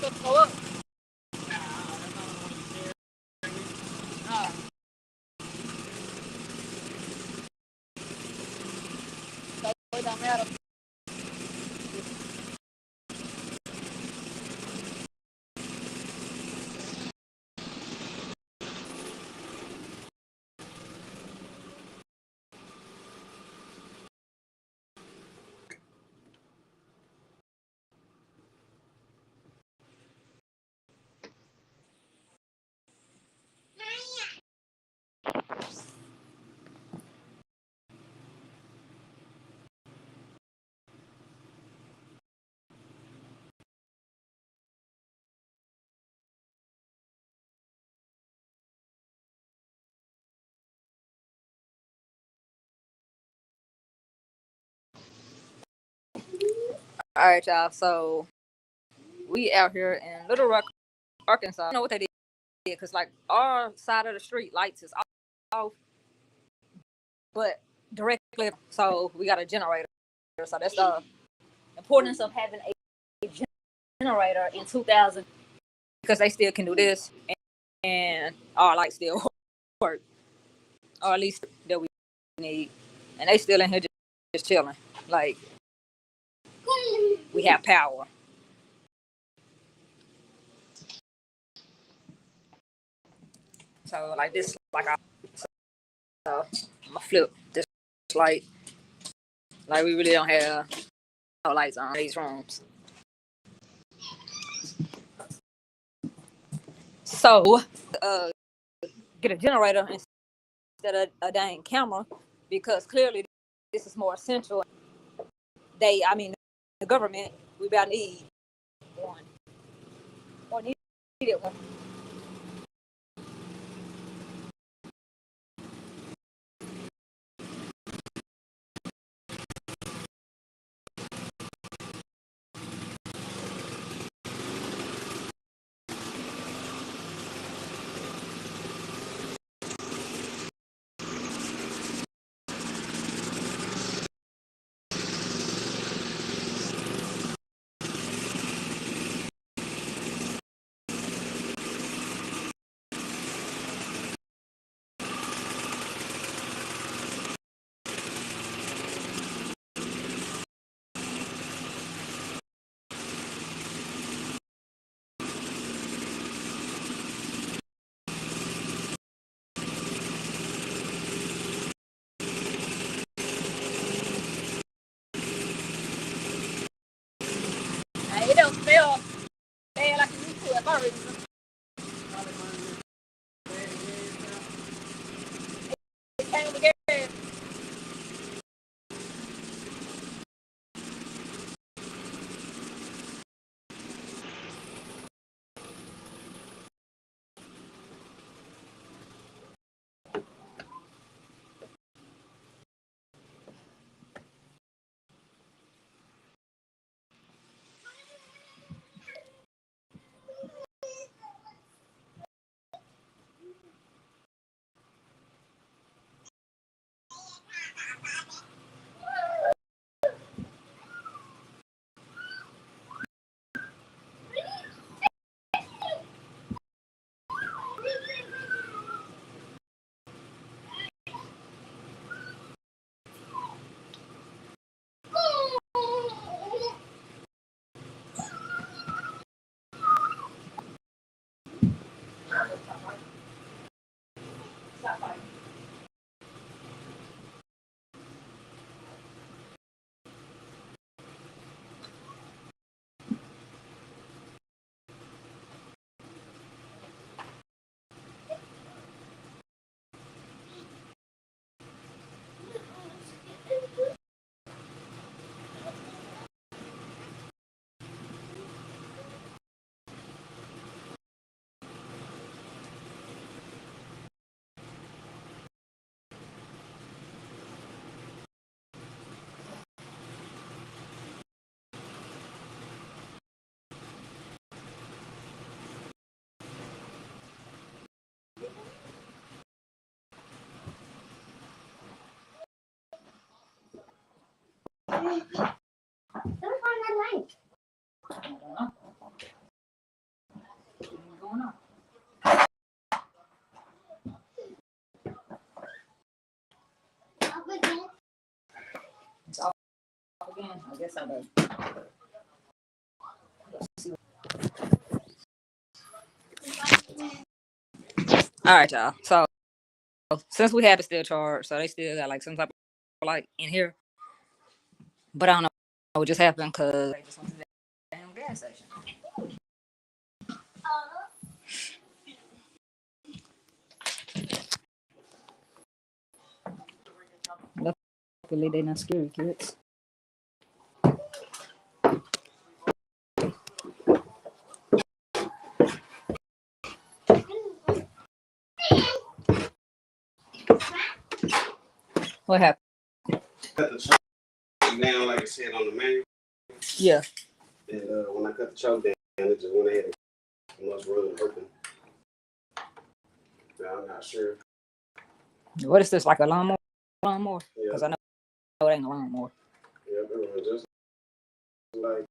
Go up. So it don't matter. All right, y'all. So we out here in Little Rock, Arkansas. You know what they did? Because like our side of the street lights is off, but directly. So we got a generator. So that's the importance of having a generator in 2000 because they still can do this and our lights still work, or at least that we need, and they still in here just chilling. Like we have power. So like this, like so I'm gonna flip this light. Like we really don't have no lights on these rooms. So get a generator instead of a dang camera because clearly this is more essential. I mean, the government, we about need one or needed one. It don't smell bad like it used to at first. It came with gas. Yes, I do. All right, y'all. So since we have the still charge, so they still got like some type of light in here. But I don't know what just happened because they just went to the damn gas station. Luckily, they not scary kids. What happened? Cut the choke down like it said on the manual. Yeah. And when I cut the choke down, it just went ahead and must run open. Now I'm not sure. What is this, like a lawnmower? Because Yeah. I know it ain't a lawnmower. Yeah, it runs just like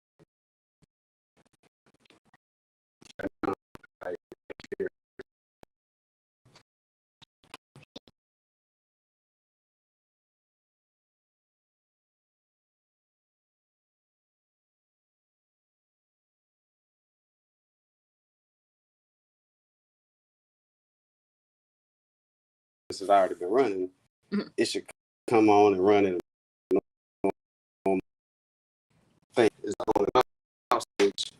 this has already been running. Mhm. It should come on and run in the thing. It's the on and off switch.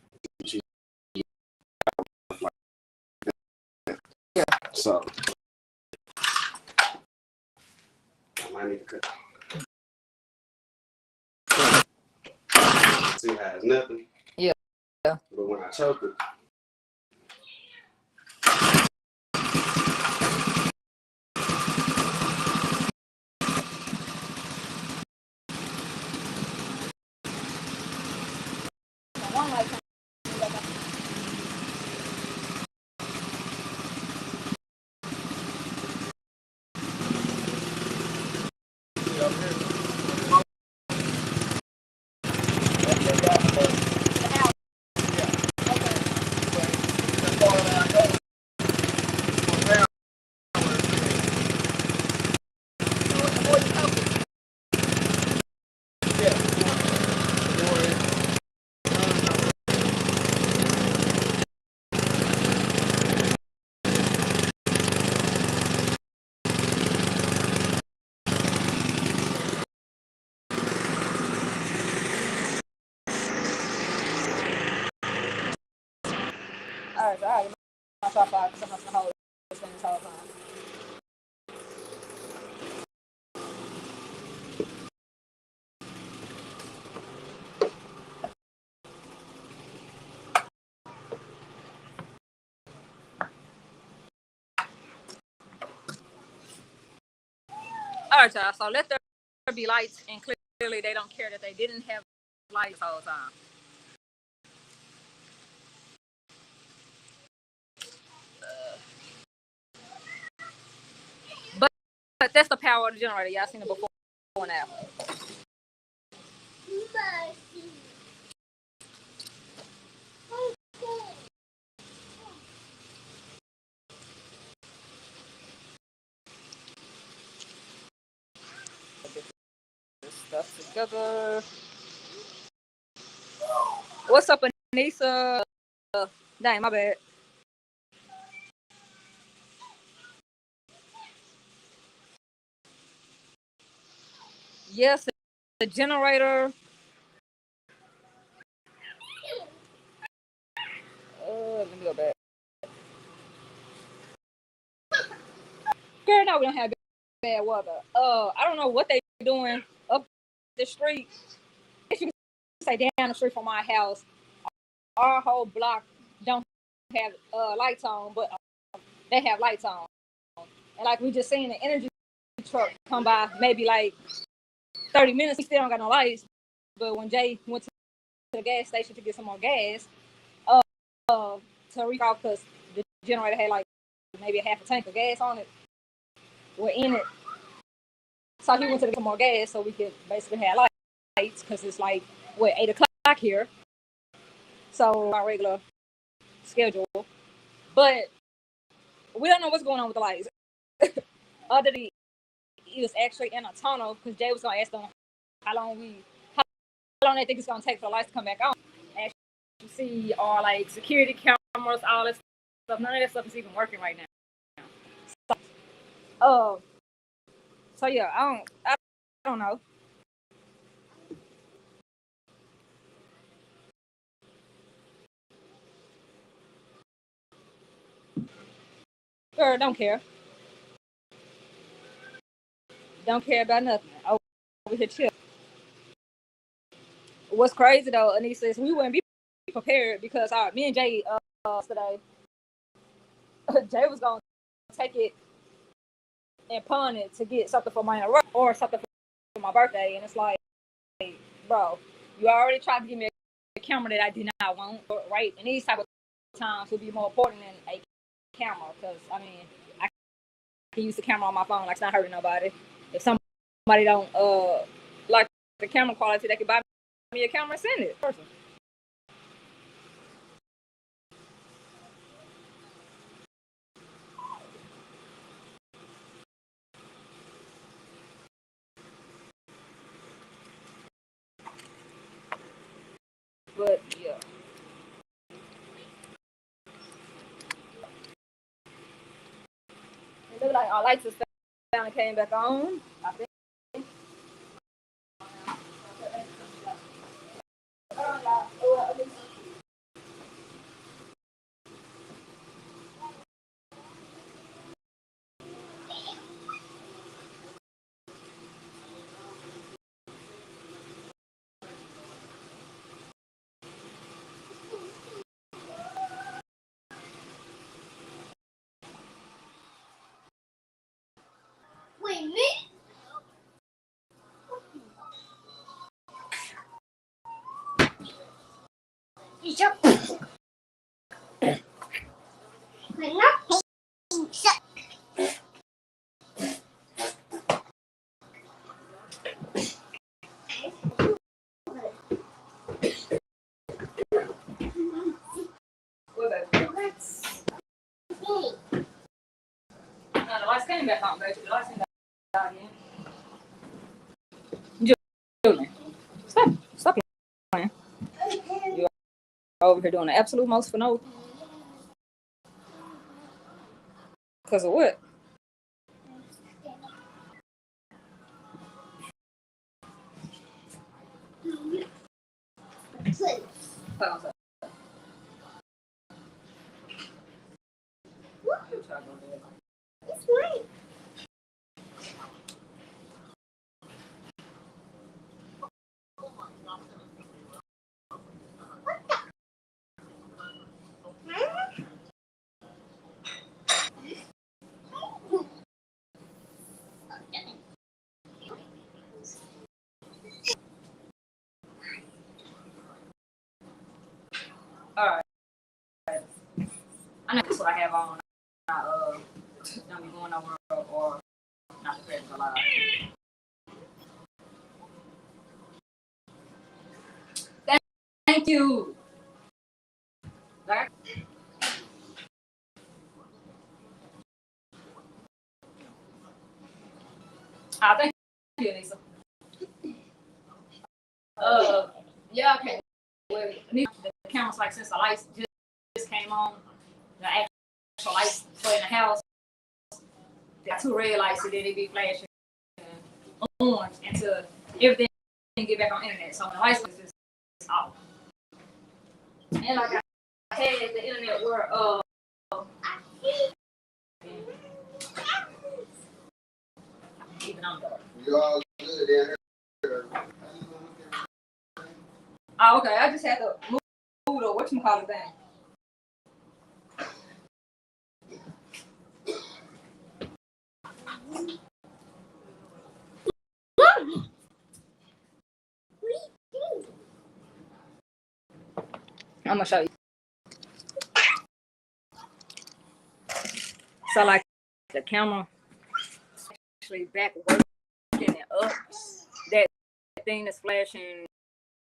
Yeah. So I might need to cut. See how it's nothing. Yeah. But when I choke it, One light. All right. My top five because I'm not gonna hold this thing this whole time. All right, y'all. So let there be lights, and clearly they don't care that they didn't have lights the whole time. But that's the power of the generator. Y'all seen it before and after. This stuff together. What's up, Anissa? Dang, my bad. Yes, the generator. Let me go back. Girl, no, we don't have bad weather. I don't know what they doing up the street. You can say down the street from my house. Our whole block don't have lights on, but they have lights on. And like we just seen the energy truck come by, maybe like 30 minutes. He still don't got no lights. But when Jay went to the gas station to get some more gas, to recall because the generator had like maybe a half a tank of gas on it. We're in it. So he went to get some more gas so we could basically have lights because it's like, 8 o'clock here. So our regular schedule. But we don't know what's going on with the lights. Other than he was actually in a tunnel because Jay was going to ask them how long they think it's gonna take for the lights to come back on. And you see all like security cameras, all this stuff. None of that stuff is even working right now. So, so yeah, I don't know. Girl, don't care. Don't care about nothing. Over here chill. What's crazy though, Anissa, is we wouldn't be prepared because me and Jay today, Jay was gonna take it and pawn it to get something for my or something for my birthday, and it's like, bro, you already tried to give me a camera that I did not want, right? And these type of times would be more important than a camera, because I mean, I can use the camera on my phone like it's not hurting nobody. If somebody don't like the camera quality, they can buy me a camera and send it. Person. But yeah. It looked like our lights just finally came back on. I think. Wait, me? Pizza. Not pizza. What, baby? No, the lights came back on, baby. The lights came back on again. Julian, stop playing. You're over here doing the absolute most for no. Because of what? It's right. All right. I know that's what I have on. Don't be going over or not prepared for live. Thank you. Like, thank you, Lisa. Yeah, okay. Well, the camera's like since the lights just came on, the actual lights for in the house, got two red lights, and then they be flashing orange until everything get back on internet. So when the lights is just off. And like I said, the internet were even on dark. You all good there? Oh, okay. I just had to move the whatchamacallit thing. I'm gonna show you. So like the camera actually back working it up. That thing that's flashing,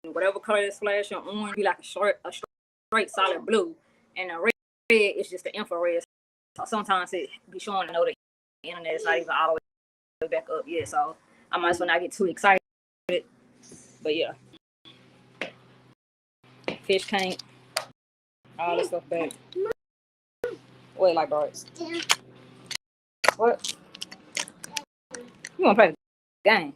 whatever color that's flashing, orange be like a straight solid blue, and the red is just the infrared. So sometimes it be showing the internet is not even all the way back up yet. So I might as well not get too excited. But yeah. fish tank, all this stuff back. Wait, like darts. What? You want to play the game?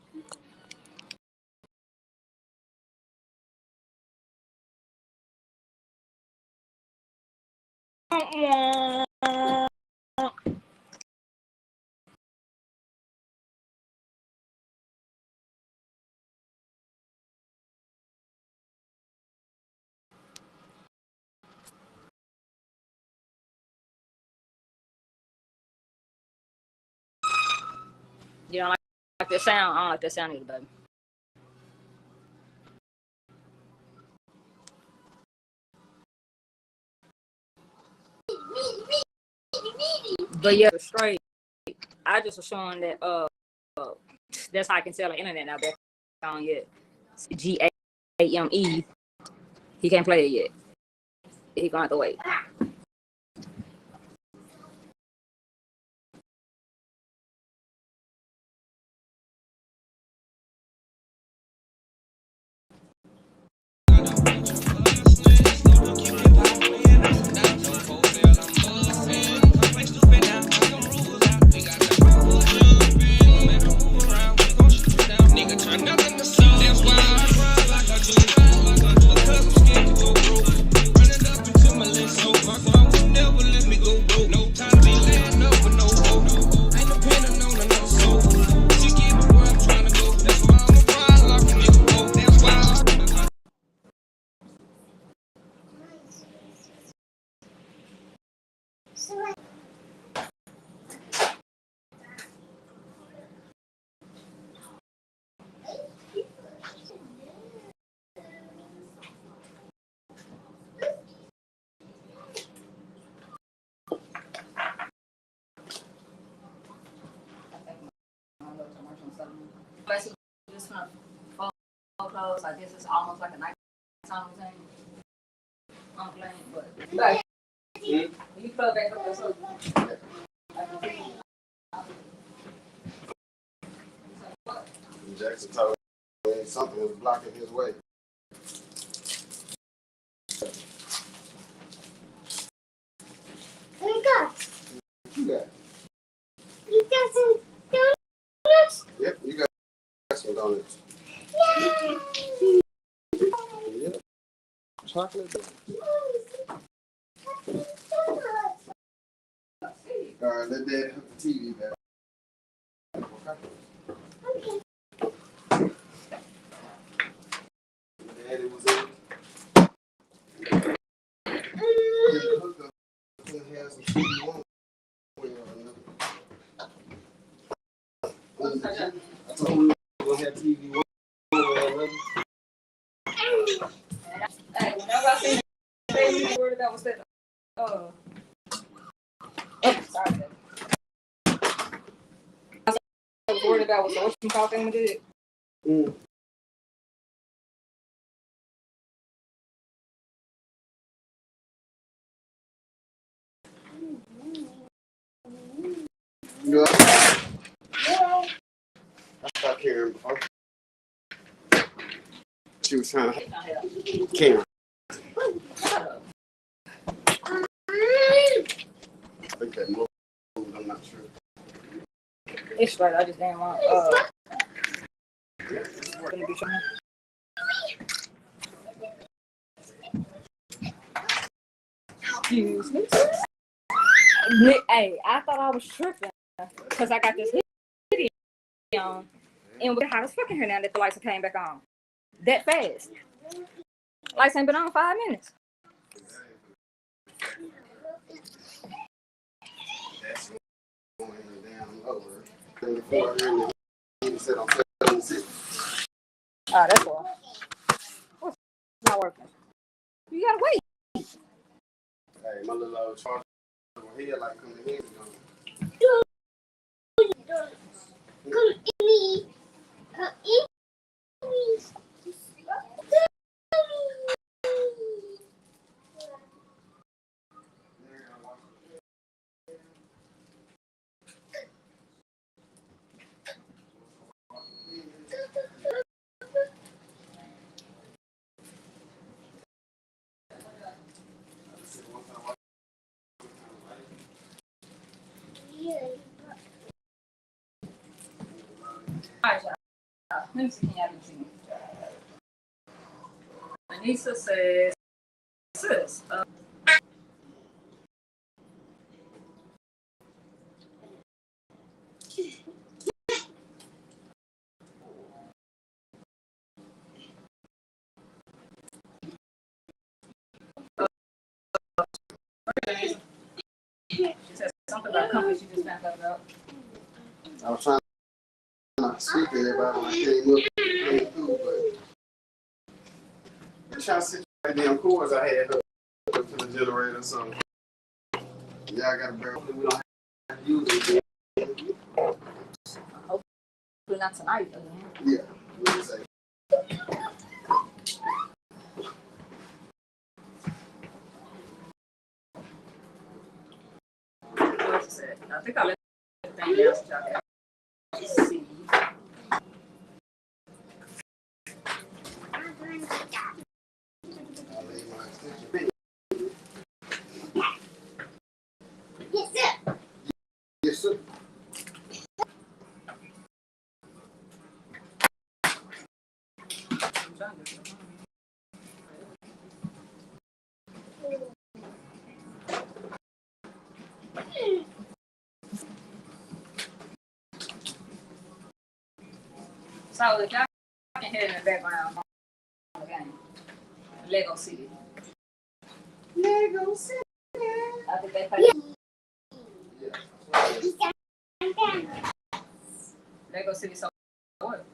You don't like that sound? I don't like that sound either, baby. But yeah, straight. I just was showing that that's how I can sell the internet now. That song yet. GAME. He can't play it yet. He gonna have to wait. Just photos. I guess it's almost like a nighttime thing. I'm playing, but like, you plug back up yourself. Jackson told me something was blocking his way. Oh my God. You got? You got some donuts? Yep, you got some donuts. Yeah. Yep. Chocolate donuts. All right, let Dad hook the TV back. Okay. Daddy was in. Hook up and have some TV on. I told him we were gonna have TV on. Hey, whenever I see you worried about what's that? Oh, sorry. I was worried about what you talking did. Mm. You know, I stopped caring before. She was trying to care. I think that moved. I'm not sure. It's straight. I just didn't want gonna be trying. Excuse me. Hey, I thought I was tripping because I got this hoodie on, and we're hot as fucking here now that the lights came back on. That fast. Lights ain't been on 5 minutes. That's going down over. 34 and said on 76. Oh, that's why. What's not working? You gotta wait. Hey, my little charger head like coming in. Come in. Come in. Alright, y'all. Let me see. Can y'all see me? Anissa says, sis. She said something about a company she just found out about. I was trying to speak to everybody when I came through, but I'm trying to sit right damn cords I had hooked up to the generator, so yeah, I got to bear. We don't have to use it. Hopefully not tonight, again. Yeah, what you say? What else is it? I think I left everything else, y'all can see. I'll leave my extension. Yes, sir. Yes, sir. I'm trying to get so if y'all can hear in the background on the game, Lego City. Lego City. I think they play Lego City so what?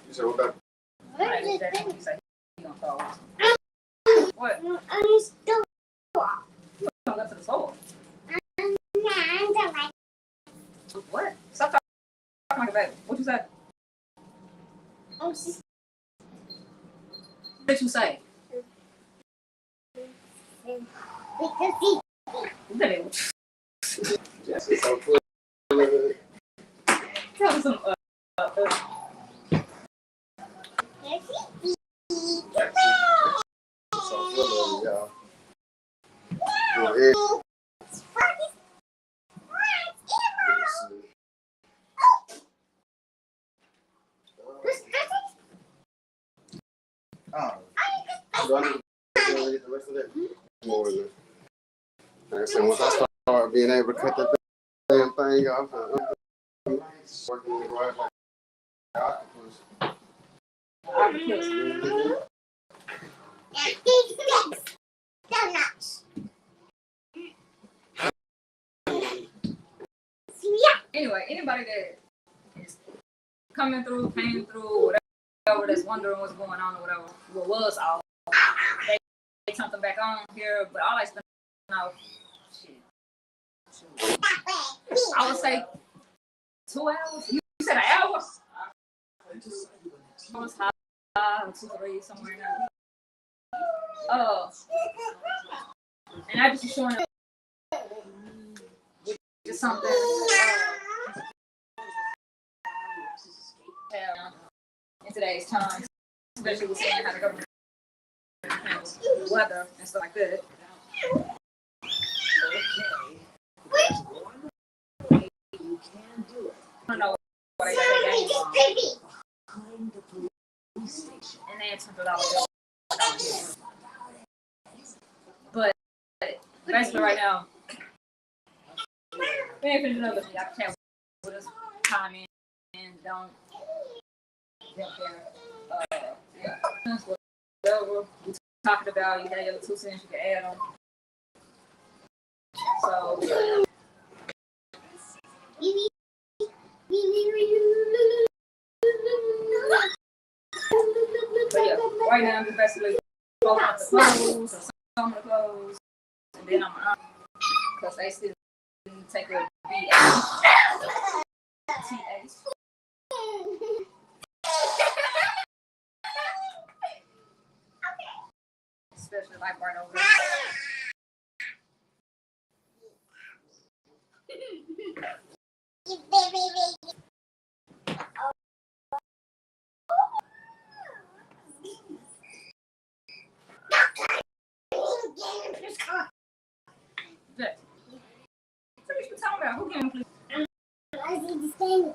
You said what about? Alright, that's what he said. He gonna call. What? You gonna go to the store? What? Stop talking like a baby. What you say? What did you say? Yes, it's so cool. Tell me some. So full of y'all. Well, oh. Do I need to get the rest of that? More than, like I said, once I start being able to cut that damn thing off, working in the garage like an octopus. Anyway, anybody that is coming through, came through, whatever, that's wondering what's going on or whatever, what was off, they something back on here, but all I spent off, shit. I would say 2 hours. You said an hour? I was high, 2, 3, somewhere in there. And I just was showing up with just something. In today's time, especially with seeing how the government handles weather and stuff like that. I don't know what I got that game on. And they turned it out. But basically right now, we ain't finna do nothing. Y'all can chat with us, time in, and don't care. Yeah. Whatever we talking about, you got your 2 cents, you can add them. So, but yeah, right now I'm just basically folding up the clothes, or some of the clothes, and then I'm out because they still didn't take a TH. Especially like right over there. Who came, please? I see the stand.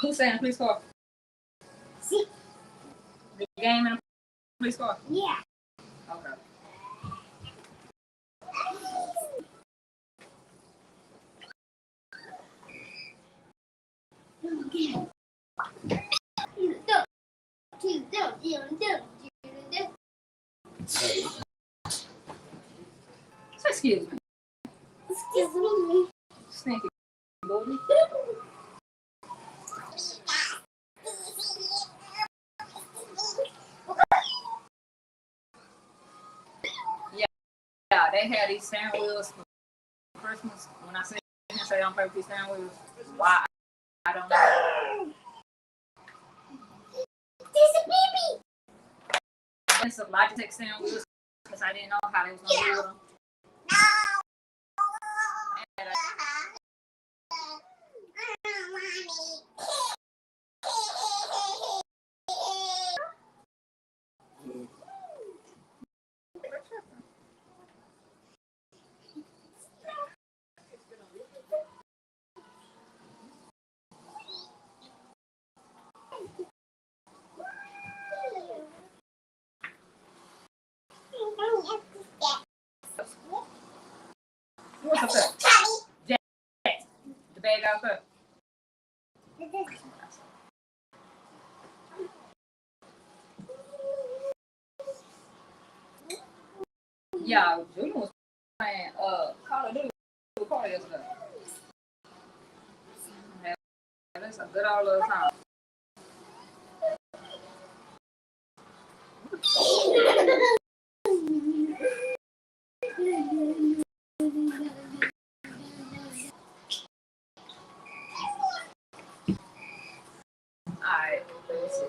Who's saying police car? See? The game in a police car? Yeah. Okay. So excuse me. Excuse me. Sneaky booty. Yeah, they had these steering wheels for Christmas. When I say they don't pay for these steering wheels, why? I don't know. There's a baby. It's a Logitech steering wheels because I didn't know how they was gonna do them. And, what's up there? Jack. The bag out there. Yeah, Julian was playing Call of Duty with Carter yesterday. Yeah, that's a good old little time. Alright, let's see.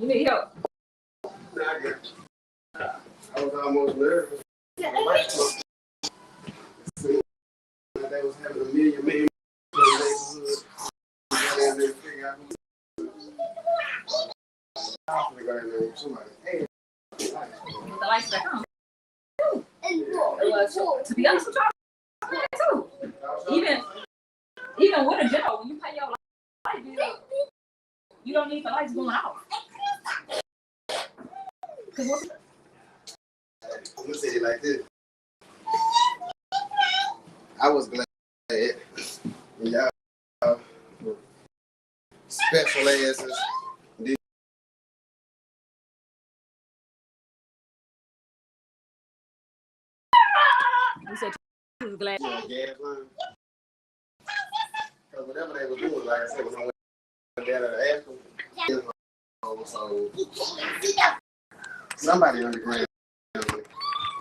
You need help. Nah, I got you. I was almost nervous. See, they was having a million in the neighborhood. And they figure out who I'm gonna go in there with somebody. Hey, With the lights back on. To be honest with y'all, too. Even with a general, when you pay your light bill, you don't need the lights going off. Cause what's I'm gonna say it like this. I was glad y'all special asses did. you said you was glad. Gas line. Because whatever they were doing, like I said, when I went down to the Ashland, so somebody underground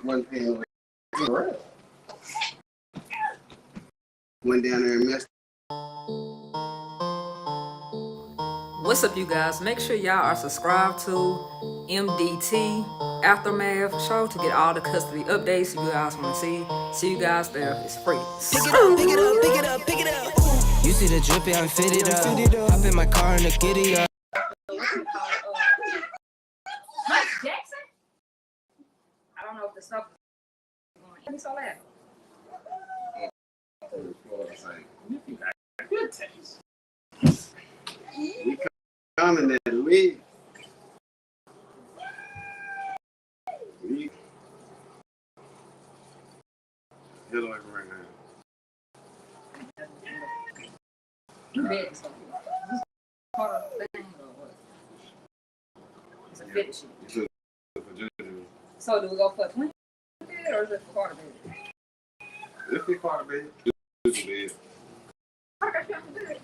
wasn't paying rent. Went down there and messed. What's up, you guys? Make sure y'all are subscribed to MDT Aftermath Show to get all the custody updates you guys want to see. See you guys there. It's free. Pick it up, pick it up, pick it up, pick it up. You see the drippy, I'm fitted up. Hop in my car and the giddy up. Mike Jackson? I don't know if the stuff is going so loud. You got good taste. We coming that league. Hello, right now. You bad as fuck. This is part of the thing or what? It's a fit sheet. So do we go for a twin bed or is it for quarter bed? Let's get quarter bed. Bed. I got you on the bed.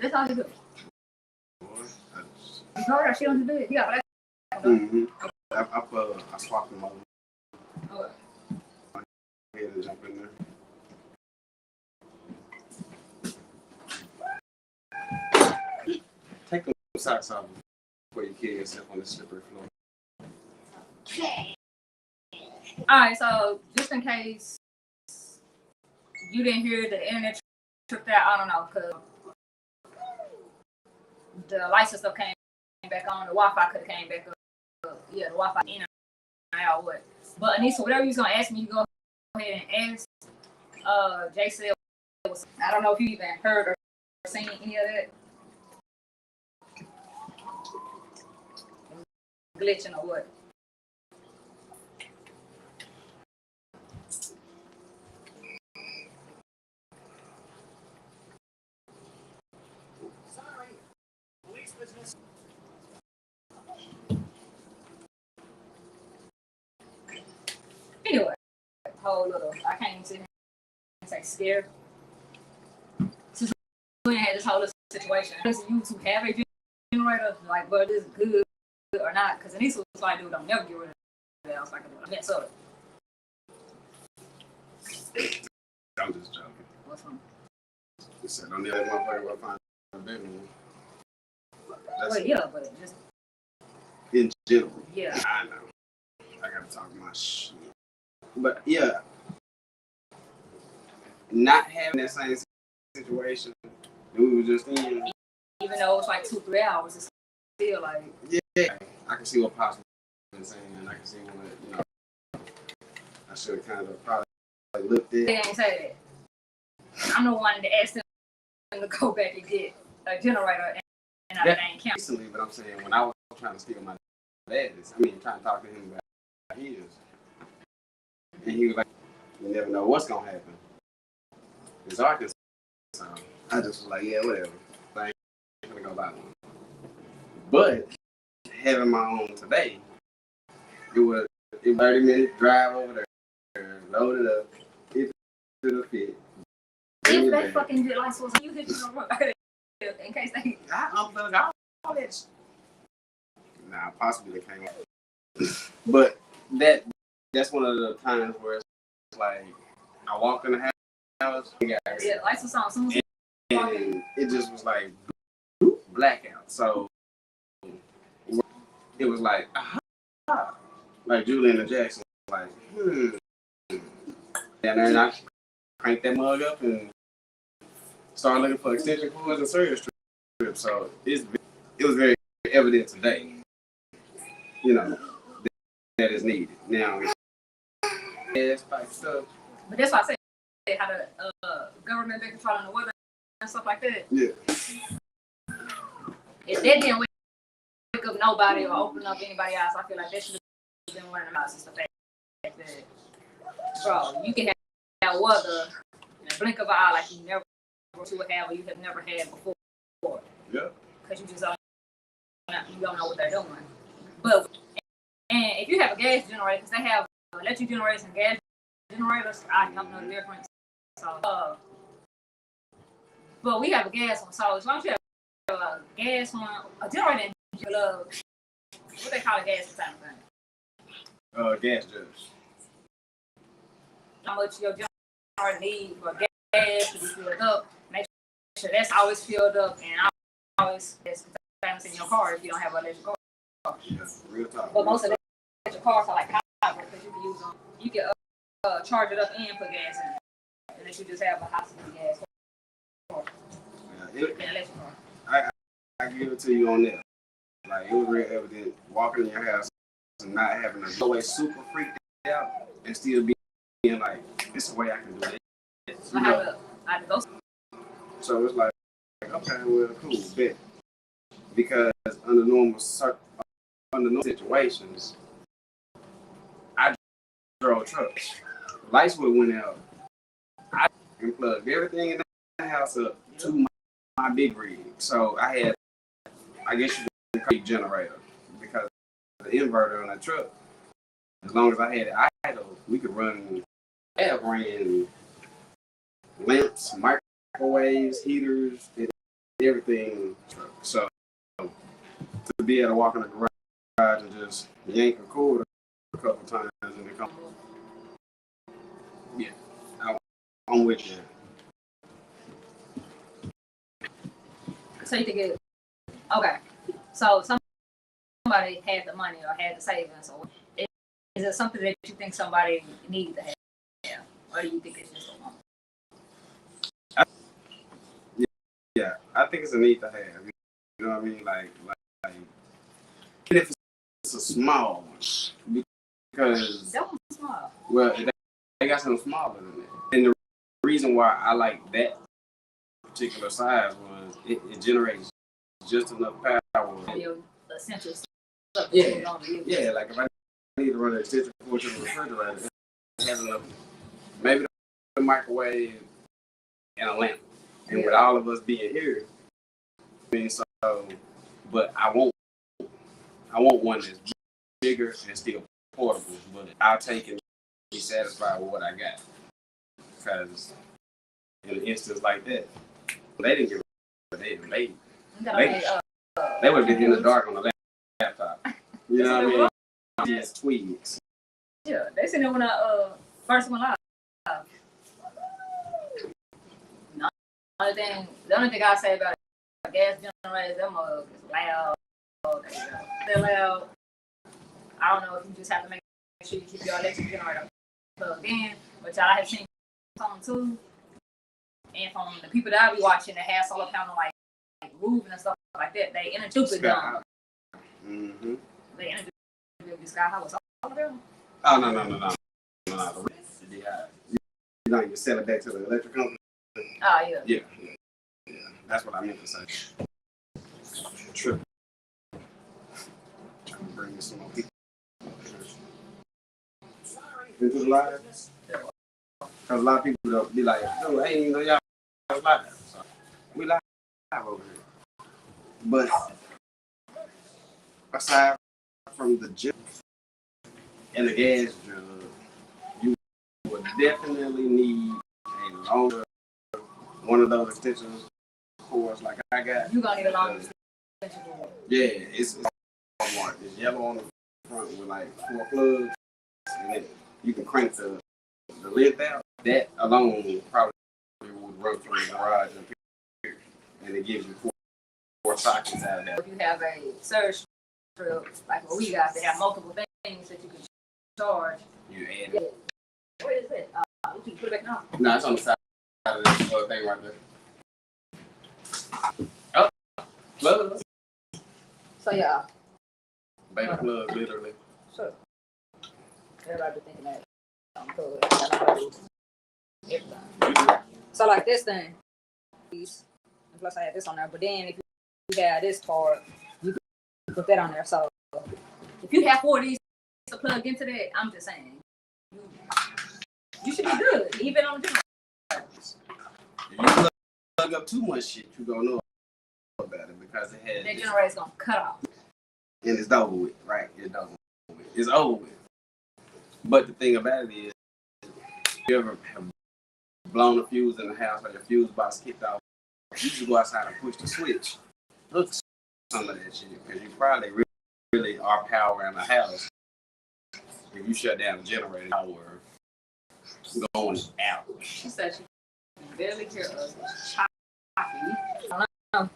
That's all you do. You told her she on the bed. Yeah, but I swapped them over. okay. I had to jump in there. Take the socks off before you kill yourself on the slippery floor. Alright, so just in case you didn't hear the internet tripped out, I don't know, because the license stuff came back on. The Wi-Fi could have came back up. Yeah, the Wi-Fi in and out. What? But Anissa, whatever you was gonna ask me, you go ahead and ask. Jay said, I don't know if you even heard or seen any of that. Glitching or what? Anyway, whole little, I can't even sit here and say scared. Since we had this whole little situation, does YouTube have a generator? Like, but is good or not? Because Anissa was like, dude, don't never get rid of that. I was like, I guess so. I'm just joking. What's wrong? You said, don't need that motherfucker to find a big one. Well, yeah, but just in general. Yeah. I know. I gotta talk my shit. But yeah, not having that same situation that we were just in. Even though it's like 2-3 hours, it's still like. Yeah, I can see what possibly been saying, and I can see what, I should have kind of probably looked at. They ain't say that. I'm the one that asked them to go back and get a generator and everything count. Recently, but I'm saying when I was trying to steal my dad's, trying to talk to him about his, and he was like, "You never know what's gonna happen." It's Arkansas, so I just was like, "Yeah, whatever. I ain't gonna go buy one." But having my own today, it was a 30-minute drive over there, load it up, if it'll fit. If they fucking did like so, you hit the road in case they. I unplugged all that shit. Nah, possibly they came up. But that's one of the times where it's like I walked in the house, Yeah, lights was on. Soon as and it just was like blackout. So it was like, aha, like Julian and Jackson, like, And then I cranked that mug up and started looking for extension cords and serial strips. So it was very evident today, that is needed. Now, type stuff. But that's why I said how the government been controlling the weather and stuff like that. Yeah. If that didn't wake up nobody or open up anybody else, I feel like that should have been one of the houses. The fact that, bro, you can have weather in a blink of an eye like you never would have or you have never had before. Yeah. Because you just don't know what they're doing. But and if you have a gas generator, because they have electric generators and gas generators, I don't know the difference. So, but we have a gas one. So as long as you have a gas one, a generator, you love what they call a gas type thing. Gas jugs. How much your generator need for gas to be filled up? Make sure that's always filled up and always there's things in your car if you don't have an electric car. Yeah, real talk. But most of the electric cars are like hybrid because you can use them. You can charge it up and put gas in it, unless you just have a high-speed gas car. Yeah, An electric car. I give it to you on that. Like, it was real evident walking in your house and not having to always super freaked out and still being like, this is the way I can do it. So I had to go. So it's like, okay, well, cool, bet. Because under normal situations, I drove trucks. Lights would have went out. I plugged everything in the house up to my big rig. So I had, I guess you could call it a generator because the inverter on the truck, as long as I had it idle, we could run, ran lamps, microwaves, heaters, everything. So to be able to walk in the garage and just yank a cord a couple times and it come. Yeah, I'm with you. So you could get okay. So somebody had the money or had the savings, or is it something that you think somebody needs to have, or do you think it's just a want? Yeah, I think it's a need to have. You know what I mean? Like if it's a small one, because That one's small. well, they got something smaller than that. And the reason why I like that particular size was it generates just enough power. Your essential stuff. Yeah, yeah. Like if I need to run an extension cord to the refrigerator, it has enough. Maybe the microwave and a lamp. And with all of us being here, I mean, so, but I want one that's bigger and still portable. But I'll take it and be satisfied with what I got. Because in an instance like that, they didn't give a damn. They would have been in the dark on the laptop. You know what I mean? Just tweaks. Yeah, they seen it when I first went live. The only thing I say about it, gas generators, them is loud. They're loud. I don't know if you just have to make sure you keep your electric generator plugged in, which I have seen some too. And from the people that I be watching that have solar panel like moving and stuff like that, they introduce it down. Mm-hmm. They introduce the Sky High was solar panel. Oh no. You know, you sell it back to the electric company. Oh yeah. Yeah. That's what I meant to say. True. I'm gonna bring you some more people. Been to the live? Because a lot of people will be like, no, I ain't even know y'all was live. So we live over here. But aside from the gym and the gas jug, you would definitely need a longer one of those extension cords like I got. You gonna need a longer extension cord. Yeah, it's marked. It's yellow on the front with like 4 plugs, and then you can crank the length out. That alone probably would run from the garage up here, and it gives you 4 sockets out of that. If you have a surge strip, like what we got, they have multiple things that you can charge. You add Yeah. it. Where is it? You can put it back now. No, it's on the side of this other thing right there. Oh, plug. So yeah. Baby plug, literally. Sure. Everybody be thinking that I'm cool. I know how to do everything. So like this thing, and plus I had this on there. But then if you have this part, you can put that on there. So if you have 4 of these to plug into that, I'm just saying, you should be good, even on the generator. If you plug up too much shit, you gonna know about it because it has. That generator's gonna cut off. And it's over with, right? It's over with. It's over with. But the thing about it is, you ever have blown a fuse in the house or your fuse box kicked off, you just go outside and push the switch. Look some of that shit because you probably really are powering a house. If you shut down the generator, power going out. She said she can barely hear us. Choppy. I don't know.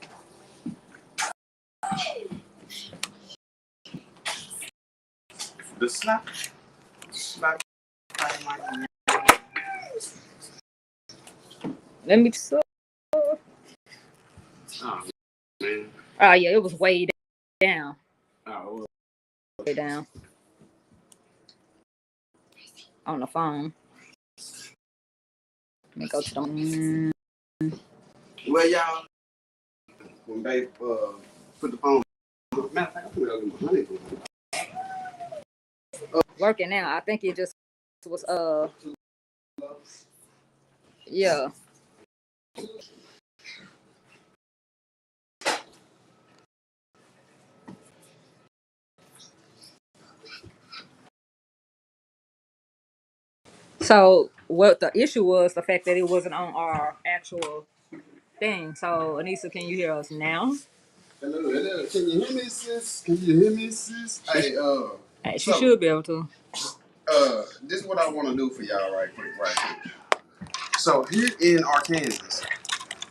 The slap. Let me. Oh man. Oh yeah, it was way down. Oh. Way down. On the phone. Let me go to the. Well, y'all, when they put the phone. Matter of fact, I'm gonna go get my honey. Working now. I think it just was yeah. So what the issue was the fact that it wasn't on our actual thing. So Anissa, can you hear us now? Hello. Can you hear me, sis? Hey, She should be able to. This is what I want to do for y'all right quick. So here in Arkansas,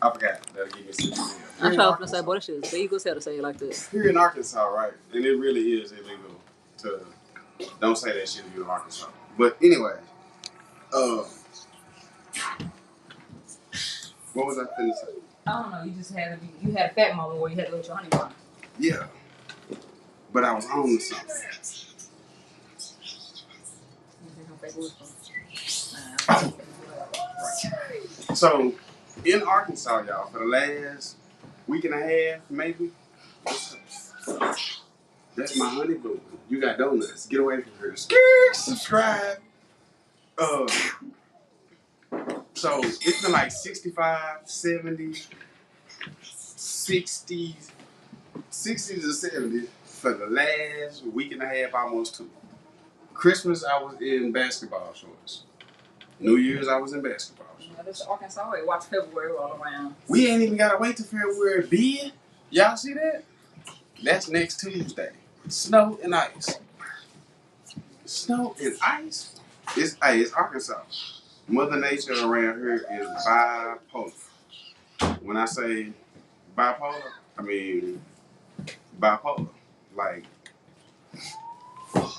I forgot that'll give me sis. I'm trying to say, boy, this shit is legal to say it like this. Here in Arkansas, right, and it really is illegal to don't say that shit if you're in Arkansas. But anyway, what was I finna say? I don't know. You just had a fat moment where you had to lose your honey bun. Yeah. but I was on to something. So, in Arkansas, y'all, for the last week and a half, maybe, that's my honeymoon. You got donuts. Get away from her. Subscribe. So, it's been like 65, 70, 60s, 60s or 70s for the last week and a half, almost 2. Christmas, I was in basketball shorts. New Year's, I was in basketball shorts. This is Arkansas. We watch February all around. We ain't even got to wait till February, B. Y'all see that? That's next Tuesday. Snow and ice. Snow and ice? It's Arkansas. Mother Nature around here is bipolar. When I say bipolar, I mean bipolar. Like,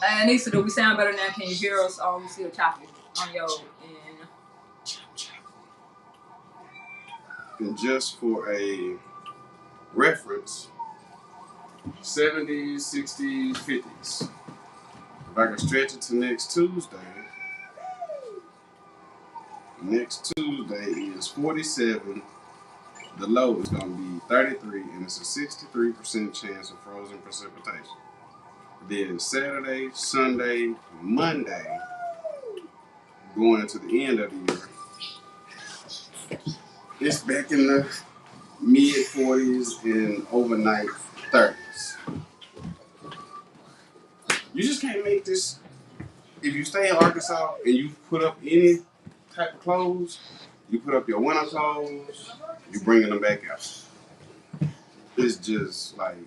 And Nisa, do we sound better now? Can you hear us? Or we still choppy on your end? and just for a reference, 70s, 60s, 50s. If I can stretch it to next Tuesday is 47. The low is going to be 33, and it's a 63% chance of frozen precipitation. Then Saturday, Sunday, Monday, going into the end of the year, it's back in the mid 40s and overnight 30s. You just can't make this. If you stay in Arkansas and you put up any type of clothes, you put up your winter clothes, you bringing them back out. It's just like,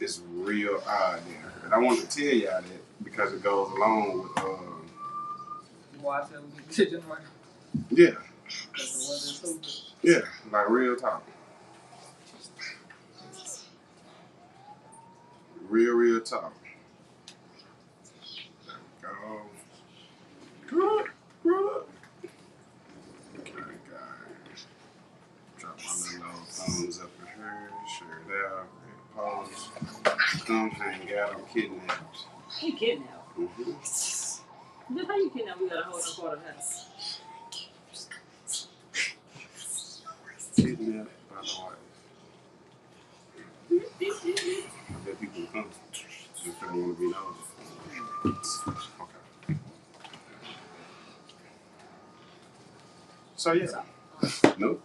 it's real odd there. And I want to tell y'all that because it goes along with, yeah. Yeah, like real talk. Real talk. Go. Okay, guys. Drop my little thumbs up in here, share it out, pause. Don't hang out, I'm kidnapped. You kidnapped? Mm-hmm. Just how you kidnapped? We got a whole other part of that. Kidnapped by the wife. I bet people will come if they don't want to be nosy. Okay. So yeah. Nope.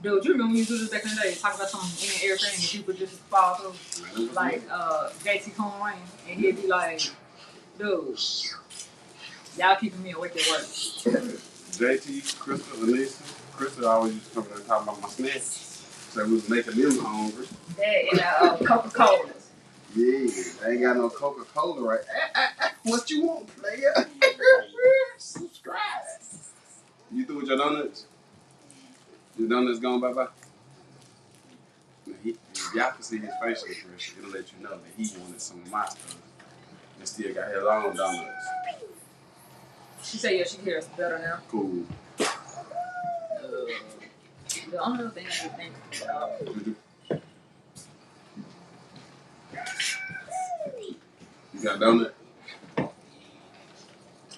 Dude, you remember when you do this back in the day? Talk about something and everything and people just fall through? Like JT Cohen Rain. And he'd be like, dude, y'all keeping me awake at work. JT, Crystal, Anissa. Crystal always used to come in and talk about my snacks. So we was making them hungry. That and Coca-Cola. Yeah, I ain't got no Coca-Cola right. What you want, player? Subscribe. You through with your donuts? Your donuts gone bye-bye? If y'all can see his facial expression, it'll let you know that he wanted some of my stuff and still got his own donuts. She said, yeah, she hears better now. Cool. The only other thing I can think about. You got a donut? I'm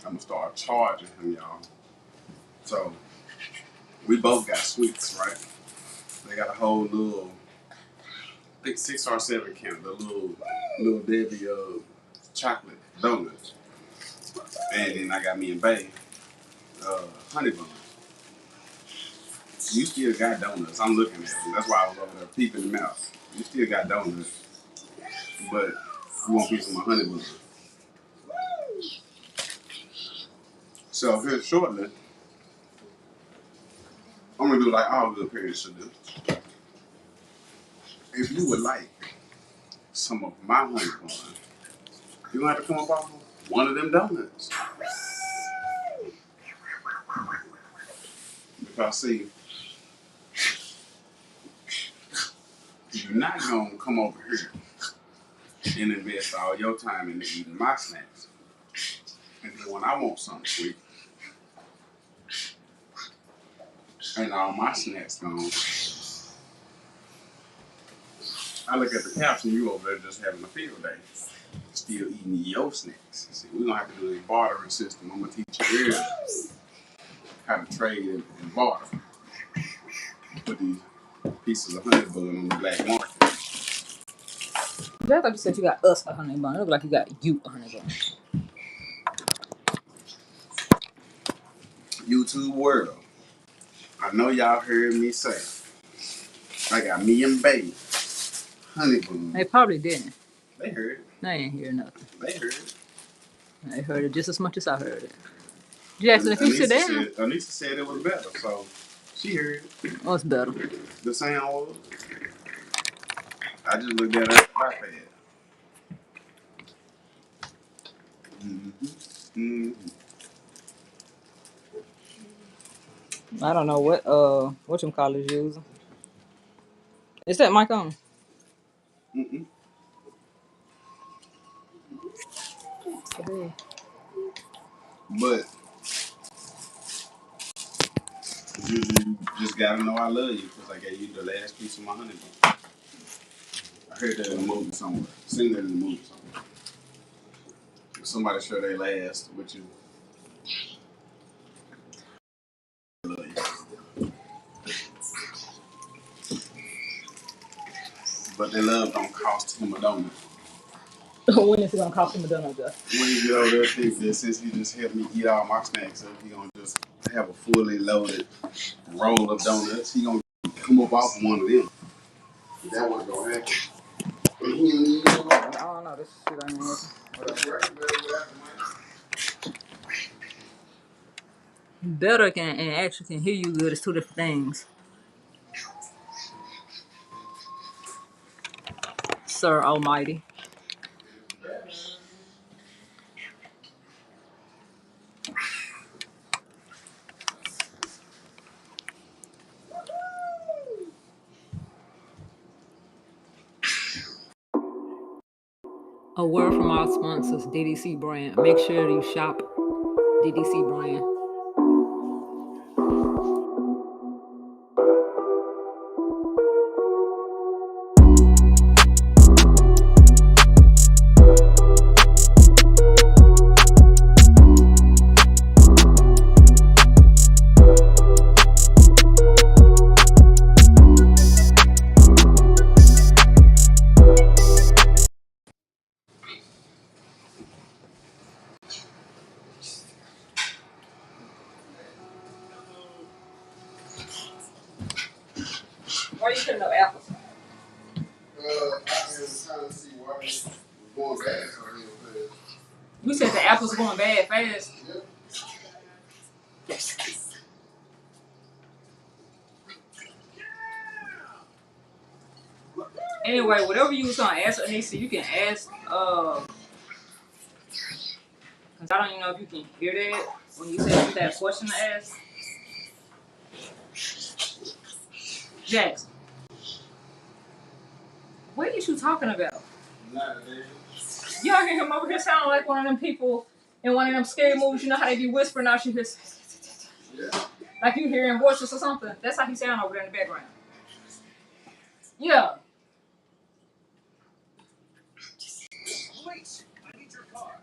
gonna start charging him, y'all. So, we both got sweets, right? They got a whole little, I think 6 or 7 count, the little Debbie chocolate donuts. And then I got me and Bae honey buns. You still got donuts. I'm looking at them. That's why I was over there peeping them out. You still got donuts. But you want a piece of my honey buns. So here shortly, I'm gonna do like all good parents should do. If you would like some of my honey buns, you're gonna have to come up off of one of them donuts. Because see, you're not gonna come over here and invest all your time into eating my snacks. And then when I want something sweet, and all my snacks gone, I look at the caption, you over there just having a field day. Still eating your snacks. See, we're gonna have to do a bartering system. I'm gonna teach you earlier how to trade and barter. Put these pieces of honey bun on the black market. I thought you said you got us a honey bun. It look like you got you a honey bun. YouTube world. I know y'all heard me say I got me and baby honey bun. They probably didn't. They heard it. They ain't hear nothing. They heard it. They heard it just as much as I heard it. Jackson, if you sit down. Anissa said it was better, so she heard it. What's better? The sound was. I just looked at her iPad. I don't know what them college using. Is that mic on? But you just gotta know I love you because I gave you the last piece of my honey bun. I heard that in a movie somewhere. Seen that in a movie somewhere. If somebody share their last with you, I love you. But their love don't cost him a donut. When is it gonna cost him a donut, though? When you get over there, think that since he just helped me eat all my snacks up, he gonna just have a fully loaded roll of donuts. He gonna come up off one of them. That wasn't gonna happen. But he ain't even know. I don't know. This shit ain't working. Better can and actually can hear you good is two different things. Sir Almighty. A word from our sponsors, DDC brand. Make sure you shop DDC brand. Why you putting up apples? I was trying to see why it was going bad so real fast. You said the apples going bad fast. Yep. Yes. Anyway, whatever you was gonna ask Anissa, you can ask. Cause I don't even know if you can hear that when you said you had a question to ask. Jackson, what is you talking about? You don't hear him over here sounding like one of them people in one of them scary movies. You know how they be whispering out you just like you hearing voices or something. That's how he sound over there in the background. Yeah. Police, I need your car.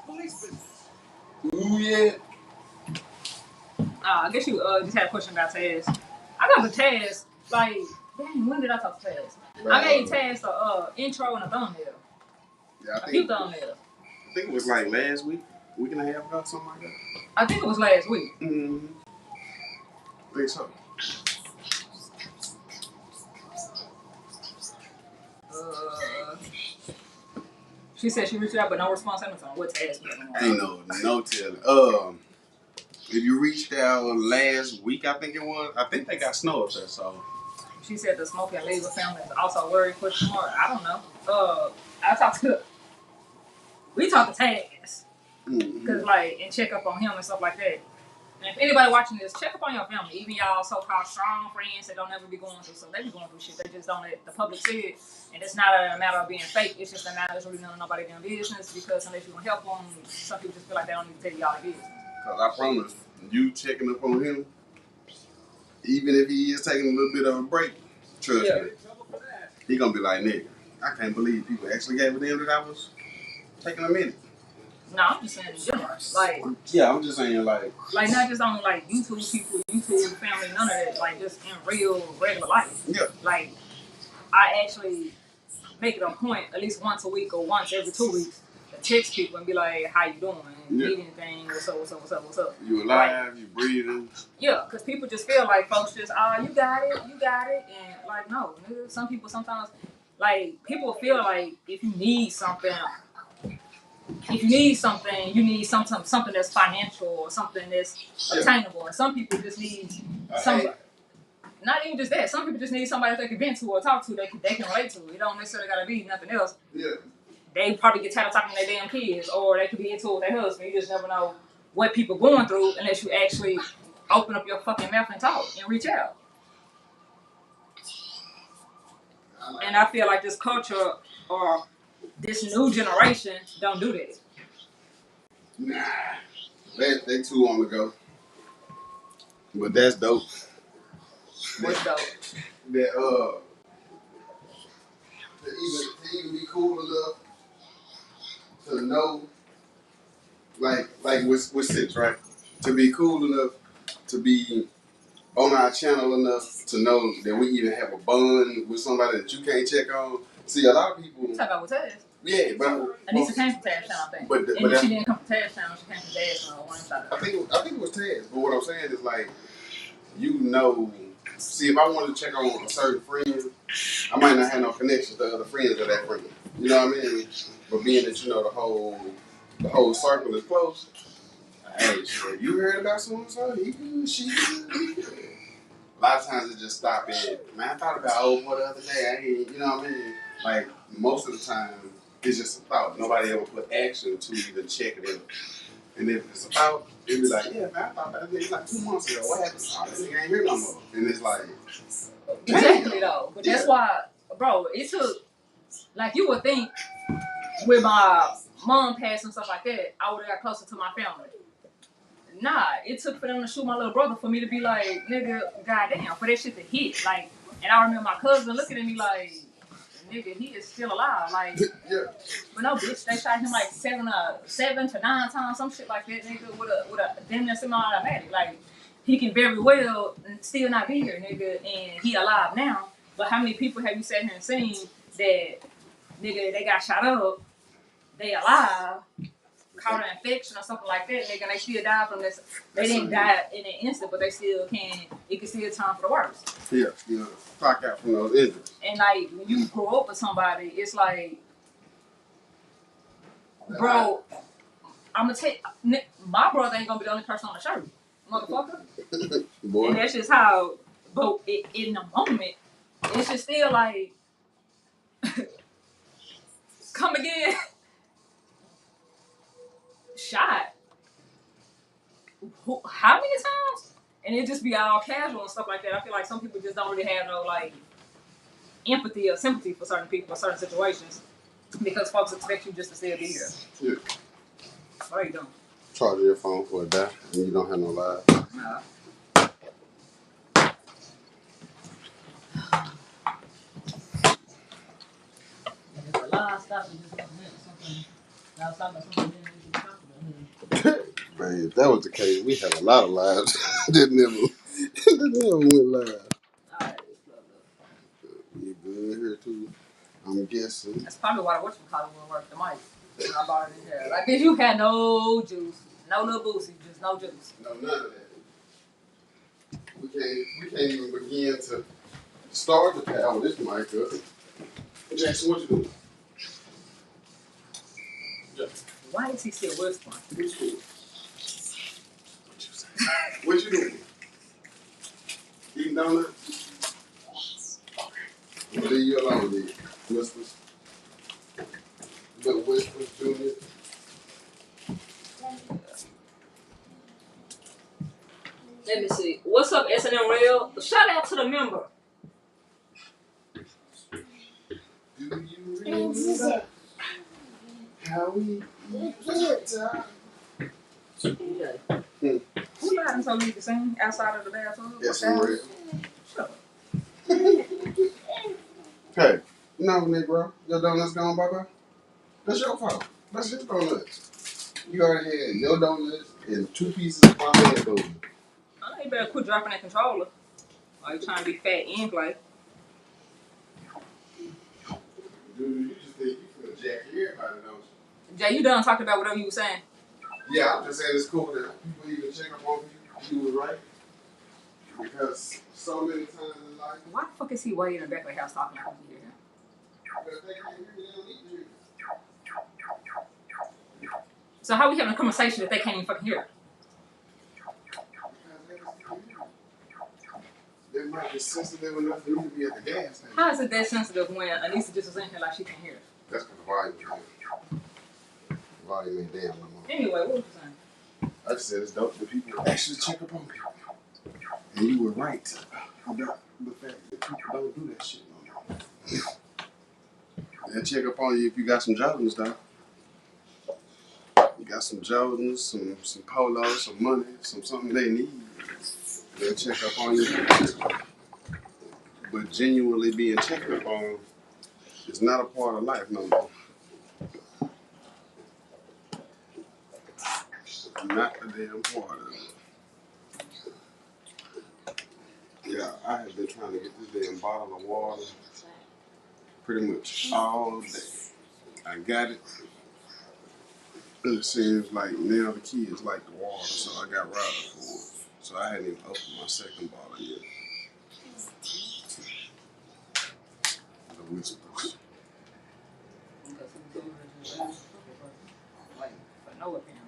Police business. Ooh, yeah. I guess you just had a question about Taz. I got the Taz, like, dang, when did I talk to Taz? I gave Taz a intro and a thumbnail. Yeah, A few thumbnails. I think it was like last week and a half ago, something like that. I think it was last week. Mm-hmm. I think so. She said she reached out, but no response. I'm what Taz. Ain't no telling. If you reached out last week, I think it was. I think they got snow up there, so. She said the smoking legal family is also worried for tomorrow. I don't know. We talked to Taz. Because, like, and check up on him and stuff like that. And if anybody watching this, check up on your family. Even y'all so-called strong friends that don't ever be going through. So they be going through shit. They just don't let the public see it. And it's not a matter of being fake. It's just a matter of really none of nobody doing business. Because unless you want to help them, some people just feel like they don't need to tell y'all their business. Because I promise, you checking up on him even if he is taking a little bit of a break, trust Yeah. me, he gonna be like, nigga, I can't believe people actually gave a damn that I was taking a minute. No, I'm just saying in general. Like, yeah, I'm just saying like not just on like YouTube people, YouTube family, none of that. Like, just in real regular life. yeah. Like, I actually make it a point at least once a week or once every 2 weeks to text people and be like, "How you doing? Need anything? What's up? What's up? What's up? What's up?" You alive? You breathing? Yeah, because people just feel like folks just, you got it, and like, no, nigga. Some people sometimes, like, people feel like if you need something, you need something that's financial or something that's obtainable. And some people just need somebody. Not even just that. Some people just need somebody that they can vent to or talk to. They can relate to. It don't necessarily gotta be nothing else. Yeah. They probably get tired of talking to their damn kids, or they could be into it with their husband. You just never know what people going through unless you actually open up your fucking mouth and talk and reach out. And I feel like this culture or this new generation don't do that. Nah, they too on the go. But that's dope. What's dope? That to even be cool enough to know, like with Six, right? To be cool enough to be on our channel enough to know that we even have a bond with somebody that you can't check on. See, a lot of people. You talk about with Taz. Yeah, but Anissa came from Taz Town, I think. But she didn't come from Taz Town. She came from Dad's on one side. I think it was Taz. But what I'm saying is like, you know, see, if I wanted to check on a certain friend, I might not have no connection to other friends of that friend. You know what I mean? But being that you know the whole circle is close. Hey, shit, you heard about so-and-so? He good, she good, he good. A lot of times it just stop at, man, I thought about old boy the other day. I ain't, you know what I mean? Like, most of the time, it's just a thought. Nobody ever put action to even check it out. And if it's a thought, it'd be like, yeah, man, I thought about that nigga like 2 months ago. What happened? Oh, this nigga ain't here no more. And it's like, exactly, though. But that's why, bro, it took, like, you would think with my mom passed and stuff like that, I would have got closer to my family. Nah, it took for them to shoot my little brother for me to be like, nigga, goddamn, for that shit to hit. Like, and I remember my cousin looking at me like, nigga, he is still alive. Like, yeah. But no, bitch, they shot him like 7 to 9 times, some shit like that, nigga, with a damn near semi-automatic. Like, he can very well still not be here, nigga, and he alive now. But how many people have you sat here and seen that, nigga, they got shot up, they alive, caught an infection or something like that, nigga, and they still died from this. They didn't die in an instant, but they still it can still turn for the worst. Yeah, clock out from those injuries. And like, when you grow up with somebody, it's like, bro, I'm gonna take, my brother ain't gonna be the only person on the shirt, motherfucker. Boy. And that's just how, but in the moment, it's just still like, come again. Shot. How many times? And it just be all casual and stuff like that. I feel like some people just don't really have no like empathy or sympathy for certain people or certain situations because folks expect you just to still be here. Yeah. What are you doing? Charging your phone for a day and you don't have no live. Nah. If the line stops, you just something. Now something we can talk about. Man, if that was the case, we have a lot of lives that never went live. Alright, You good here too? I'm guessing. that's probably why the whatchamacallit work the mic. And I bought it in here. Like, if you had no juice, no little boozy, just no juice. No, none of that. We can't even begin to start the power this mic up. Jackson, what you doing? Jackson. Why is he still whispering? What you doing? What you doing? Eating donuts? Okay. I'll leave you alone, then. Whispers. Little whispers, Junior. Let me see. What's up, S&M Rail? Shout out to the member. Do you remember how we Who know how so you can sing outside of the bathroom? Yes, I'm real. Shut up. Hey, no, Negro. Your donuts gone, bye-bye? That's your fault. That's his donuts. You already had your donuts and 2 pieces of my bad donut. Oh, you better quit dropping that controller. Are you trying to be fat and play? Dude, you just think you finna jack everybody, don't you? Jay, you done talking about whatever you were saying? Yeah, I'm just saying it's cool that people even check up on you. You was right. Because so many times in life, Why the fuck is he way in the back of the house talking to you here? because they can't hear me, they don't need to hear me. So how we having a conversation if they can't even fucking hear? They might be sensitive enough for you to be at the gas station. How is it that sensitive when Anissa just was in here like she can hear? That's because the volume is down. The volume ain't down no more. Anyway, what was you saying? I just said it's dope that people actually check up on people. And you were right about the fact that people don't do that shit no more. They'll check up on you if you got some Jordans, though. You got some Jordans, some polos, some money, something they need. They'll check up on you. But genuinely being checked up on is not a part of life no more. Not a damn part of it. Yeah, I have been trying to get this damn bottle of water pretty much all day. I got it. And it seems like now the kids like the water, so I got routed for it. So I hadn't even opened my second bottle yet. The whispers. Like, for no apparent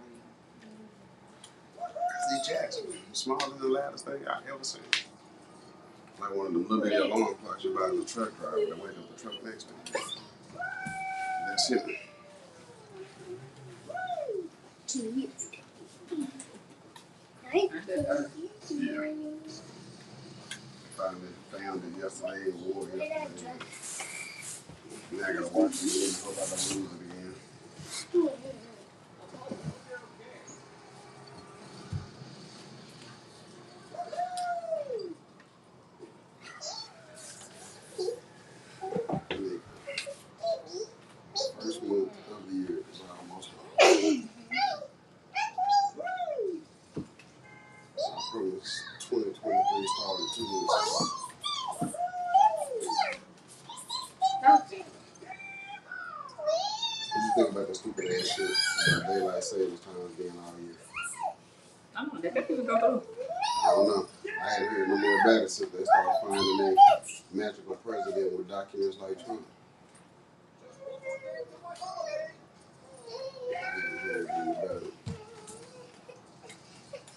See, Jackson, the smallest and loudest thing I ever seen. Like one of them little bitty alarm clocks you buy in the truck driver that wake up the truck next to you. That's it. Yeah. Finally found it yesterday and wore it yesterday. Now I gotta watch it again. Hope I don't lose it again. First month of the year is almost over. I promise 2023 started 2 weeks ago. What you think about the stupid ass shit about daylight savings times being all year? I don't know. They think people go through. I don't know. I hadn't heard no more about it since they started finding their magical president with documents like Trump. I hadn't heard anything about it.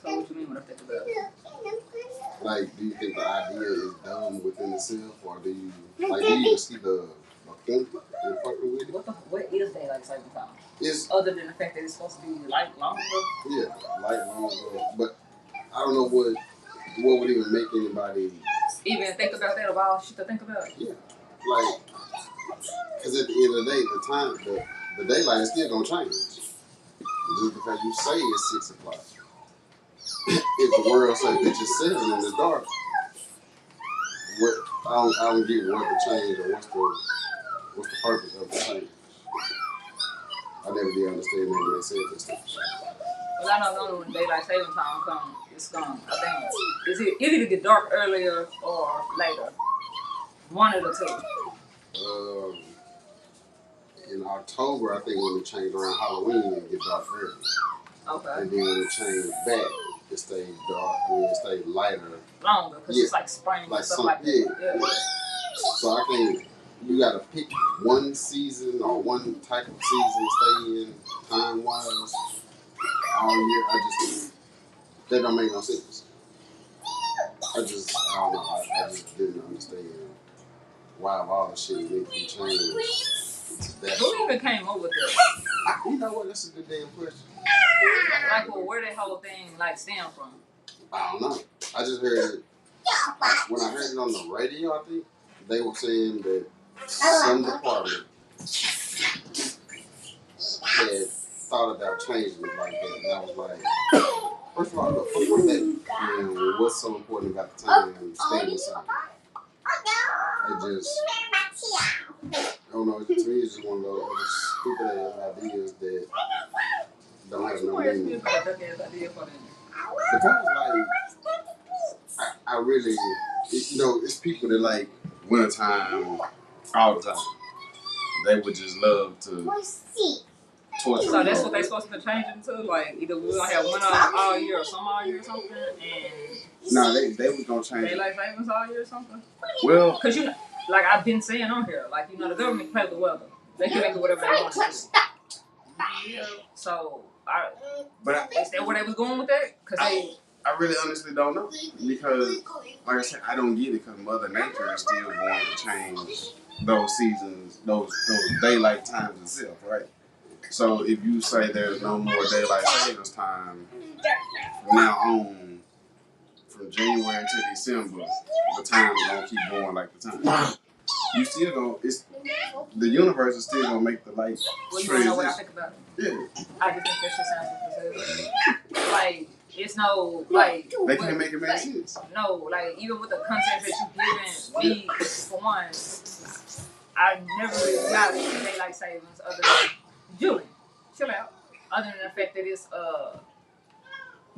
So what you mean when I think about it? Like, do you think the idea is dumb within itself, or do you even see the point in fucking with it? What is daylight saving time? It's, Other than the fact that it's supposed to be light longer? yeah, lifelong ago. But I don't know what would even make anybody Even think about that of all shit to think about? yeah, like, because at the end of the day, the daylight is still gonna change. Just because you say it's 6 o'clock. If the world say that you're 7 in the dark, what I don't get what the change or what's the purpose of the change. I never did understand that when they said this stuff. Well, I don't know when daylight saving time comes. It's gone. I think it either get dark earlier or later. One of the two. In October, I think when it changed around Halloween, it get dark early. Okay. And then when it changed back, it stayed dark. It stayed lighter. Longer, because it's like spring like and stuff like that. Yeah. So I think you gotta pick one season or one type of season stay in time wise all year. That don't make no sense. I don't know. I just didn't understand why all the shit need to be changed. Who even came up with that? You know what? That's a good damn question. Like, well, where that whole thing like stem from? I don't know. I just heard it when I heard it on the radio. I think they were saying that some department had thought about changing it like that, and I was like, First of all, look, fuck my day. And what's so important about the time staying inside? It just, I don't know, to me it's just one of those other stupid ass ideas that don't have no meaning. Because, like, I really, it's people that like wintertime all the time. They would just love to torture. So that's what they supposed to change it to? Like, either we're going to have winter all year or summer all year or something? And no, they was going to change daylight savings all year or something? Well, because like I've been saying on here, like, the government can play with the weather. They can make it whatever they want to do. So, is that where they was going with that? Because I really honestly don't know. Because, like I said, I don't get it because Mother Nature is still going to change those seasons, those daylight times itself, right? So if you say there's no more daylight savings time from now on, from January to December, the time is gonna keep going like the time. You still gonna, the universe is still gonna make the light. Well, you wanna know what I think about it? Yeah. I just think that shit sounds stupid. Like, it's no, like, they can't make it make sense. No, like, even with the content that you giving me, for one, I never really got daylight savings other than Julie. Chill out. Other than the fact that it's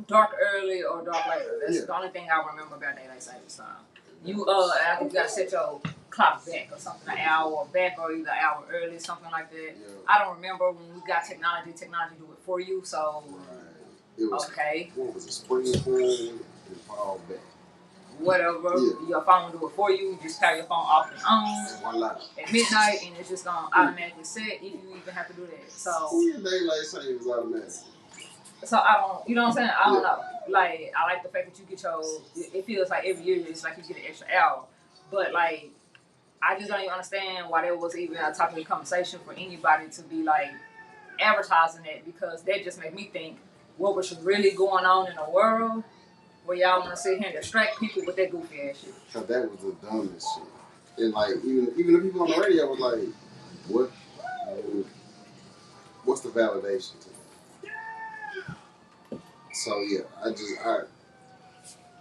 dark early or dark later. That's the only thing I remember about daylight savings time. I think you gotta set your clock back or something, an hour back or either an hour early, something like that. Yeah. I don't remember when we got technology do it for you, so it was, okay. What was it, spring forward and fall back? Whatever, your phone will do it for you. You just carry your phone off and on at midnight, and it's just gonna automatically set if you even have to do that. So daylight savings automatic. So I don't, you know what I'm saying? I don't know. Like, I like the fact that you get it feels like every year it's like you get an extra hour. But like, I just don't even understand why there was even a topic of conversation for anybody to be like advertising it, because that just made me think what was really going on in the world where y'all want to sit here and distract people with that goofy ass shit. Cause that was the dumbest shit. And like, even the people on the radio was like, what's the validation to that? So yeah,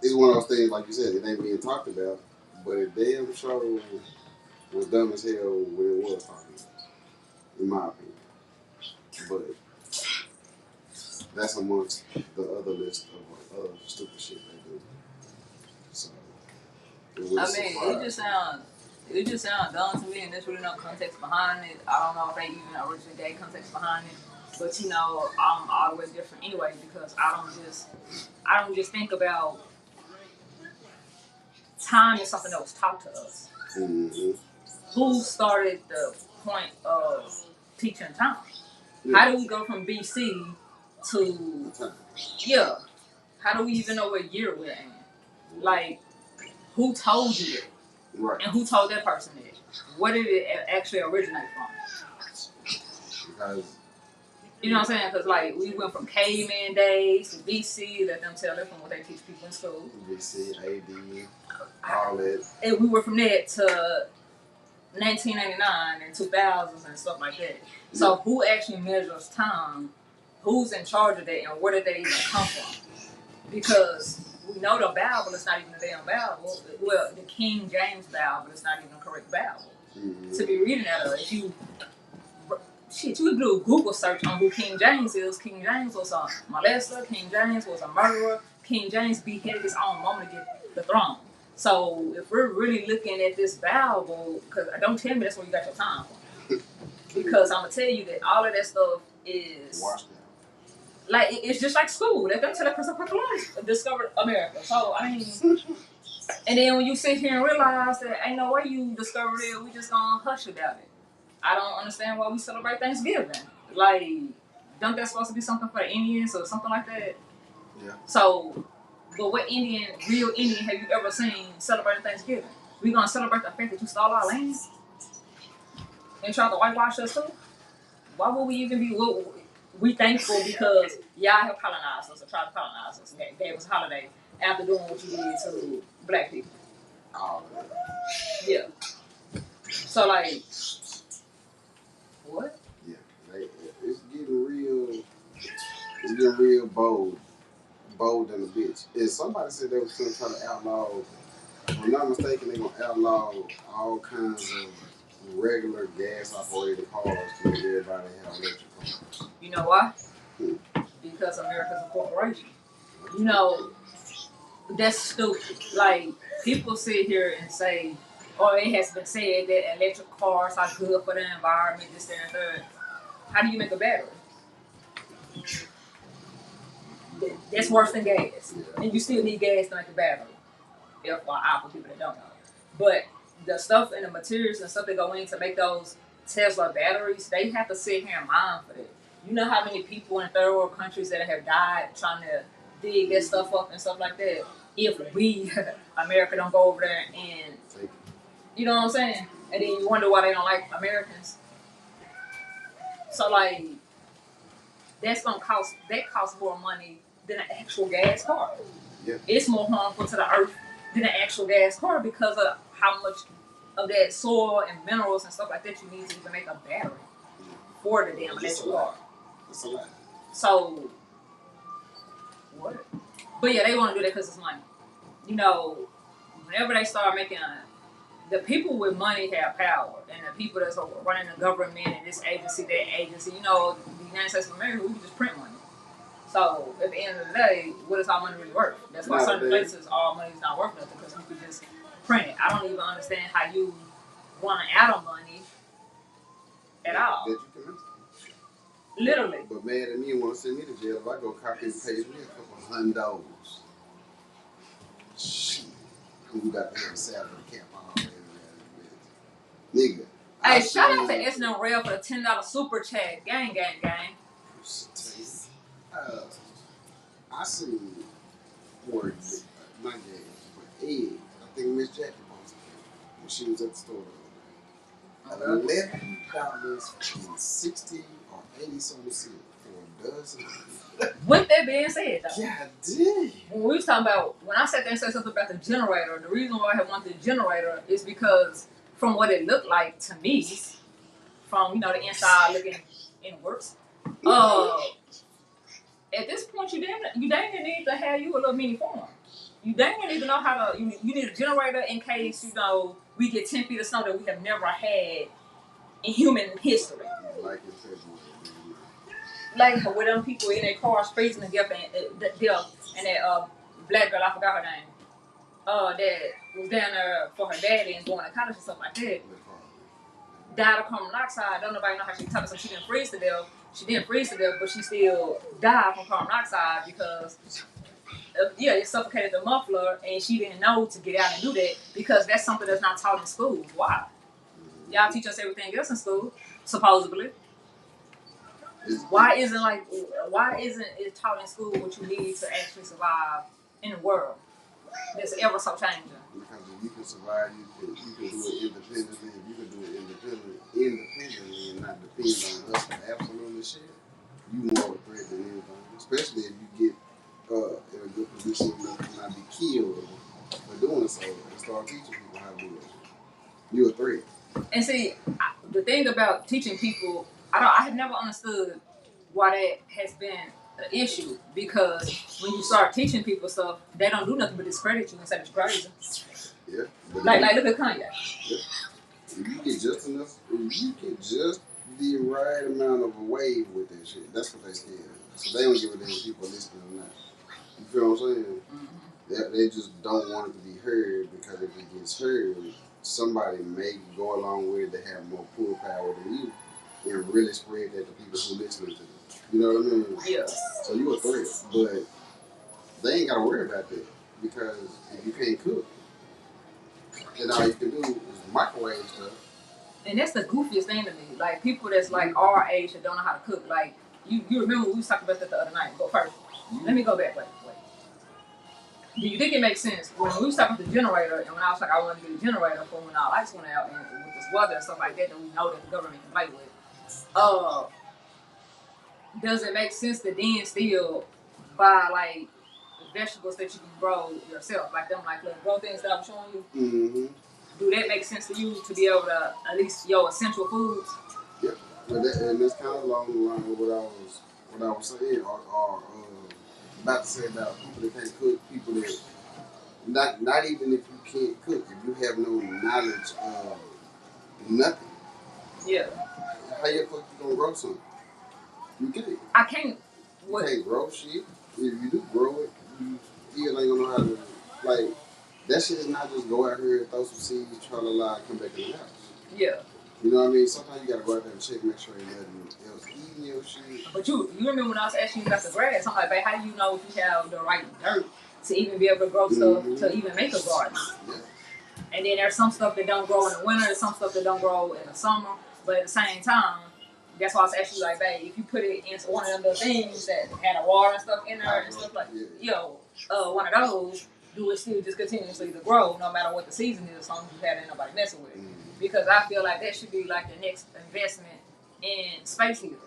it's one of those things, like you said, it ain't being talked about, but it damn sure was dumb as hell when it was talking about, in my opinion. But that's amongst the other list of other stupid shit they do. So it just sounds dumb to me, and there's really no context behind it. I don't know if they even originally gave context behind it. But I'm always different anyway, because I don't just think about time as something that was taught to us. Mm-hmm. Who started the point of teaching time? Yeah. How do we go from BC to How do we even know what year we're in? Like, who told you it? Right. And who told that person it? Where did it actually originate from? Because, you know what I'm saying? Because, like, we went from caveman days to BC, let them tell it from what they teach people in school. BC, AD, all that. And we went from that to 1999 and 2000s and stuff like that. So, who actually measures time? Who's in charge of that? And where did that even come from? Because we know the Bible is not even the damn Bible. Well, the King James Bible is not even the correct Bible. Mm-hmm. To be reading that, if you do a Google search on who King James is. King James was a molester. King James was a murderer. King James beheaded his own mom to get the throne. So if we're really looking at this Bible, because don't tell me that's where you got your time from. Because I'm going to tell you that all of that stuff is... Like, it's just like school. Let them tell that Christopher Columbus discovered America. So, I mean... And then when you sit here and realize that ain't no way you discovered it, we just gonna hush about it. I don't understand why we celebrate Thanksgiving. Like, don't that supposed to be something for the Indians or something like that? Yeah. So, but what real Indian have you ever seen celebrating Thanksgiving? We gonna celebrate the fact that you stole our land and try to whitewash us too? Why would we even be? We thankful because y'all have colonized us or tried to colonize us. And gave us a holiday after doing what you did to black people. Oh. Yeah. So like, what? Yeah, it's getting real. It's getting real bold bold than a bitch. And somebody said they was going to try to outlaw, if I'm not mistaken, they're going to outlaw all kinds of regular gas operated cars to make everybody have electric cars. You know why? Because America's a corporation. You know, that's stupid. Like, people sit here and say, or it has been said that electric cars are good for the environment, this, that, and third. How do you make a battery? That's worse than gas. And you still need gas to make a battery. FYI for people that don't know. But the stuff and the materials and stuff that go in to make those Tesla batteries, they have to sit here and mine for that. You know how many people in third world countries that have died trying to dig that stuff up and stuff like that? If we, America, don't go over there and, you know what I'm saying? And then you wonder why they don't like Americans. So, like, that costs more money than an actual gas car. Yeah. It's more harmful to the earth than an actual gas car because of how much of that soil and minerals and stuff like that you need to even make a battery for the damn electric car. That's a lot. So, what? But yeah, they want to do that because it's money. You know, whenever they start making the people with money have power, and the people that's running the government and this agency, that agency, you know, the United States of America, we can just print money. So at the end of the day, what is our money really worth? That's why certain places all money is not worth nothing because we can just print it. I don't even understand how you want to add money at all. That you can miss. Literally. But mad at me and want to send me to jail if I go copy and paste me a couple $100. Shit. Who got to have a salary cap on? Nigga. Hey, shout out to S&M Rail for the $10 super chat. Gang, gang, gang. I seen where my game, but Ed, I think Miss Jackie posted it when she was at the store the other day. $11.60 or 80 something cents for a dozen. With that being said, though, God damn. when we was talking about, when I sat there and said something about the generator, the reason why I had wanted the generator is because from what it looked like to me, from, you know, the inside looking inwards, at this point, you dang near need to have you a little mini farm. You dang near need to know how to, you need a generator in case, you know, we get 10 feet of snow that we have never had in human history. Like in February. Like with them people in their cars freezing to death and that black girl, I forgot her name, that was down there for her daddy and going to college and stuff like that. Died of carbon monoxide. Don't nobody know how she took it, so she didn't freeze to death. She didn't freeze to death, but she still died from carbon monoxide because, it suffocated the muffler, and she didn't know to get out and do that because that's something that's not taught in school. Why? Y'all teach us everything else in school, supposedly. Why isn't it taught in school what you need to actually survive in the world that's ever so changing? Because if you can survive, you can do it independently. If you can do it independently and not depend on us for absolutely shit, you more a threat than anything. Especially if you get in a good position enough to not be killed for doing so and start teaching people how to do it. You're a threat. And see, the thing about teaching people, I have never understood why that has been an issue, because when you start teaching people stuff, they don't do nothing but discredit you and say it's crazy. Yeah. Like look at Kanye. Yeah. If you get just enough, if you get just the right amount of a wave with that shit, that's what they scared of. So they don't give a damn if people are listening or not. You feel what I'm saying? Mm-hmm. They just don't want it to be heard, because if it gets heard, somebody may go along with it to have more pull power than you and really spread that to people who listening to them. You know what I mean? Yeah. So you a threat, but they ain't gotta worry about that, because if you can't cook, then all you can do is microwave stuff. And that's the goofiest thing to me. Like people that's like our age that don't know how to cook. Like you remember we was talking about that the other night. Go first. Let me go back. Wait. Do you think it makes sense when we was talking about the generator, and when I was like I want to get a generator for when our lights went out and with this weather and stuff like that we know that the government can play with? Does it make sense to then still buy like vegetables that you can grow yourself, like them like little grow things that I'm showing you? Mm-hmm. Do that make sense to you to be able to at least your essential foods? Yeah, and that's kind of along the line of what I was saying. about to say about people that can't cook, people that not even if you can't cook, if you have no knowledge of nothing, Yeah. how the fuck you gonna grow something? You can't. I can't. You What? can't grow shit. If you do grow it, you still ain't gonna know how to like. That shit is not just go out here and throw some seeds, try to lie, come back in the house. Yeah. You know what I mean? Sometimes you gotta go out there and check, make sure ain't nothing else eating your shit. But you remember when I was asking you about the grass? I'm like, babe, how do you know if you have the right dirt to even be able to grow stuff to even make a garden? Yeah. And then there's some stuff that don't grow in the winter, there's some stuff that don't grow in the summer. But at the same time, that's why I was asking you, like, babe, if you put it into one of them things that had a water and stuff in there and stuff like, one of those, do it still just continuously to grow no matter what the season is, as long as you had nobody messing with it. Because I feel like that should be like the next investment in space heaters.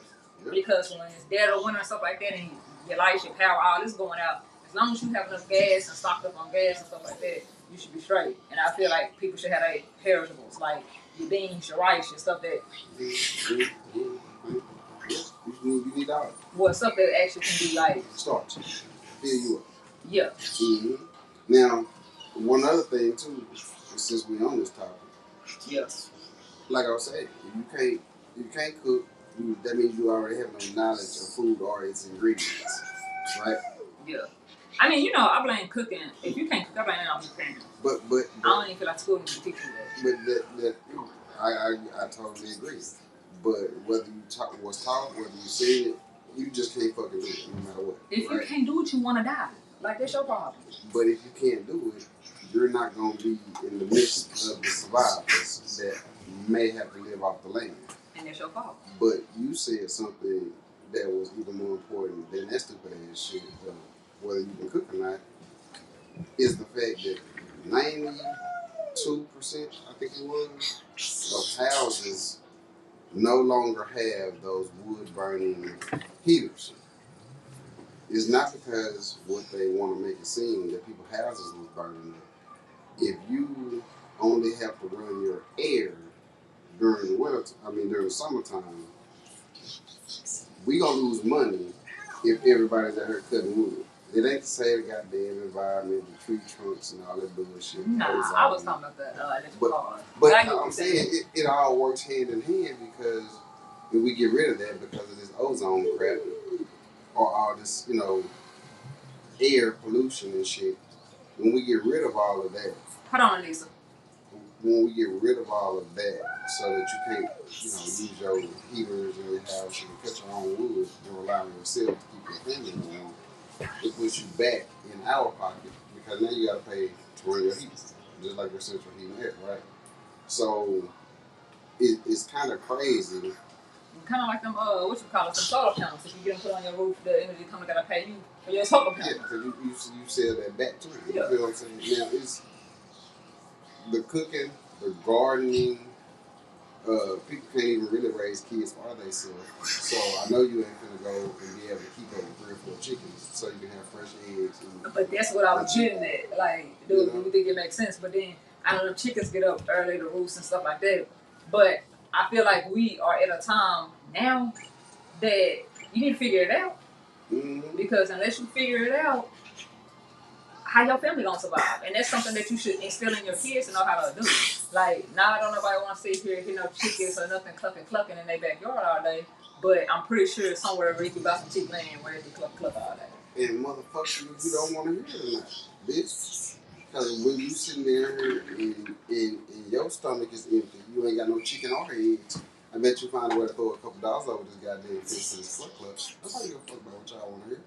Because when it's dead or winter and stuff like that, and your lights, your power, all this going out, as long as you have enough gas and stocked up on gas and stuff like that, you should be straight. And I feel like people should have their perishables, like your beans, your rice, your stuff that. You need all. Well, stuff that actually can be like. Starch. Fill you up. Yeah. Mm-hmm. Now, one other thing too, since we on this topic. Yes. Like I was saying, if you can't cook, that means you already have no knowledge of food or its ingredients, right? Yeah. I mean, I blame cooking. If you can't cook, I blame it on your parents. But I don't even feel like school needs to teach you that. But I totally agree. But whether you was taught, whether you said it, you just can't fucking do it, no matter what. If you can't do it, you want to die. Like, that's your problem. But if you can't do it, you're not going to be in the midst of the survivors that may have to live off the land. And that's your fault. But you said something that was even more important than that stupid ass shit, whether you can cook or not, is the fact that 92%, I think it was, of houses no longer have those wood burning heaters. It's not because what they want to make it seem that people's houses was burning up. If you only have to run your air during the summertime, we gonna lose money if everybody's out here cutting wood. It ain't to say the goddamn environment, the tree trunks and all that bullshit. Nah, I was talking about the electric car. But I'm saying it all works hand in hand because if we get rid of that because of this ozone crap or all this, air pollution and shit, when we get rid of all of that. Hold on, Lisa. When we get rid of all of that so that you can't, use your heaters in your house and cut your own wood and rely on yourself to keep your family warm, it puts you back in our pocket because now you got to pay to run your heat, just like your central heating air, right? So it's kind of crazy. Kind of like them, some solar panels. If you get them put on your roof, the energy company gotta pay you for your solar panels. Yeah, because you sell that back too. You Yeah. feel what I'm saying? Now, it's the cooking, the gardening. People can't even really raise kids for themselves. So I know you ain't gonna go and be able to keep up with 3 or 4 chickens so you can have fresh eggs. But that's what I was getting at. Like, dude, you think it makes sense? But then I know the chickens get up early to roost and stuff like that. But I feel like we are at a time now that you need to figure it out. Mm-hmm. Because unless you figure it out, how your family gonna survive? And that's something that you should instill in your kids to know how to do. Like, now I don't know if I want to sit here and hear no chickens or nothing clucking in their backyard all day. But I'm pretty sure somewhere where you can buy some chick land where they can cluck all day. And motherfucker, you don't want to hear it or not, bitch. Because when you sitting there and your stomach is empty, you ain't got no chicken or eggs. I bet you find a way to throw a couple dollars over this goddamn fish to this cluck. That's how you gonna fuck about what y'all want to hear.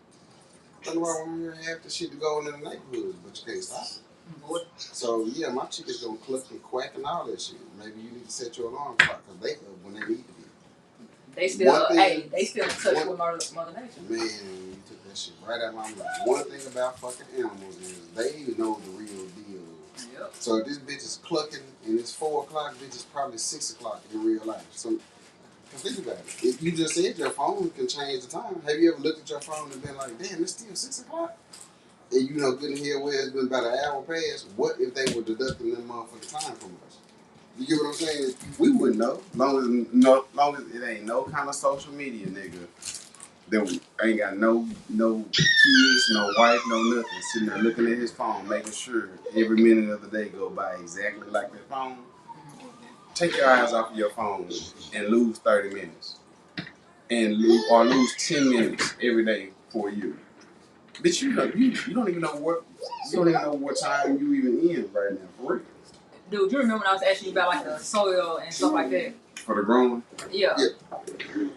That's why I want to hear half the shit to go in the neighborhoods, but you can't stop it. So yeah, my chickens gonna cluck and quack and all that shit. Maybe you need to set your alarm clock because they up when they need to be. They still, they still in touch with Mother Nature. Man, you took that shit right out of my mouth. One thing about fucking animals is they know the real deal. Yep. So if this bitch is clucking and it's 4 o'clock, bitch is probably 6 o'clock in real life. So think about it. If you just said your phone can change the time, have you ever looked at your phone and been like, damn, it's still 6 o'clock? And you know good and hell well it's been about an hour past. What if they were deducting that motherfucking time from us? You get what I'm saying? We wouldn't know. Long as it ain't no kind of social media, nigga. that ain't got no kids, no wife, no nothing, sitting there looking at his phone, making sure every minute of the day go by exactly like that phone. Take your eyes off of your phone and lose 30 minutes, and lose 10 minutes every day for a year. Bitch, you don't even know what time you even in right now, for real. Dude, you remember when I was asking you about like the soil and stuff like that? For the growing? Yeah.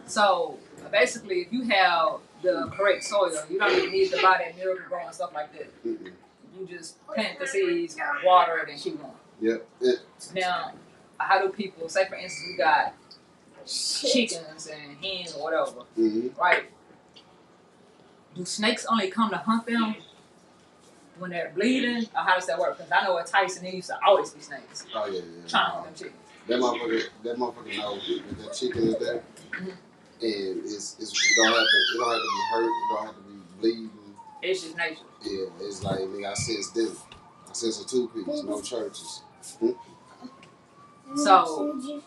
So basically, if you have the correct soil, you don't even need to buy that miracle grow and stuff like that. Mm-mm. You just plant the seeds, water it, and keep going. Yep. Now, how do people say, for instance, we got chickens and hens or whatever, right? Do snakes only come to hunt them when they're bleeding, or how does that work? Because I know at Tyson there used to always be snakes Oh yeah. trying to hunt them chickens. That motherfucker knows that that chicken is there, and it don't have to be hurt, it don't have to be bleeding. It's just nature. Yeah, it's like nigga, I sense them. I sense a two-piece, no churches. Hmm? So, Okay,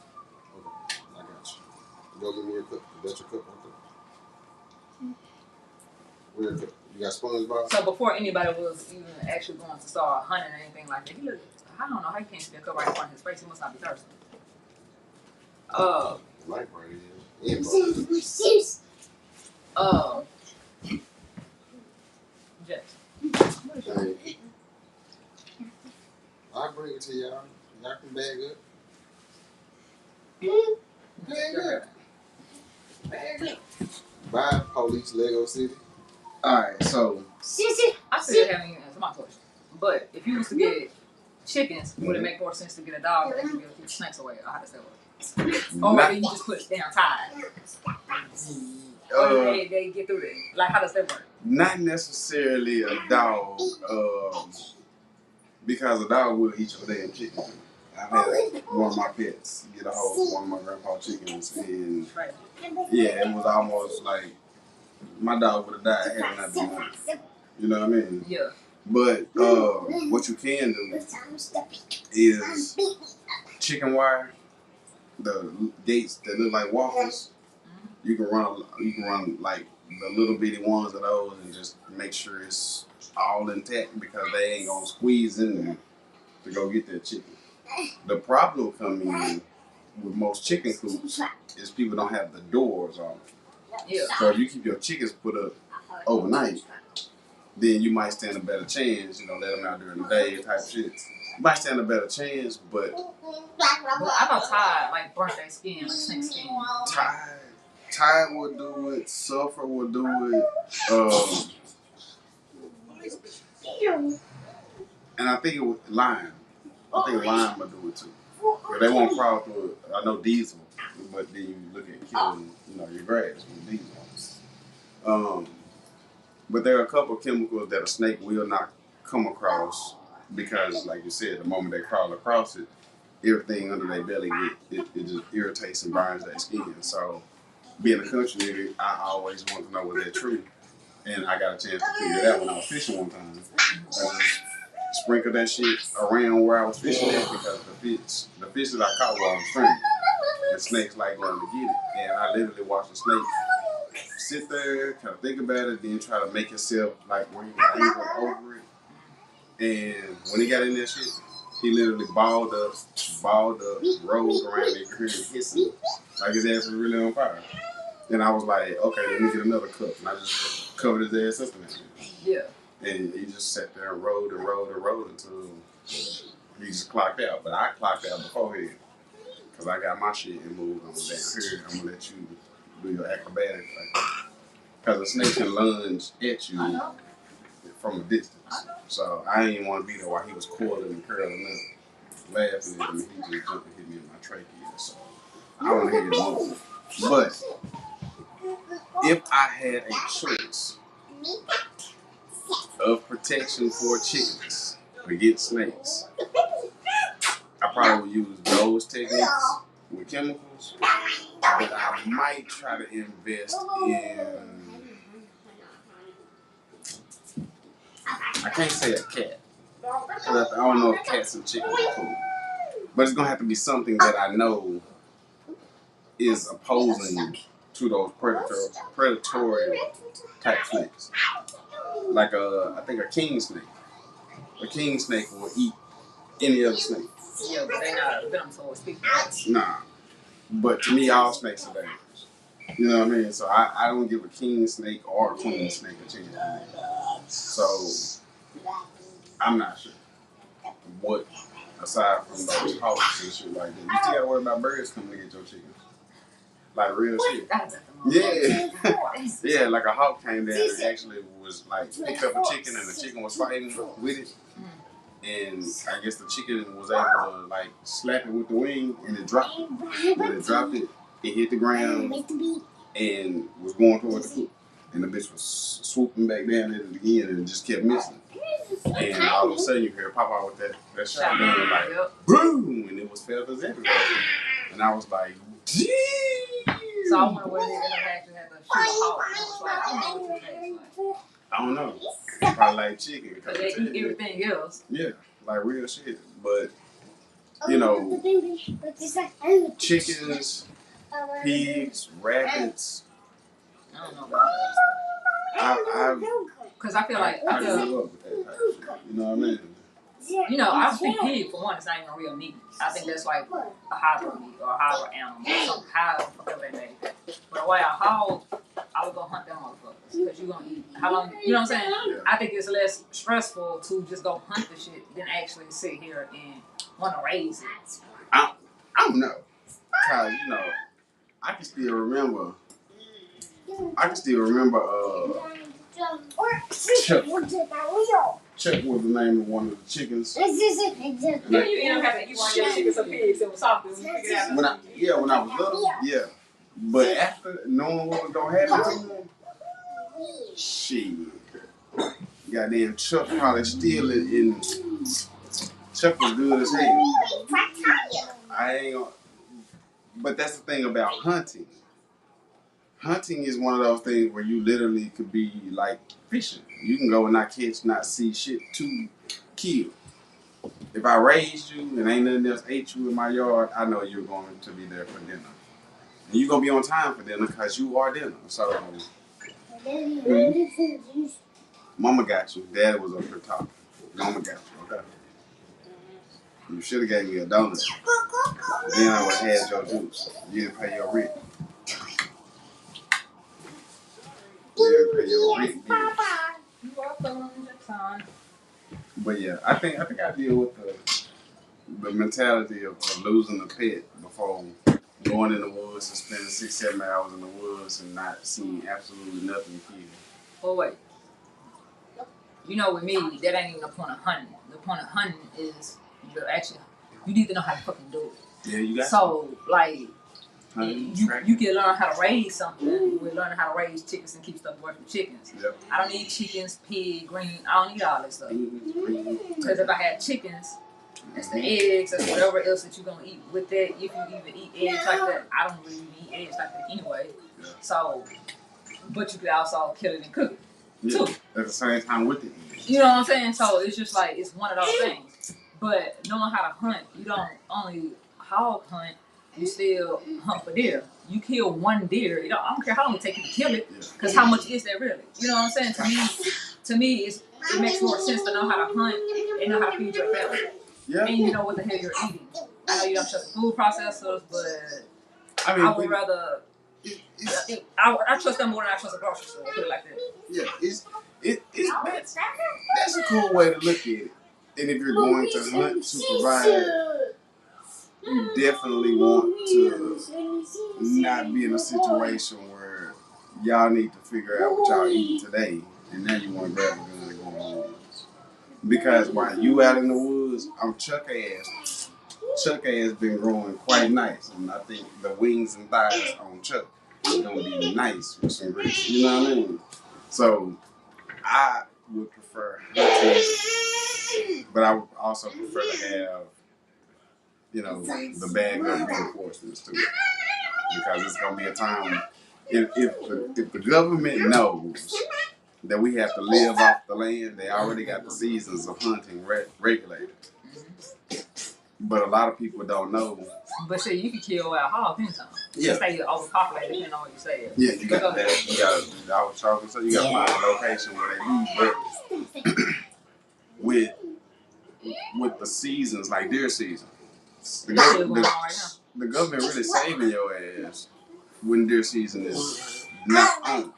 I got you. Go give me your cup. That's your cup right there. Where your cup? You got SpongeBob? so before anybody was even actually going to start hunting or anything like that, he looked, I don't know how he can't see a cup right in front of his face. He must not be thirsty. Life right here. Jackson. Hey, I'll bring it to y'all. Y'all can bag up. Bag up. Bye, Police Lego City. Alright, so. I still haven't even answered my question. But if you was to get chickens, would it make more sense to get a dog than to be able to keep snakes away? Or how does that work? Or you just put it down tied? Or they get through it? Like, how does that work? Not necessarily a dog, because a dog will eat your damn chicken. I've had one of my pets get a hold of one of my grandpa chickens, and yeah, it was almost like my dog would have died had it not been done. You know what I mean? Yeah. But what you can do is chicken wire, the gates that look like waffles. You can run like the little bitty ones of those and just make sure it's all intact, because they ain't gonna squeeze in there to go get that chicken. The problem coming in with most chicken coops is people don't have the doors on. Yeah. So if you keep your chickens put up overnight, then you might stand a better chance. Let them out during the day type shit. You might stand a better chance, but I thought Tide like burnt their skin, like snake skin. Tide would do it. Sulfur would do it. And I think it was lime. I think lime would do it too. But they won't crawl through it. I know diesel, but then you look at killing, your grass with diesel. But there are a couple of chemicals that a snake will not come across, because, like you said, the moment they crawl across it, everything under their belly it just irritates and burns their skin. So, being a country nigga, I always wanted to know was that true, and I got a chance to figure it out when I was fishing one time. I just sprinkled that shit around where I was fishing at, because the fish that I caught while I was training, the snakes like going to get it, and I literally watched the snake sit there, kind of think about it, then try to make himself like where he can angle over it. And when he got in that shit, he literally balled up, rolled around, and you could hear him hissing like his ass was really on fire. And I was like, okay, let me get another cup, and I just covered his ass up in that shit. Yeah. And he just sat there and rolled until he just clocked out. But I clocked out beforehand, because I got my shit and moved on down here. I'm gonna let you do your acrobatics like that. Because a snake can lunge at you from a distance. So I didn't even want to be there while he was coiling and curling up, laughing at me. He just jumped and hit me in my trachea. So I went ahead and moved. But if I had a choice of protection for chickens against snakes, I probably would use those techniques with chemicals, but I might try to invest in, I can't say a cat, because I don't know if cats and chickens are cool, but it's going to have to be something that I know is opposing to those predatory type snakes. Like I think a king snake. A king snake will eat any other snake. Yeah, but they not venom towards people. Nah. But to me, all snakes are dangerous. You know what I mean? So I don't give a king snake or a queen snake a chance. So I'm not sure what, aside from those hawks and shit like that, you still gotta worry about birds coming to get your chickens. Like real shit. Yeah. Yeah, like a hawk came down and actually was like picked up a chicken and the chicken was fighting with it. And I guess the chicken was able to like slap it with the wing and it dropped it. When it dropped it, it hit the ground and was going towards the coop. And the bitch was swooping back down at it again and it just kept missing. And all of a sudden you hear it pop out with that shotgun like boom, and it was feathers everywhere. And I was like, geez. So I wonder where they actually had to shoot a hawk. Like, I don't know what it tastes like. I don't know. Probably like chicken. Because they eat everything else. Yeah, like real shit. But, you know, chickens, pigs, rabbits. I don't know about that. Because I feel like, I grew up with that type of shit. You know what I mean? You know, I think pig, for one, is not even real meat. I think that's like a hybrid meat or a hybrid animal or some hybrid, whatever they make. But the way a hog, I would go hunt them motherfuckers because you're going to eat. How long, you know what I'm saying? Yeah. I think it's less stressful to just go hunt the shit than actually sit here and want to raise it. I don't know. Because, you know, I can still remember Chuck was the name of one of the chickens. Then you end up having to eat one of your chickens or pigs that was soft. When I was little, yeah. But after knowing what was gonna happen to them, shit. Goddamn Chuck probably still in. Chuck was good as hell. I ain't gonna. But that's the thing about hunting. Hunting is one of those things where you literally could be like fishing. You can go and not catch, not see shit to kill. If I raised you and ain't nothing else ate you in my yard, I know you're going to be there for dinner. And you're going to be on time for dinner because you are dinner. So, Mama got you. Dad was up here talking. Mama got you, okay? You should have gave me a donut. Then I would have had your juice. You didn't pay your rent. You didn't pay your rent. You are feeling the time. But yeah, I think I deal with the mentality of losing a pet before going in the woods and spending 6-7 hours in the woods and not seeing absolutely nothing killed. Well, wait. You know, with me, that ain't even the point of hunting. The point of hunting is you need to know how to fucking do it. Yeah, you got so like. hunting, You can learn how to raise something. We're learning how to raise chickens and keep stuff away from chickens. Yep. I don't need chickens, pig, green. I don't need all that stuff. Because if I had chickens, that's the eggs, that's whatever else that you're going to eat with that. If you even eat eggs like that, I don't really eat eggs like that anyway. Yeah. So, but you could also kill it and cook it too. At the same time with it. You know what I'm saying? So it's just like, it's one of those things. But knowing how to hunt, you don't only hog hunt. You still hunt for deer. You kill one deer. I don't care how long it takes you to kill it, because how much is that really? You know what I'm saying? To me, it makes more sense to know how to hunt and know how to feed your family. Yeah. And you know what the hell you're eating. I know you don't trust food processors, but I mean, I would rather. I trust them more than I trust a grocery store. Put it like that. Yeah, that's a cool way to look at it. And if you're going to hunt to provide, you definitely want to not be in a situation where y'all need to figure out what y'all eating today, and now you want to grab a gun and go in the woods. Because while you out in the woods, Chuck ass been growing quite nice, and I think the wings and thighs on Chuck are gonna be nice with some grease. You know what I mean? So I would prefer hunting, but I would also prefer to have, you know, the bag of reinforcements too, because it's gonna be a time if the government knows that we have to live off the land, they already got the seasons of hunting regulated. But a lot of people don't know. But see, you can kill a wild hog anytime. Since they overpopulated, depending on what you say. Yeah, you got that. You got. I was talking, so you got to find a location where they be. But with the seasons, like deer season, the government really saving your ass when deer season is not on,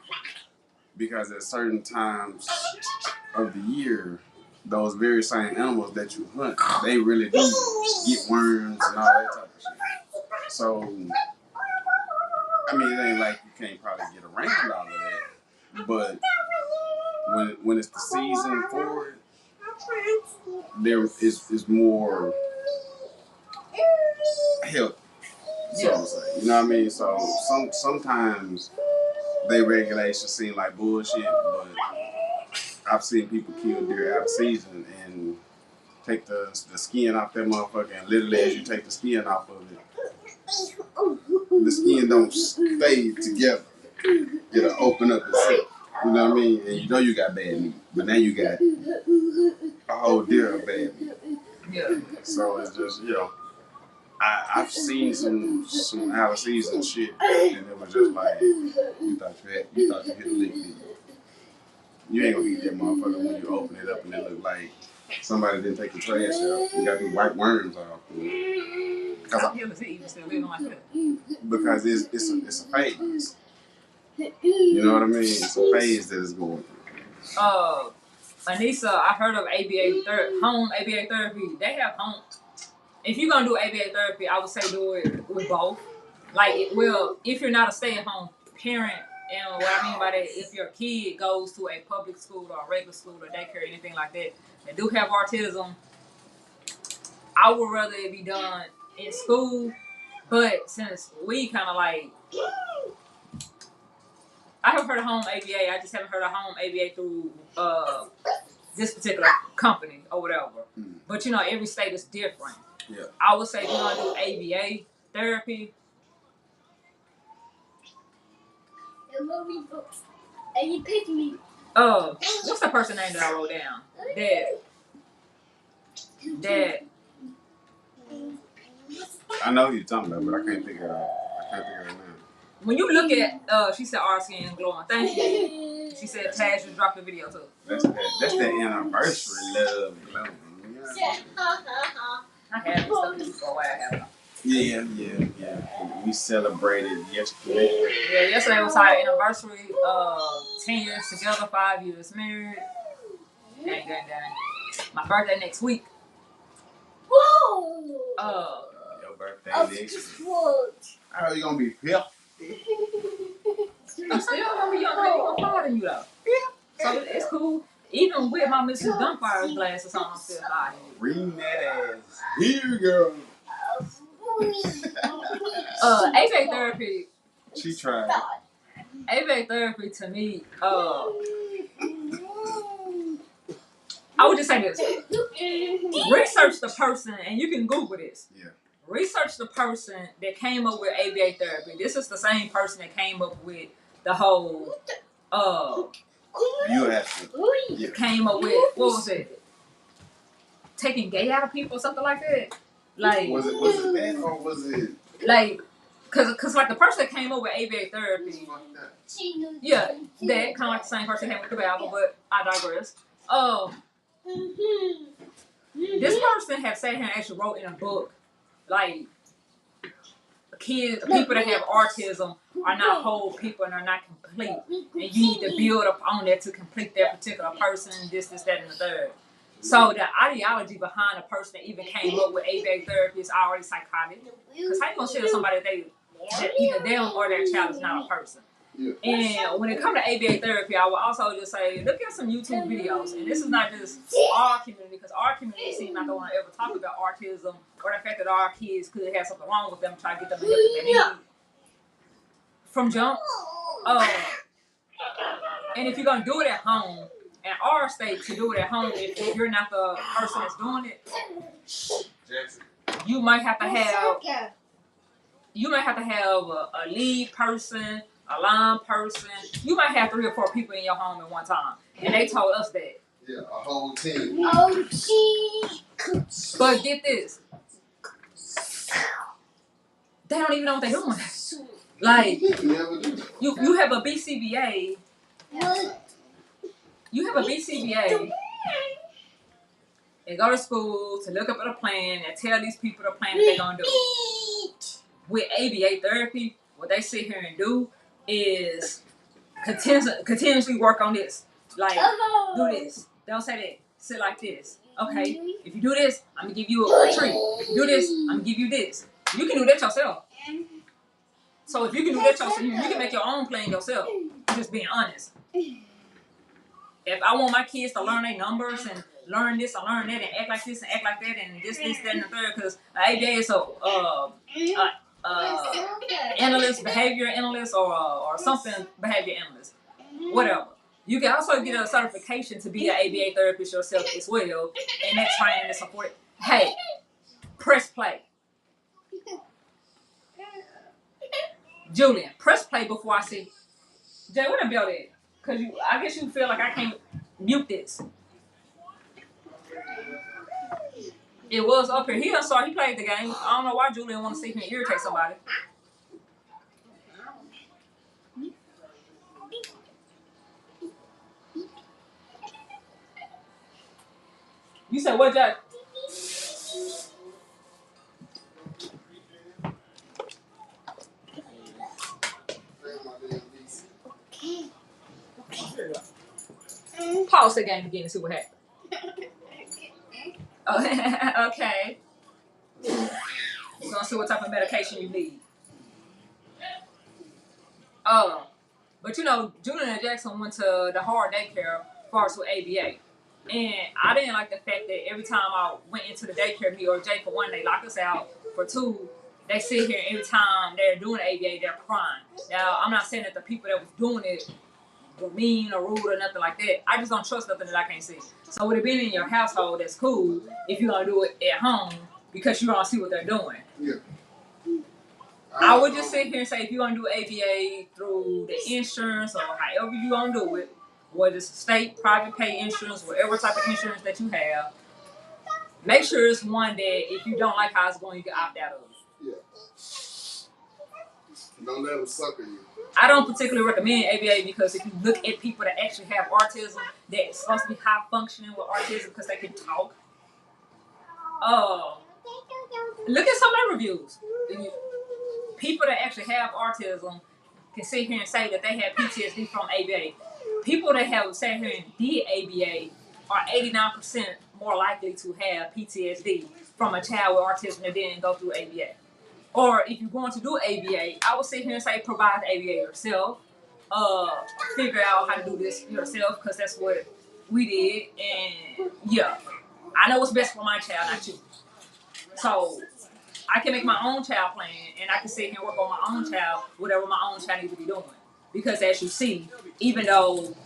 because at certain times of the year, those very same animals that you hunt, they really do get worms and all that type of shit. So, I mean, it ain't like you can't probably get around all of that, but when it's the season for it, there is more help. So I'm saying, you know what I mean? So sometimes they regulations seem like bullshit, but I've seen people kill deer out of season and take the skin off that motherfucker, and literally as you take the skin off of it, the skin don't stay together. It'll open up itself. You know what I mean? And you know you got bad meat, but now you got a whole deer of bad meat. Yeah. So it's just, you know, I've seen some out of season shit, and it was just like, you thought you hit a lick, didn't you? You ain't gonna eat that motherfucker when you open it up and it look like somebody didn't take the trash out. You got these white worms off. Because it's a phase. You know what I mean? It's a phase that is going through. Anissa, I heard of home ABA therapy. They have home. If you're gonna do ABA therapy, I would say do it with both. Like, if you're not a stay-at-home parent, and what I mean by that, if your kid goes to a public school or a regular school or daycare or anything like that, that do have autism, I would rather it be done in school. But since we kind of like, I have heard of home ABA, I just haven't heard of home ABA through this particular company or whatever. But you know, every state is different. Yeah. I would say if you're gonna do ABA therapy. And you pick me. What's the person name that I wrote down? Dad. I know who you're talking about, but I can't think of her name. When you look at, she said our skin glowing. Thank you. She said Tash just dropped the video too. That's that anniversary love glowing. I had this stuff before a while. Yeah. We celebrated yesterday. Yeah, yesterday was our anniversary. 10 years together, 5 years married. Dang. My birthday next week. Whoa! Your birthday next week. How are you gonna be pimp? I'm still gonna be younger than you though. Yeah. So it's cool. Even with my Mrs. Dumbfire's glasses on, I'm still hiding. Reading that ass. Here, girl. ABA therapy. She tried. ABA therapy to me, I would just say this. Research the person, and you can Google this. Yeah. Research the person that came up with ABA therapy. This is the same person that came up with the whole, You have to. Yeah. came up with, what was it? Taking gay out of people or something like that? Like, Was it that, or was it? like, cause like the person that came up with ABA therapy, yeah, that kind of like the same person that came with the Bible, but I digress. This person have sat here and actually wrote in a book, like, people that have autism are not whole people and are not complete, and you need to build up on that to complete that particular person. This, that, and the third. So the ideology behind a person that even came up with ABA therapy is already psychotic. Because how you gonna tell somebody that either them or their child is not a person? Yeah. And when it comes to ABA therapy, I will also just say, look at some YouTube videos. And this is not just our community, because our community seems not to want to ever talk about autism or the fact that our kids could have something wrong with them, try to get them the help that they need from jump. And if you're going to do it at home, in our state, to do it at home, if you're not the person that's doing it, you might have to have a lead person, a line person. You might have 3 or 4 people in your home at one time. And they told us that. Yeah, a whole team. But get this. they don't even know what they're doing. Like, Never do. you have a BCBA. You have a BCBA and go to school to look up at a plan and tell these people the plan that they're going to do. With ABA therapy, what they sit here and do is continuously work on this. Like, do this. Don't say that. Sit like this. Okay, if you do this, I'm going to give you a treat. If you do this, I'm going to give you this. You can do that yourself. So if you can do that yourself, you can make your own plan yourself. Just being honest. If I want my kids to learn their numbers and learn this and learn that and act like this and act like that and this, that, and the third, because ABA is analyst, behavior analyst, or something behavior analyst, whatever. You can also get a certification to be an ABA therapist yourself as well, and that training and support. Hey, press play. Julian, press play before I see. Jay, what the belt is? Because I guess you feel like I can't mute this. It was up here. He played the game. I don't know why Julian want to sit here and irritate somebody. You said what, Jack? Pause the game again and see what happened. Oh, okay. We're gonna see what type of medication you need. But you know, Julian and Jackson went to the hard daycare far as with ABA. And I didn't like the fact that every time I went into the daycare, me or Jay, for one, they lock us out. For two, they sit here and every time they're doing ABA, they're crying. Now, I'm not saying that the people that was doing it were mean or rude or nothing like that. I just don't trust nothing that I can't see. So with it being in your household, that's cool if you're going to do it at home because you're going to see what they're doing. Yeah. I would just sit here and say if you're going to do ABA through the insurance or however you're going to do it, whether it's state, private pay insurance, whatever type of insurance that you have, make sure it's one that if you don't like how it's going, you can opt out of it. Yeah. Don't let them sucker you. I don't particularly recommend ABA because if you look at people that actually have autism, that's supposed to be high functioning with autism because they can talk. Look at some of the reviews. People that actually have autism can sit here and say that they have PTSD from ABA. People that have sat here and did ABA are 89% more likely to have PTSD from a child with autism that didn't go through ABA. Or if you're going to do ABA, I would sit here and say provide ABA yourself. Figure out how to do this yourself because that's what we did. And yeah, I know what's best for my child, not you. So I can make my own child plan and I can sit here and work on my own child, whatever my own child needs to be doing. Because as you see, even though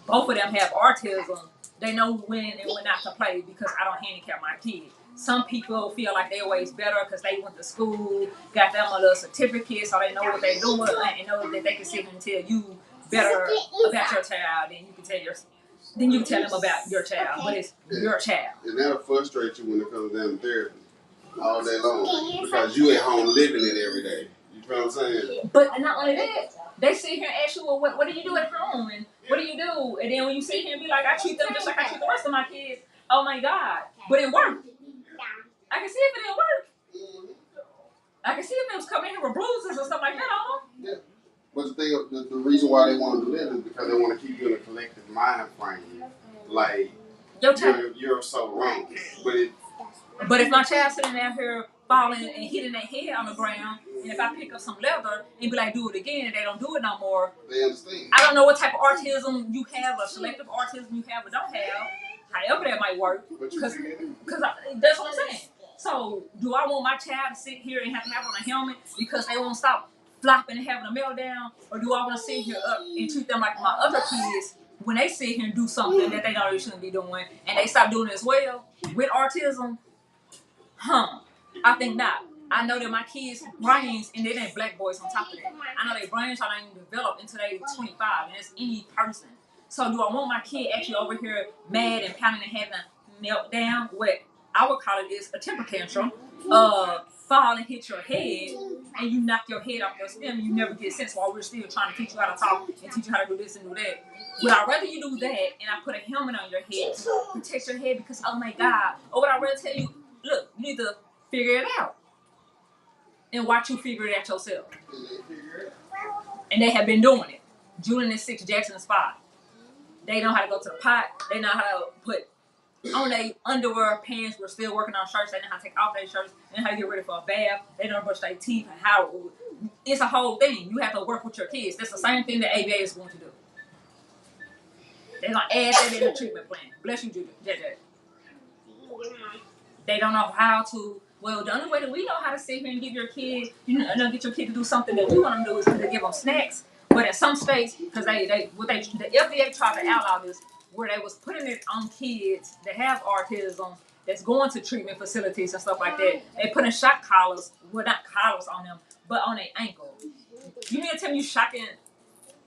both of them have autism, they know when and when not to play because I don't handicap my kid. Some people feel like they're always better because they went to school, got them a little certificate, so they know what they're doing and know that they can sit here and tell you better about your child than you can tell them about your child. But it's your child. And that'll frustrate you when it comes down to therapy all day long because you at home living it every day. You know what I'm saying? But not only that, they sit here and ask you, well, what do you do at home? And what do you do? And then when you sit here and be like, I treat them just like I treat the rest of my kids. Oh my God. But it worked. I can see if it didn't work. I can see if it was coming here with bruises or something like that on them. Yeah. But the reason why they want to do that is because they want to keep you in a collective mind frame. Like, you're so wrong. But if my child's sitting out here falling and hitting their head on the ground, and if I pick up some leather and be like, do it again, and they don't do it no more, they understand. I don't know what type of autism you have, or selective autism you have or don't have, however that might work. Because that's what I'm saying. So, do I want my child to sit here and have to have on a helmet because they won't stop flopping and having a meltdown? Or do I want to sit here up and treat them like my other kids when they sit here and do something that they know they shouldn't be doing and they stop doing it as well with autism? I think not. I know that my kids' brains, and they ain't black boys on top of that. I know their brains are not even developed until they're 25, and that's any person. So do I want my kid actually over here mad and pounding and having a meltdown? What I would call it this, a temper tantrum, fall and hit your head, and you knock your head off your stem, and you never get sense while we're still trying to teach you how to talk and teach you how to do this and do that. Would I rather you do that and I put a helmet on your head to protect your head because, oh my God, or would I rather tell you, look, you need to figure it out and watch you figure it out yourself. And they have been doing it. Julian is 6, Jackson is 5. They know how to go to the pot. They know how to put on their underwear, pants. We're still working on shirts. They know how to take off their shirts. They know how to get ready for a bath. They know how to brush their teeth and how. It's a whole thing. You have to work with your kids. That's the same thing that ABA is going to do. They're going to add that in the treatment plan. Bless you, JJ. They don't know how to. Well, the only way that we know how to sit here and give your kid, get your kid to do something that we want them to do is to give them snacks. But in some states, because the FDA tried to outlaw this, where they was putting it on kids that have autism, that's going to treatment facilities and stuff like that. They putting shock collars, well, not collars on them, but on their ankle. You mean to tell me you shocking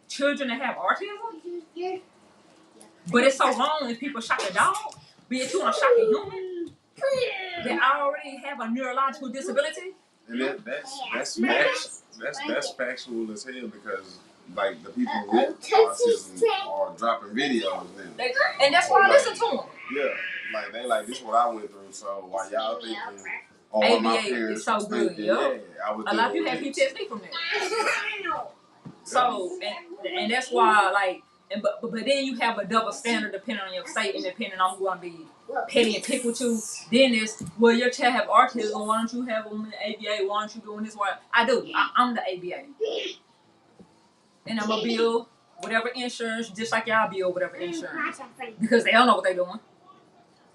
children that have autism? But it's so wrong if people shock a dog, be it you want to shock a human. They already have a neurological disability. And that's factual as hell because like the people with autism are dropping videos now. And that's why I listen to them. Yeah, like they like this is what I went through. So while y'all thinking, ABA my parents is so good, thinking, yo. I was a lot of people have PTSD from that. So and that's why like. But then you have a double standard depending on your state and depending on who want to be petty and pick with you. Then it's, well, your child have autism. Why don't you have them in the ABA? Why aren't you doing this? Why? I do. I'm the ABA. And I'm going to bill whatever insurance, just like y'all bill whatever insurance. Because they don't know what they're doing.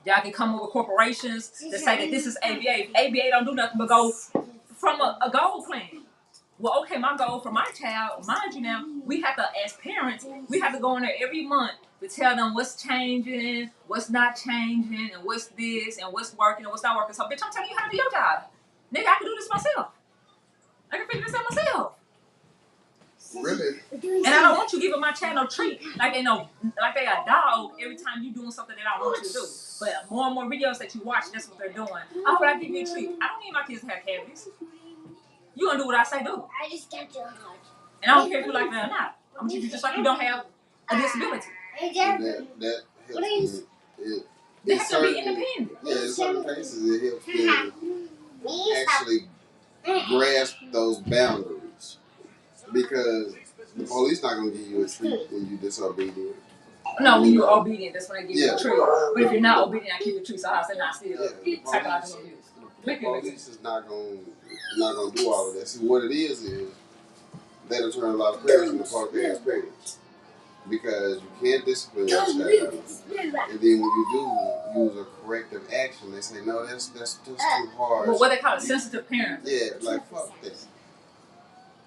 Y'all can come up with corporations that say that this is ABA. ABA don't do nothing but go from a goal plan. Well, okay, my goal for my child, mind you now, we have to, as parents, we have to go in there every month to tell them what's changing, what's not changing, and what's this, and what's working, and what's not working. So, bitch, I'm telling you how to do your job. Nigga, I can do this myself. I can figure this out myself. Really? And I don't want you giving my child no treat like they a dog every time you doing something that I want you to do. But more and more videos that you watch, that's what they're doing. Oh, but I give you a treat. I don't need my kids to have cavities. You gonna do what I say do. I just got your heart. And I don't care if you like that or not. I'm gonna treat you just like you don't have a disability. That helps me. They have to be independent. Yeah, in certain cases it helps them actually grasp those boundaries. Because the police not gonna give you a treat when you're disobedient. No, when you're obedient, that's when they give you a treat. But if you're not obedient, I keep the treat, so I say not still psychological abuse. The police is not gonna do all of that. See, what it is that'll turn a lot of parents into punk-ass parents. Because you can't discipline your child. And then when you do use a corrective action, they say, no, that's just too hard. Well, what they call it, sensitive parents. Yeah, like, fuck that.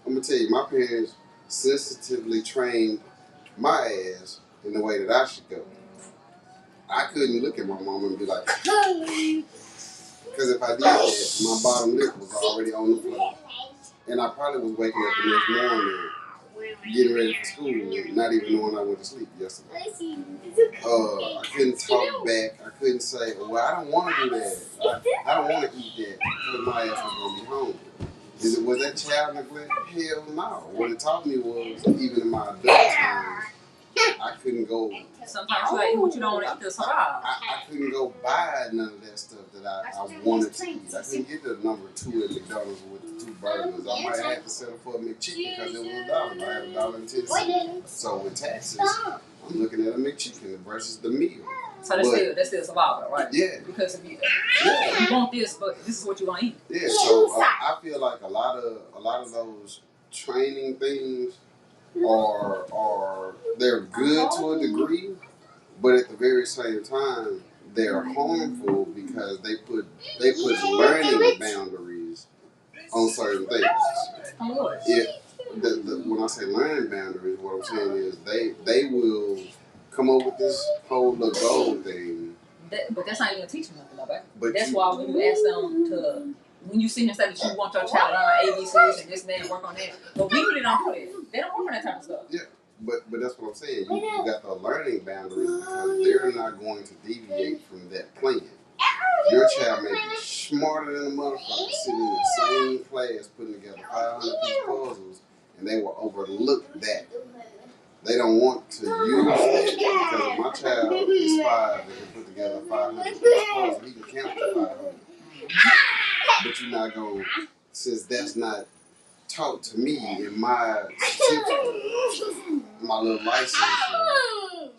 I'm gonna tell you, my parents sensitively trained my ass in the way that I should go. I couldn't look at my mom and be like, because if I did that, my bottom lip was already on the floor. And I probably was waking up the next morning getting ready for school, not even knowing I went to sleep yesterday. I couldn't talk back. I couldn't say, well, I don't want to do that. I don't want to eat that because my ass was going to be hungry. Was that child neglect? Hell no. What it taught me was, even in my adult times, I couldn't go. Sometimes you gotta eat what you don't want to eat to survive. I couldn't go buy none of that stuff that I wanted to eat. I couldn't get the number 2 at McDonald's with the 2 burgers. I might have to settle for a McChicken because it was $1. I had $1.10. So with taxes, I'm looking at a McChicken versus the meal. So that's still survival, right? Yeah. Because if you want this, but this is what you want to eat. Yeah. So I feel like a lot of those training things are they're good to a degree, but at the very same time they're harmful because they put learning boundaries on certain things. When I say learning boundaries, what I'm saying is they will come up with this whole little goal thing. But that's not even teaching nothing about it. But that's why when you ask them to, when you see them say that you want your child to learn ABCs and this and that and work on that, but we really don't do it. They don't work on that type of stuff. Yeah, but that's what I'm saying. You got the learning boundaries because they're not going to deviate from that plan. Your child and they will overlook that. They don't want to use that because if my child is 5 and can put together 500 puzzles, he can count to 500. But you're not going to, since that's not taught to me in my certificate, my little license,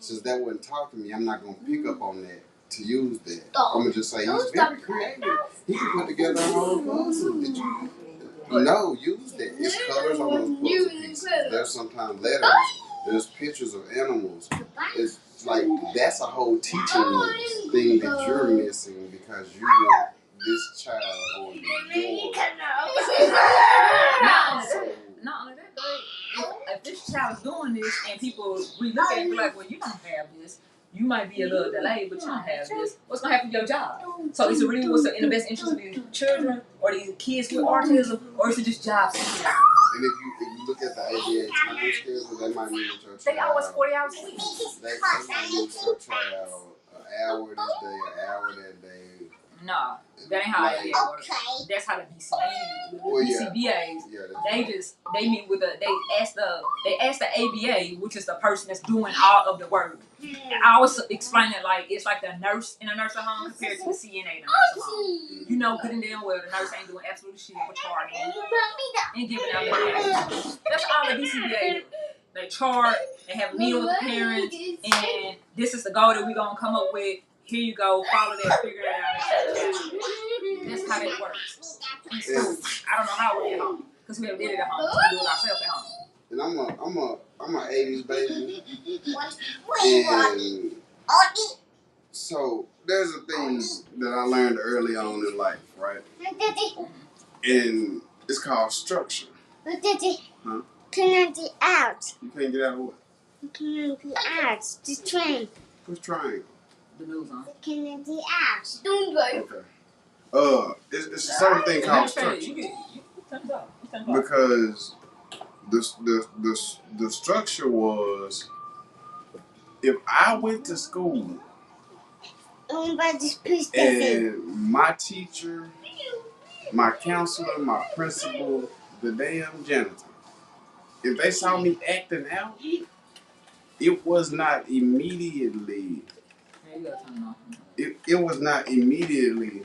since that wasn't taught to me, I'm not going to pick up on that to use that. I'm going to just say he's very creative. He can put together a whole puzzle. Did you? No, use that. It's colors on those puzzle pieces. There's sometimes letters. There's pictures of animals. It's like that's a whole teaching thing that you're missing because you want this child on your. Not only that, but if this child is doing this and people we look at it and be like, well, you don't have this. You might be a little delayed, but you don't have this. What's gonna happen to your job? So is it really what's in the best interest of these children or these kids with autism, or is it just job security? And if you look at the ABA time schedule, they might need your child. They always 40 hours a week. They might need your child an hour this day, an hour that day. No, that ain't how it works. That's how the BCBAs. They meet with they ask the ABA, which is the person that's doing all of the work. I always explain it like it's like the nurse in a nursing home compared to the CNA in a nursing home. You know, good and damn well the nurse ain't doing absolutely shit but charting and giving out medication. That's all the BCBA do. They chart, they have a meeting with the parents, and this is the goal that we're gonna come up with. Here you go, follow that, figure it out. That's how that works. So, I don't know how we get home because we never did it at home. We do it ourselves at home. And I'm a 80s baby. And so there's a thing that I learned early on in life, right? And it's called structure. Huh? Can get out? You can't get out of what? Can get out? The train. Who's trying? The news on. Can get out? Don't go. Okay. It's a certain thing called structure. Because the structure was if I went to school and my teacher, my counselor, my principal, the damn janitor, if they saw me acting out, it was not immediately. It was not immediately.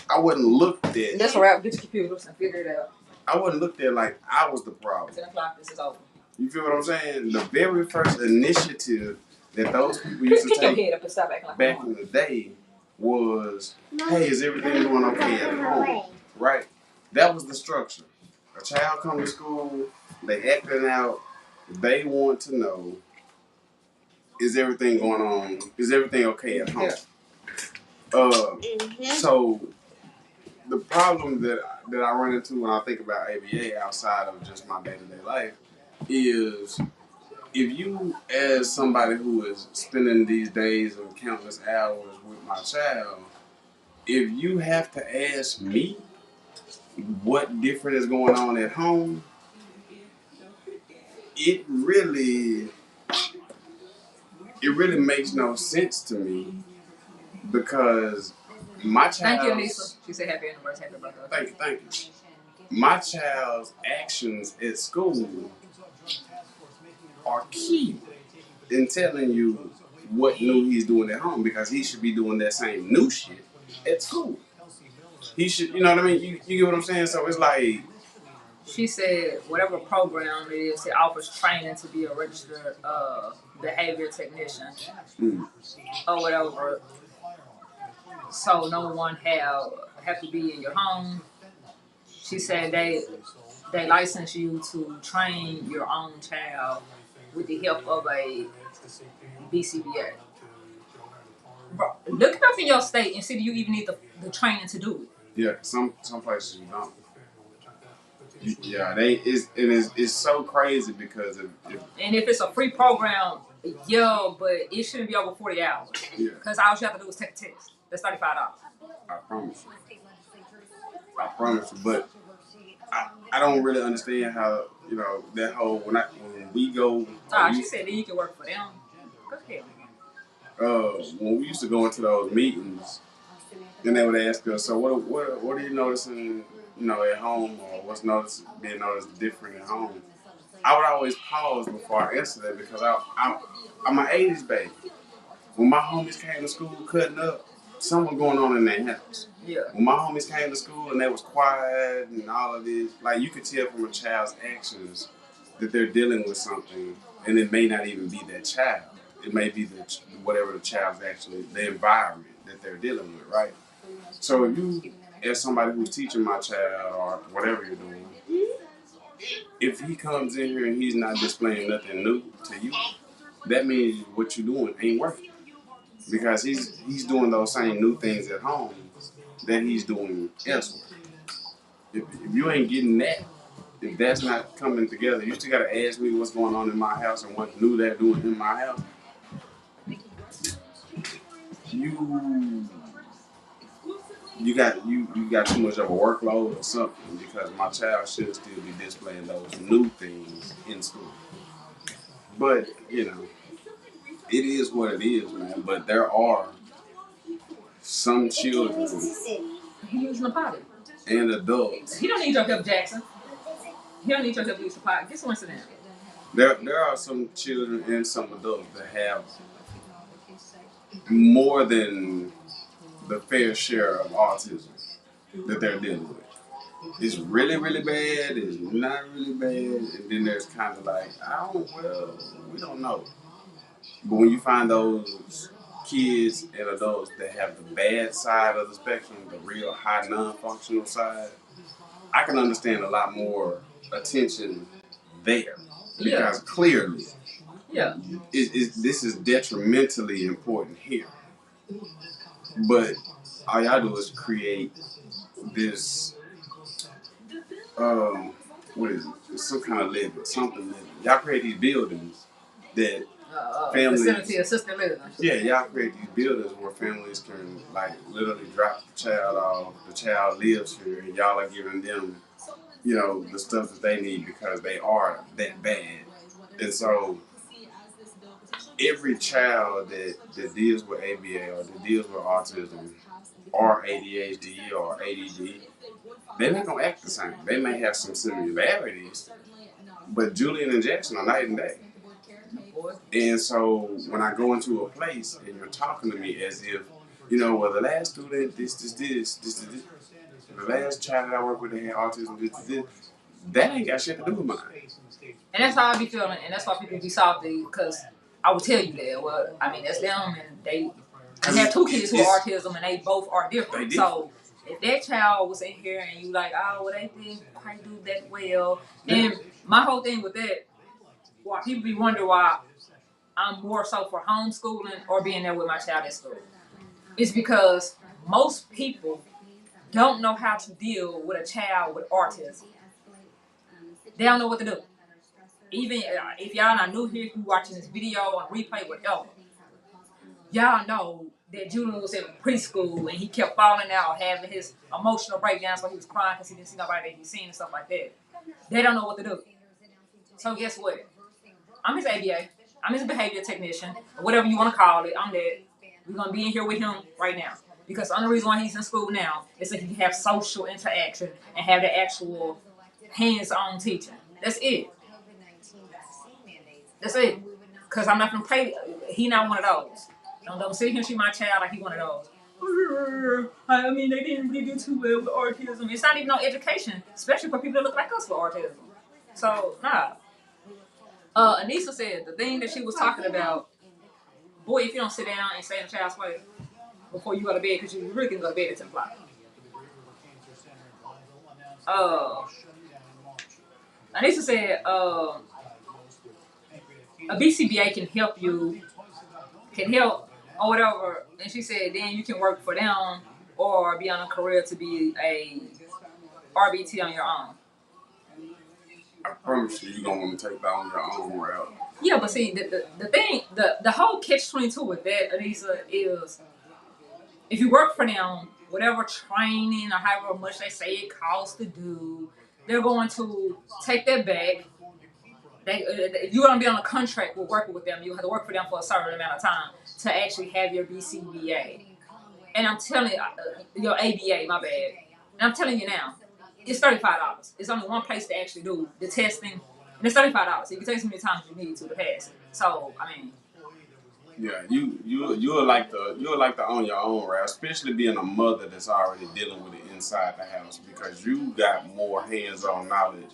I wasn't looked at. That's right. Get your computers and figure it out. I wasn't looked at like I was the problem. 10 o'clock. This is over. You feel what I'm saying? The very first initiative that those people used to take back in the day was, hey, is everything going okay at home? Right? That was the structure. A child come to school, they acting out, they want to know, is everything going on? Is everything okay at home? So the problem that I run into when I think about ABA outside of just my day-to-day life is if you, as somebody who is spending these days of countless hours with my child, if you have to ask me what different is going on at home, it really makes no sense to me because my child. Thank you, Lisa. She said happy anniversary, happy birthday. Thank you. My child's actions at school are key in telling you what new he's doing at home because he should be doing that same new shit at school. He should, you know what I mean? You get what I'm saying? So it's like. She said whatever program it is, it offers training to be a registered behavior technician or whatever. So no one have to be in your home. She said they license you to train your own child with the help of a BCBA. Bro, look it up in your state and see if you even need the training to do it. Yeah, some places you don't. Yeah, it's so crazy because and if it's a free program, but it shouldn't be over 40 hours. Yeah. Because all you have to do is take a test. That's $35. I promise you. But I don't really understand how, you know, that whole when we go. She said that you can work for them. Go ahead. When we used to go into those meetings, then they would ask us, so what are you noticing, you know, at home, or what's being noticed different at home? I would always pause before I answer that because I'm an 80s baby. When my homies came to school cutting up, something going on in their house. Yeah. When my homies came to school and they was quiet and all of this, like you could tell from a child's actions that they're dealing with something, and it may not even be that child. It may be whatever the child's actually, the environment that they're dealing with, right? So if you, as somebody who's teaching my child or whatever you're doing, if he comes in here and he's not displaying nothing new to you, that means what you're doing ain't working. Because he's doing those same new things at home that he's doing elsewhere. If you ain't getting that, if that's not coming together, you still gotta ask me what's going on in my house and what new they're doing in my house. You got too much of a workload or something because my child should still be displaying those new things in school. But it is what it is, man. But there are some children He using the potty. and adults. He don't need your help, Jackson. He don't need your help to use the potty. Get someone sit down. There are some children and some adults that have more than the fair share of autism that they're dealing with. It's really, really bad, it's not really bad, and then there's kind of like, we don't know. But when you find those kids and adults that have the bad side of the spectrum, the real high non-functional side, I can understand a lot more attention there. Because clearly, this is detrimentally important here. But all y'all do is create this, what is it? It's some kind of living, something living. Y'all create these buildings that families. Vicinity assisted living. Yeah, y'all create these buildings where families can like literally drop the child off. The child lives here, and y'all are giving them, the stuff that they need because they are that bad. And so every child that deals with ABA or that deals with autism or ADHD or ADD, they're not gonna act the same. They may have some similarities, but Julian and Jackson are night and day. And so when I go into a place and you're talking to me as if, the last student, this, the last child that I work with that had autism, this, that ain't got shit to do with mine. And that's how I be feeling, and that's why people be salty, because I would tell you that. Well, I mean, that's them, and they have two kids who are autism, and they both are different. So if that child was in here and you like, well, they didn't quite do that well, and my whole thing with that, why people be wondering why I'm more so for homeschooling or being there with my child at school, it's because most people don't know how to deal with a child with autism. They don't know what to do. Even if y'all not new here, if you watching this video on replay, whatever, y'all know that Julian was in preschool and he kept falling out, having his emotional breakdowns when he was crying because he didn't see nobody that he's seen and stuff like that. They don't know what to do. So guess what? I'm his ABA. I'm his behavior technician, or whatever you want to call it. I'm that. We're going to be in here with him right now. Because the only reason why he's in school now is so he can have social interaction and have the actual hands-on teaching. That's it. That's it. Because I'm not going to pay. He not one of those. Don't sit here and treat my child like he one of those. I mean, they didn't really do too well with autism. It's not even no education, especially for people that look like us with autism. So, nah. Anissa said the thing that she was talking about, boy, if you don't sit down and stay in the child's place before you go to bed, because you really can go to bed at 10 o'clock. Anissa said a BCBA can help or whatever, and she said then you can work for them or be on a career to be a RBT on your own. I promise you don't want to take that on your own route. Yeah, but see, the thing, the whole catch-22 with that, Anissa, is if you work for them, whatever training or however much they say it costs to do, they're going to take that back. You're going to be on a contract with working with them. You have to work for them for a certain amount of time to actually have your BCBA. And I'm telling you, your ABA, my bad. And I'm telling you now, it's $35. It's only one place to actually do the testing And it's $35. So you can take as many times as you need to pass it. So I mean. Yeah, you'll like the on your own route, especially being a mother that's already dealing with it inside the house because you got more hands-on knowledge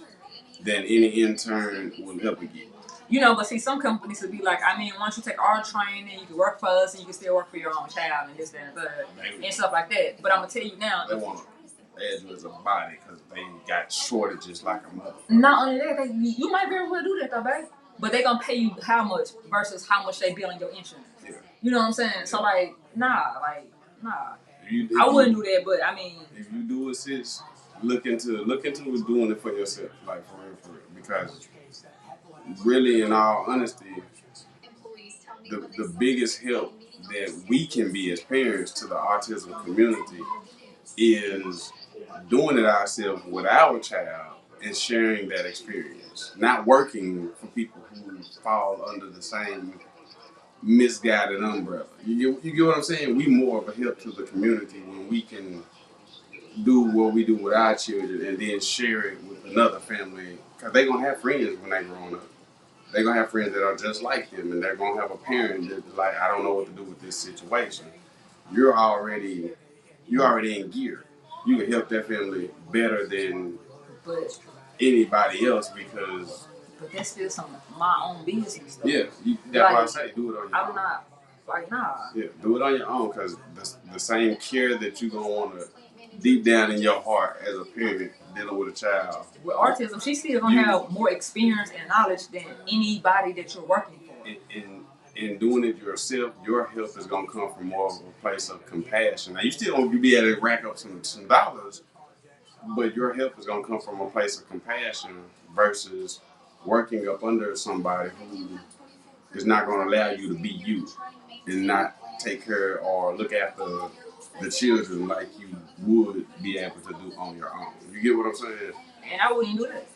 than any intern will ever get. You know, but see, some companies would be like, I mean, once you take our training, you can work for us and you can still work for your own child and this, that, and the third, and stuff like that. But I'm gonna tell you now, they want to add you as a body because they got shortages like a mother. Not only that, you might very well do that though, babe. But they gonna pay you how much versus how much they bill on your insurance. Yeah. You know what I'm saying? Yeah. So nah. I wouldn't do that, but I mean, if you do it, sis, look into doing it for yourself, like for real, because really, in all honesty, the biggest help that we can be as parents to the autism community is doing it ourselves with our child and sharing that experience, not working for people who fall under the same misguided umbrella. You get what I'm saying? We more of a help to the community when we can do what we do with our children and then share it with another family, because they're going to have friends when they grow up. They're going to have friends that are just like them, and they're going to have a parent that's like, I don't know what to do with this situation. You're already in gear. You can help that family better than anybody else because... But that's still some of my own business, though. Yeah, that's why I say do it on your own. I'm not, nah. Yeah, do it on your own because the same care that you're going to want to deep down in your heart as a parent dealing with a child. With autism, she's still going to have more experience and knowledge than anybody that you're working for. In doing it yourself, your help is going to come from more of a place of compassion. Now, you still won't be able to rack up some dollars, but your help is going to come from a place of compassion versus working up under somebody who is not going to allow you to be you and not take care or look after the children like you would be able to do on your own. You get what I'm saying? And I wouldn't do that.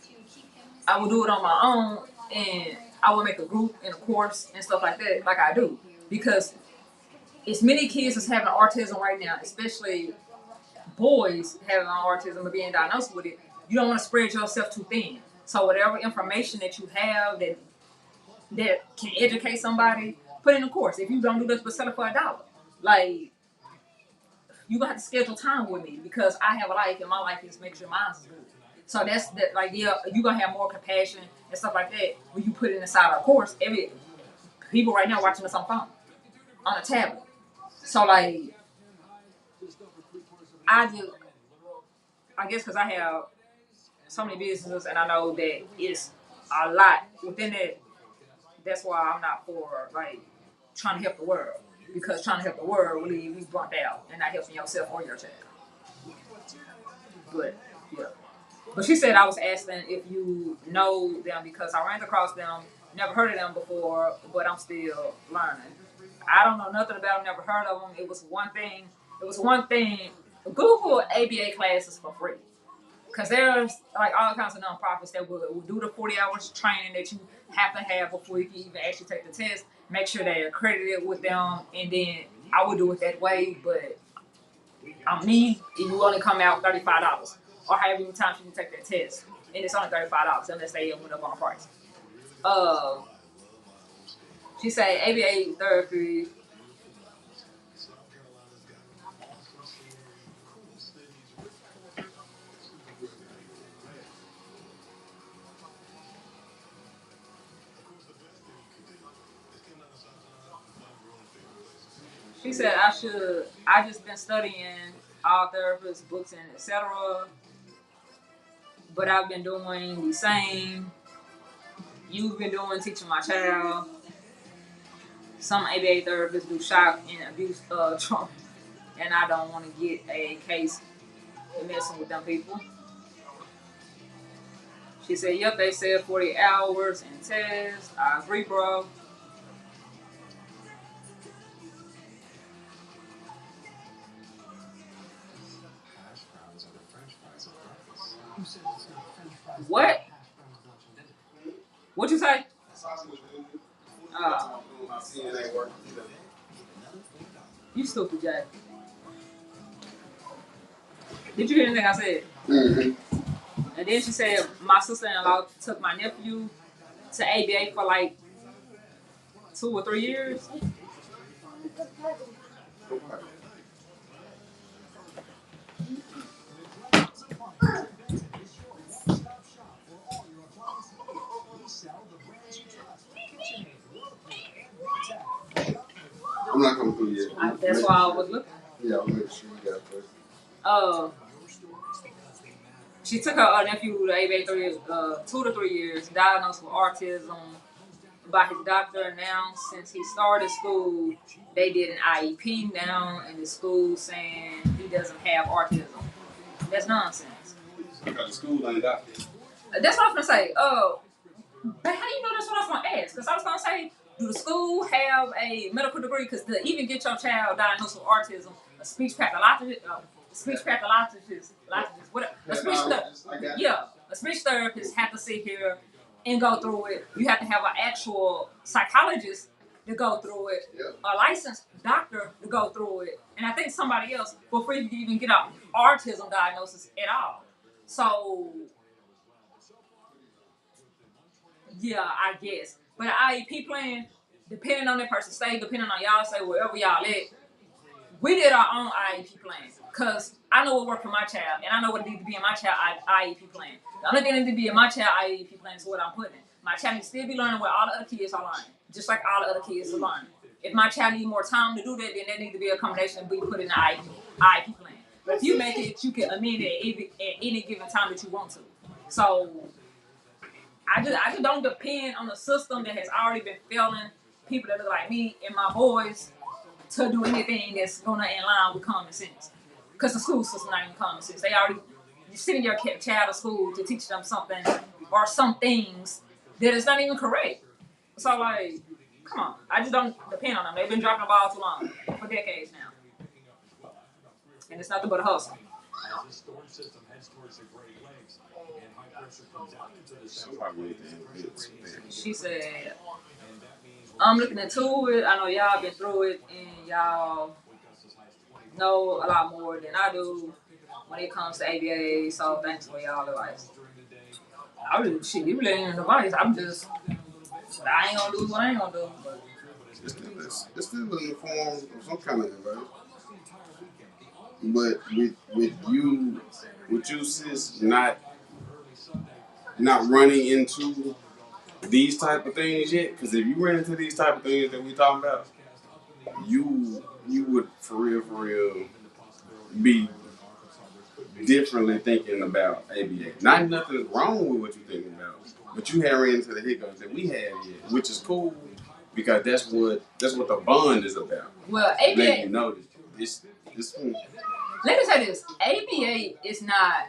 I would do it on my own, and I would make a group and a course and stuff like that, like I do. Because as many kids as having autism right now, especially boys having autism or being diagnosed with it, you don't want to spread yourself too thin. So whatever information that you have that can educate somebody, put in a course. If you don't do this, but sell it for $1. Like, you gonna have to schedule time with me because I have a life and my life is make sure mine's good. So that's that. Like, yeah, you gonna have more compassion and stuff like that when you put it inside our course. Every people right now watching us on phone, on a tablet. So like, I guess because I have so many businesses and I know that it's a lot within it. That's why I'm not for like trying to help the world, because trying to help the world will leave you burnt out and not helping yourself or your child. But yeah. But she said I was asking if you know them because I ran across them, never heard of them before, but I'm still learning. I don't know nothing about them, never heard of them. It was one thing. Google ABA classes for free. Because there's like all kinds of nonprofits that will do the 40 hours training that you have to have before you can even actually take the test. Make sure they're accredited with them, and then I would do it that way. But me, you only come out $35 or however many times you can take that test, and it's only $35 unless they went up on price. She said ABA therapy. She said I just been studying all therapists, books, and etc. But I've been doing the same you've been doing, teaching my child. Some ABA therapists do shock and abuse trauma, and I don't want to get a case messing with them people. She said, yep, they said 40 hours and test. I agree, bro. What? What you say? You stupid, Jack. Did you hear anything I said? Mm-hmm. And then she said my sister-in-law took my nephew to ABA for like 2 or 3 years. I'm not coming through yet. That's why I was looking. Yeah, I'll make sure you got it first. She took her nephew to ABA 2 to 3 years, diagnosed with autism by his doctor. Now, since he started school, they did an IEP now, and the school saying he doesn't have autism. That's nonsense. Because the school ain't got it. That's what I was gonna say. But how do you know that's what I was gonna ask? Because I was gonna say, do the school have a medical degree? Because to even get your child diagnosed with autism, a speech pathologist, whatever, a speech therapist have to sit here and go through it. You have to have an actual psychologist to go through it, a licensed doctor to go through it, and I think somebody else before you can even get an autism diagnosis at all. So. Yeah, I guess. But an IEP plan, depending on that person's state, depending on y'all say wherever y'all at, we did our own IEP plan. Because I know what worked for my child, and I know what needs to be in my child IEP plan. The only thing that needs to be in my child IEP plan is what I'm putting in. My child needs to still be learning what all the other kids are learning, just like all the other kids are learning. If my child needs more time to do that, then there needs to be a combination of we put in the IEP plan. But if you make it, you can amend it at any given time that you want to. So I just don't depend on the system that has already been failing people that look like me and my boys to do anything that's gonna in line with common sense. Because the school system not even common sense. They already you sending your child to school to teach them something or some things that is not even correct. So like, come on. I just don't depend on them. They've been dropping the ball too long for decades now. And it's nothing but a hustle. As this storm system heads towards the Great Lakes and high pressure comes out into the south. She said, I'm looking into it. I know y'all been through it and y'all know a lot more than I do when it comes to ABA. So thanks for y'all advice. I really, shit, you really ain't advice. I'm just, I ain't gonna do what I ain't gonna do. But It's still in the form of some kind of advice. But with you sis not running into these type of things yet, because if you ran into these type of things that we talking about, you would for real be differently thinking about ABA. Not nothing wrong with what you're thinking about, but you haven't ran into the hiccups that we have yet, which is cool because that's what the bond is about. Well, ABA. Let you know this. Let me say this: ABA is not.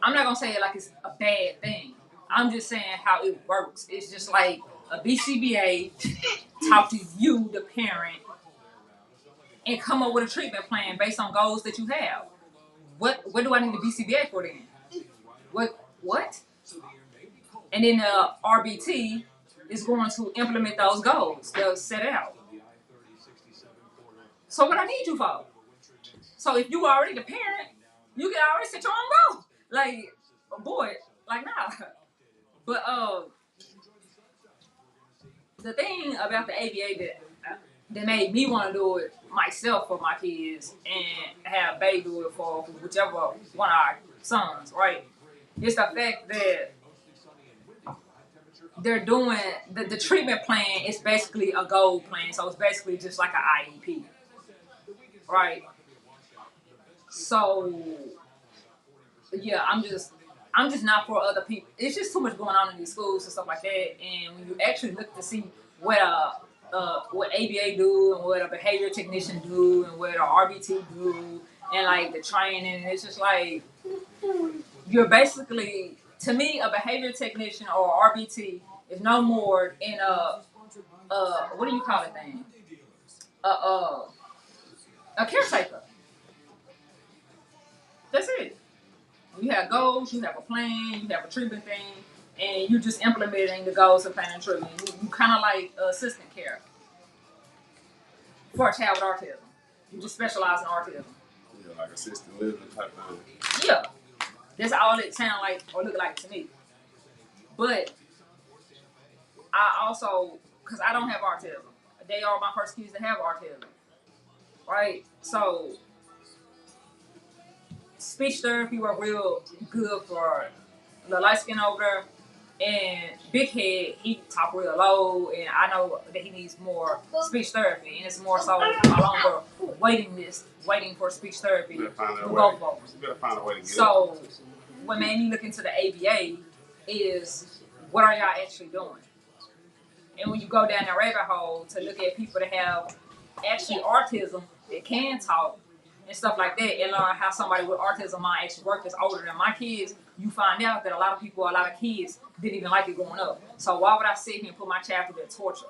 I'm not gonna say it like it's a bad thing. I'm just saying how it works. It's just like a BCBA talk to you, the parent, and come up with a treatment plan based on goals that you have. What do I need the BCBA for then? What? And then the RBT is going to implement those goals that are set out. So what I need you for? So if you already the parent, you can already set your own goal. Like, boy, like nah. But the thing about the ABA that made me want to do it myself for my kids and have Bay do it for whichever one of our sons, right? It's the fact that they're doing the treatment plan is basically a goal plan, so it's basically just like an IEP, right? So yeah, I'm just not for other people. It's just too much going on in these schools and stuff like that. And when you actually look to see what ABA do and what a behavior technician do and what a RBT do and like the training, it's just like you're basically, to me, a behavior technician or RBT is no more in a what do you call it thing? A caretaker. That's it. You have goals, you have a plan, you have a treatment thing, and you're just implementing the goals of plan and treatment. You kind of like assistant care for a child with autism. You just specialize in autism. Yeah, like assistant living type thing. Yeah. That's all it sound like or look like to me. But I also, because I don't have autism, they are my first kids to have autism, right? So speech therapy were real good for the light skin over there. And Big Head, he talk real low, and I know that he needs more speech therapy, and it's more so a longer waiting list, waiting for speech therapy for both of us. You better find a way to get So, what made me look into the ABA is what are y'all actually doing? And when you go down that rabbit hole to look at people that have actually autism that can talk and stuff like that, and learn how somebody with autism might actually work that's older than my kids, you find out that a lot of people, a lot of kids didn't even like it growing up. So why would I sit here and put my child through that torture?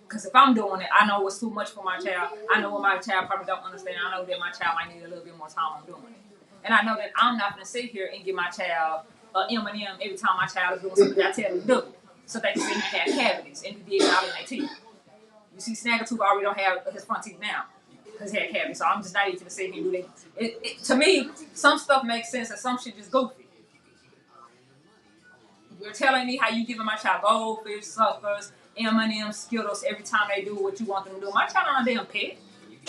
Because if I'm doing it, I know it's too much for my child. I know what my child probably don't understand. I know that my child might need a little bit more time on doing it. And I know that I'm not going to sit here and give my child an M&M every time my child is doing something that I tell them to do. So they can sit here and have cavities and be digging out in their teeth. You see, Snaggletooth already don't have his front teeth now because he had cavities. So I'm just not even to sit here and do that. To me, some stuff makes sense and some shit just goofy. You're telling me how you giving my child goldfish, suckers, M&M's, Skittles every time they do what you want them to do. My child not a damn pet.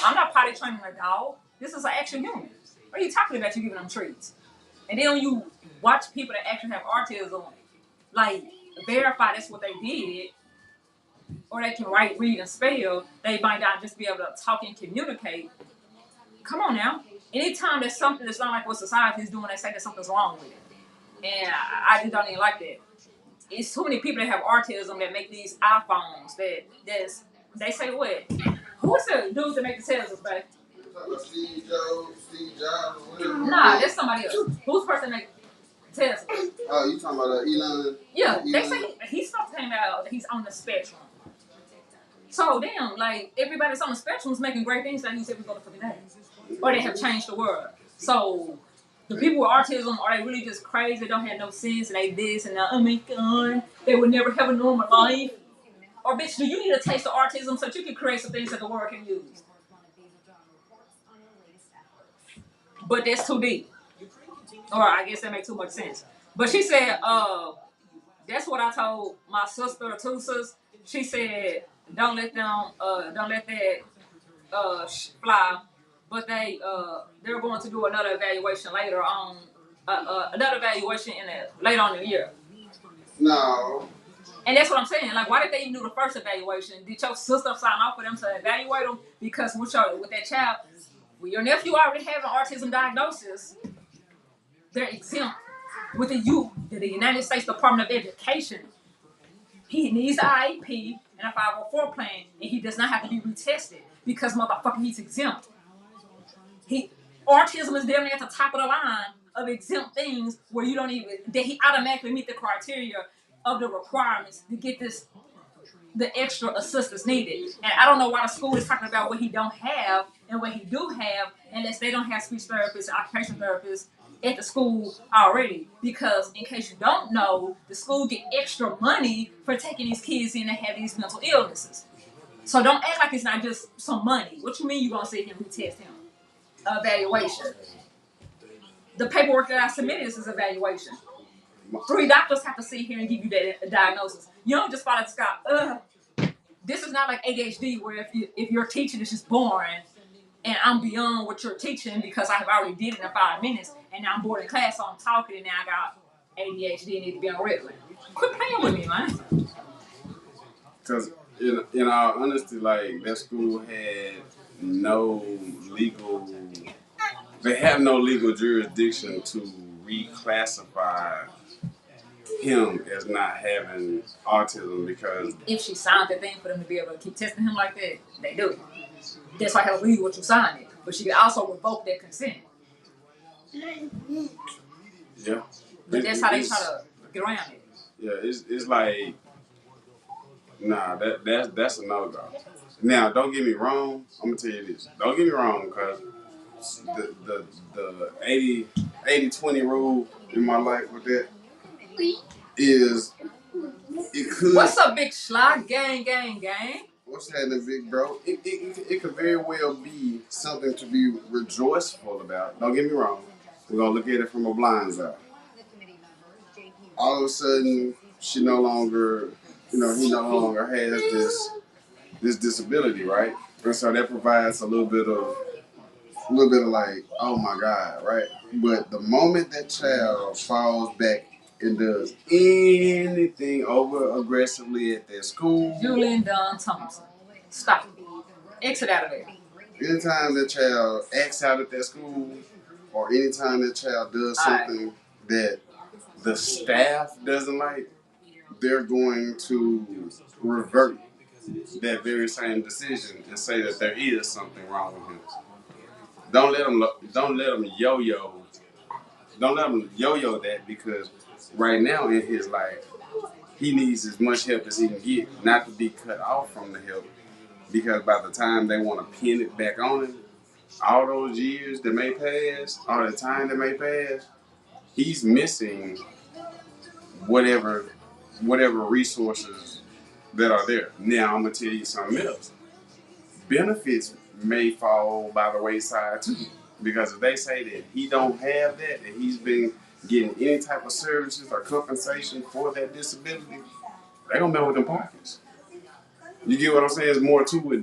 I'm not potty training a dog. This is an actual human. What are you talking about? You giving them treats. And then when you watch people that actually have autism, like, verify that's what they did, or they can write, read, and spell, they might not just be able to talk and communicate. Come on now. Anytime there's something that's not like what society is doing, they say that something's wrong with it. And I just don't even like that. It's too many people that have autism that make these iPhones they say what? Who's the dude that make the Teslas, babe? Steve Jobs. Nah, that's somebody else. Who's the person that make Tesla? Oh, you talking about Elon? Yeah, Elon? they say he's supposed to came out that he's on the spectrum. So damn, like everybody that's on the spectrum is making great things that use every motherfucking day. Or they have changed the world. So the people with autism, are they really just crazy? They don't have no sense and they this and that, oh my god, they would never have a normal life. Or bitch, do you need a taste of autism so that you can create some things that the world can use? But that's too deep. Or I guess that makes too much sense. But she said, that's what I told my sister, two sisters. She said, don't let that fly. But they're going to do another evaluation later on, later on in the year. No. And that's what I'm saying. Like, why did they even do the first evaluation? Did your sister sign off for them to evaluate them? Because with that child, with your nephew already having autism diagnosis, they're exempt. With the United States Department of Education, he needs an IEP and a 504 plan, and he does not have to be retested because motherfucker, he's exempt. Autism is damn near at the top of the line of exempt things where you don't even that he automatically meet the criteria of the requirements to get the extra assistance needed. And I don't know why the school is talking about what he don't have and what he do have unless they don't have speech therapists, occupational therapists at the school already. Because in case you don't know, the school get extra money for taking these kids in that have these mental illnesses. So don't act like it's not just some money. What you mean you gonna sit here and retest him? Evaluation. The paperwork that I submitted is evaluation. 3 doctors have to sit here and give you that diagnosis. You don't just follow the sky. This is not like ADHD where if your teaching is just boring and I'm beyond what you're teaching because I have already did it in 5 minutes and now I'm bored in class, so I'm talking and now I got ADHD and need to be on Ritalin. Quit playing with me, man. Because in all honesty, like that school had no legal. They have no legal jurisdiction to reclassify him as not having autism because if she signed the thing for them to be able to keep testing him like that, they do. That's why I have to read what you signed it. But she can also revoke that consent. Yeah. But that's how they try to get around it. Yeah, it's like nah, that's a no-go. Now, don't get me wrong. I'm gonna tell you this. Don't get me wrong, because the 80-20 rule in my life with that is it could. What's up, big schlag? Gang. What's happening, big bro? It could very well be something to be rejoiceful about. Don't get me wrong. We're gonna look at it from a blind's eye. All of a sudden, she no longer, he no longer has this disability, right? And so that provides a little bit of like, oh my God, right? But the moment that child falls back and does anything over aggressively at their school, Julian Dunn Thompson, stop. Exit out of there. anytime that child acts out at their school, or anytime that child does something that the staff doesn't like, they're going to revert that very same decision and say that there is something wrong with him. Don't let them yo-yo. Don't let them yo-yo that, because right now in his life, he needs as much help as he can get, not to be cut off from the help. Because by the time they want to pin it back on him, all those years that may pass, all the time that may pass, he's missing whatever resources that are there. Now I'm gonna tell you something else. Benefits may fall by the wayside too, because if they say that he don't have that, and he's been getting any type of services or compensation for that disability, they gonna mess with them pockets. You get what I'm saying? There's more to it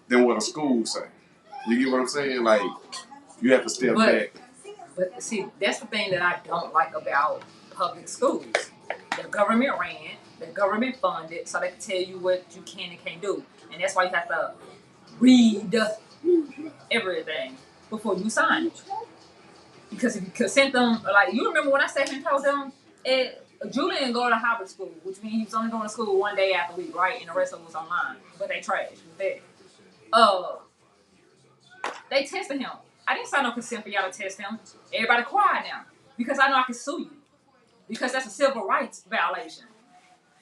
than what a school say. You get what I'm saying? Like, you have to step back. But see, that's the thing that I don't like about public schools. They're government ran, they're government funded, so they can tell you what you can and can't do. And that's why you have to read everything before you sign it. Because if you consent them, like, you remember when I sat here and told them, Julian go to hybrid school, which means he was only going to school one day after week, right? And the rest of it was online. But they trashed with that. They tested him. I didn't sign no consent for y'all to test him. Everybody quiet now. Because I know I can sue you. Because that's a civil rights violation.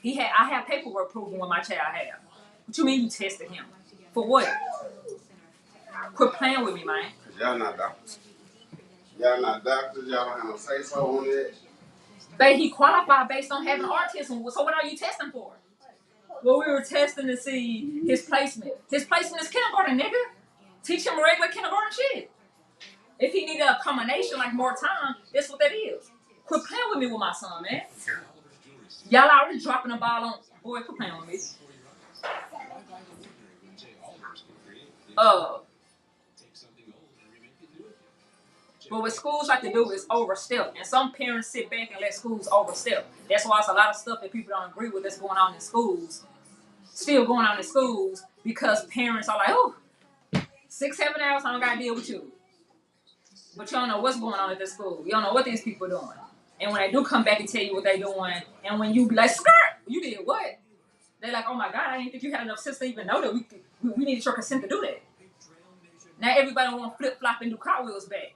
I have paperwork proving what my child had. What you mean you tested him? For what? Quit playing with me, man. Y'all not doctors. Y'all don't have no say so on that. But he qualified based on having autism. So what are you testing for? Well, we were testing to see his placement. His placement is kindergarten, nigga. Teach him regular kindergarten shit. If he needed a combination, like more time, that's what that is. Quit playing with me with my son, man. Y'all already dropping the ball on. Boy, quit playing with me. But what schools like to do is overstep. And some parents sit back and let schools overstep. That's why it's a lot of stuff that people don't agree with that's going on in schools. Still going on in schools because parents are like, oh, 6-7 hours, I don't got to deal with you. But you don't know what's going on at this school. You don't know what these people are doing. And when they do come back and tell you what they're doing, and when you be like, skirt, you did what? They're like, oh my God, I didn't think you had enough sense to even know that we needed your consent to do that. Now everybody want to flip-flop and do cartwheels back.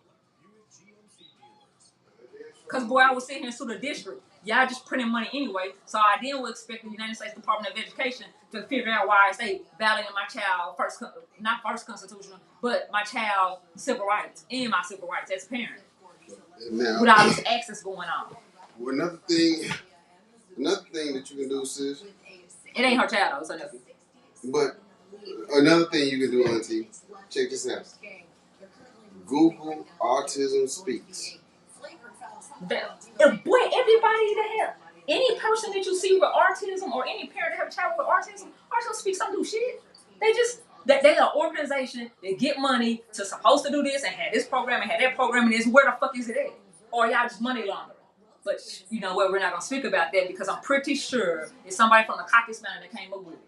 Because, boy, I was sitting here in sue the district. Y'all just printing money anyway, so I then would expect the United States Department of Education to figure out why they violating my child not first constitutional, but my child civil rights and my civil rights as a parent. Now, with all this access going on. Well, another thing that you can do, sis. It ain't her child, though, it's her nephew. But another thing you can do, Auntie, check this out. Google Autism Speaks. Boy, everybody that any person that you see with autism or any parent that have a child with autism Speaks don't do shit. They are an organization that get money to supposed to do this and have this program and have that program and this. Where the fuck is it at? Or y'all just money laundering? But you know what? We're not gonna speak about that because I'm pretty sure it's somebody from the caucus family that came up with it.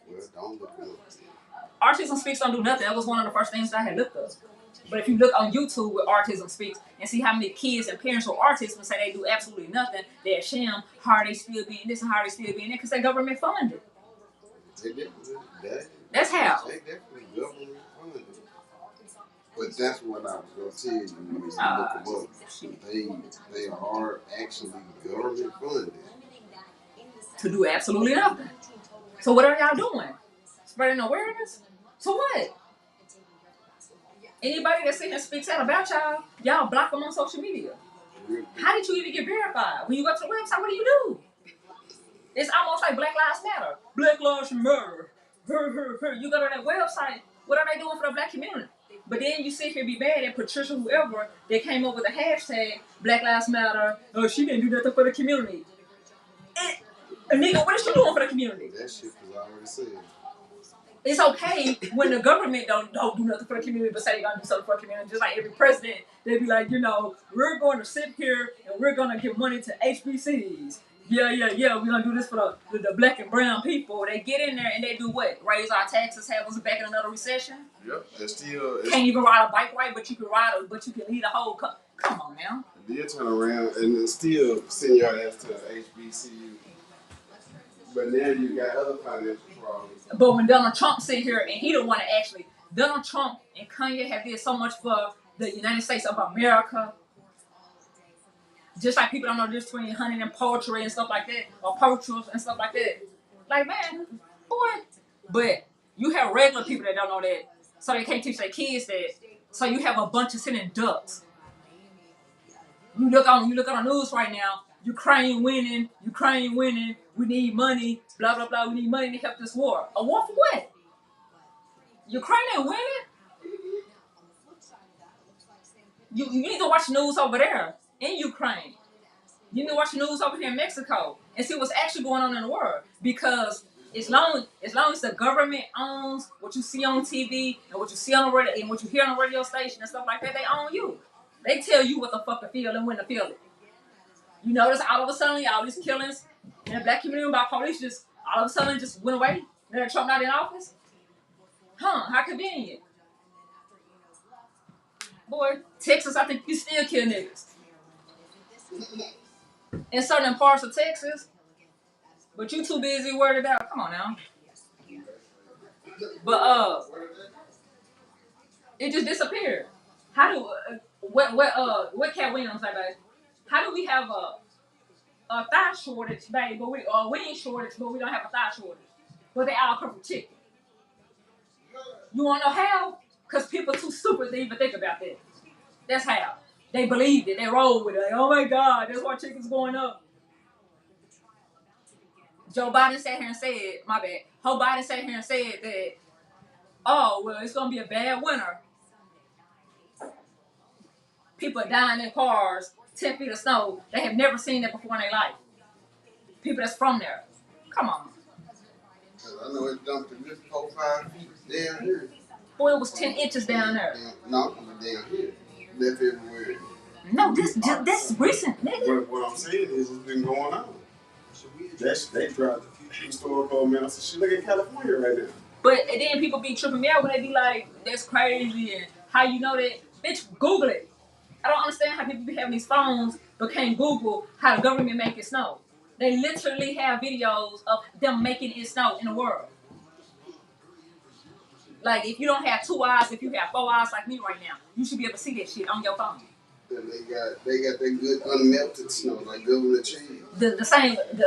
Well, don't look it up. Autism Speaks don't do nothing. That was one of the first things that I had looked up. But if you look on YouTube with Autism Speaks and see how many kids and parents with autism say they do absolutely nothing, they're ashamed, how are they still being this and how are they still being that because they're government funded. That's how. They definitely government funded. But that's what I was going to tell you when you look them up. They are actually government funded. To do absolutely nothing. So what are y'all doing? Spreading awareness? To what? Anybody that sits and speaks out about y'all block them on social media. How did you even get verified? When you go to the website, what do? It's almost like Black Lives Matter. Black Lives Matter. You go to that website, what are they doing for the black community? But then you sit here and be mad at Patricia, whoever, that came up with a hashtag, Black Lives Matter. Oh, she didn't do nothing for the community. And, nigga, what is she doing for the community? That shit was already said. It's okay when the government don't do nothing for the community, but say they're gonna do something for the community. Just like every president, they be like, we're going to sit here and we're gonna give money to HBCs. Yeah, we're gonna do this for the black and brown people. They get in there and they do what? Raise our taxes, have us back in another recession. Yep, and still can't even ride a bike right, but you can lead a whole. Come on now. And then turn around and then still send your ass to HBCU. But now you got other financial problems. But when Donald Trump sit here and he don't want to actually, Donald Trump and Kanye have did so much for the United States of America. Just like people don't know the difference between hunting and poultry and stuff like that, or poachers and stuff like that. Like, man, boy. But you have regular people that don't know that, so they can't teach their kids that. So you have a bunch of sitting ducks. You look on the news right now. Ukraine winning. We need money. Blah blah blah. We need money to help this war. A war for what? Ukraine ain't winning. You need to watch the news over there in Ukraine. You need to watch the news over here in Mexico and see what's actually going on in the world. Because as long as the government owns what you see on TV and what you see on the radio and what you hear on the radio station and stuff like that, they own you. They tell you what the fuck to feel and when to feel it. You notice all of a sudden all these killings in the black community by police just all of a sudden just went away. Now Trump not in office. How convenient. Boy, Texas, I think you still kill niggas. In certain parts of Texas. But you too busy worried about. Come on now. But it just disappeared. How do what Cat Williams say, babe? How do we have a thigh shortage, babe? But we ain't shortage, but we don't have a thigh shortage. But they all come from chicken. You wanna know how? Cause people too stupid to even think about that. That's how. They believed it. They rolled with it. Like, oh my God, that's why chicken's going up. Joe Biden sat here and said, my bad. Joe Biden sat here and said that, oh, well, it's going to be a bad winter. People are dying in cars, 10 feet of snow. They have never seen that before in their life. People that's from there. Come on. I know it dumped a good 4 5 feet down here. Boy, it was 10 inches down there. No, down here. Left everywhere. No, this recent, nigga. What I'm saying is it's been going on. They dropped historical amounts of shit. Look at California right now. But and then people be tripping me out when they be like, that's crazy, and how you know that? Bitch, Google it. I don't understand how people be having these phones but can't Google how the government make it snow. They literally have videos of them making it snow in the world. Like, if you don't have 2 eyes, if you have 4 eyes like me right now, you should be able to see that shit on your phone. And they got that good unmelted snow, like government cheese. The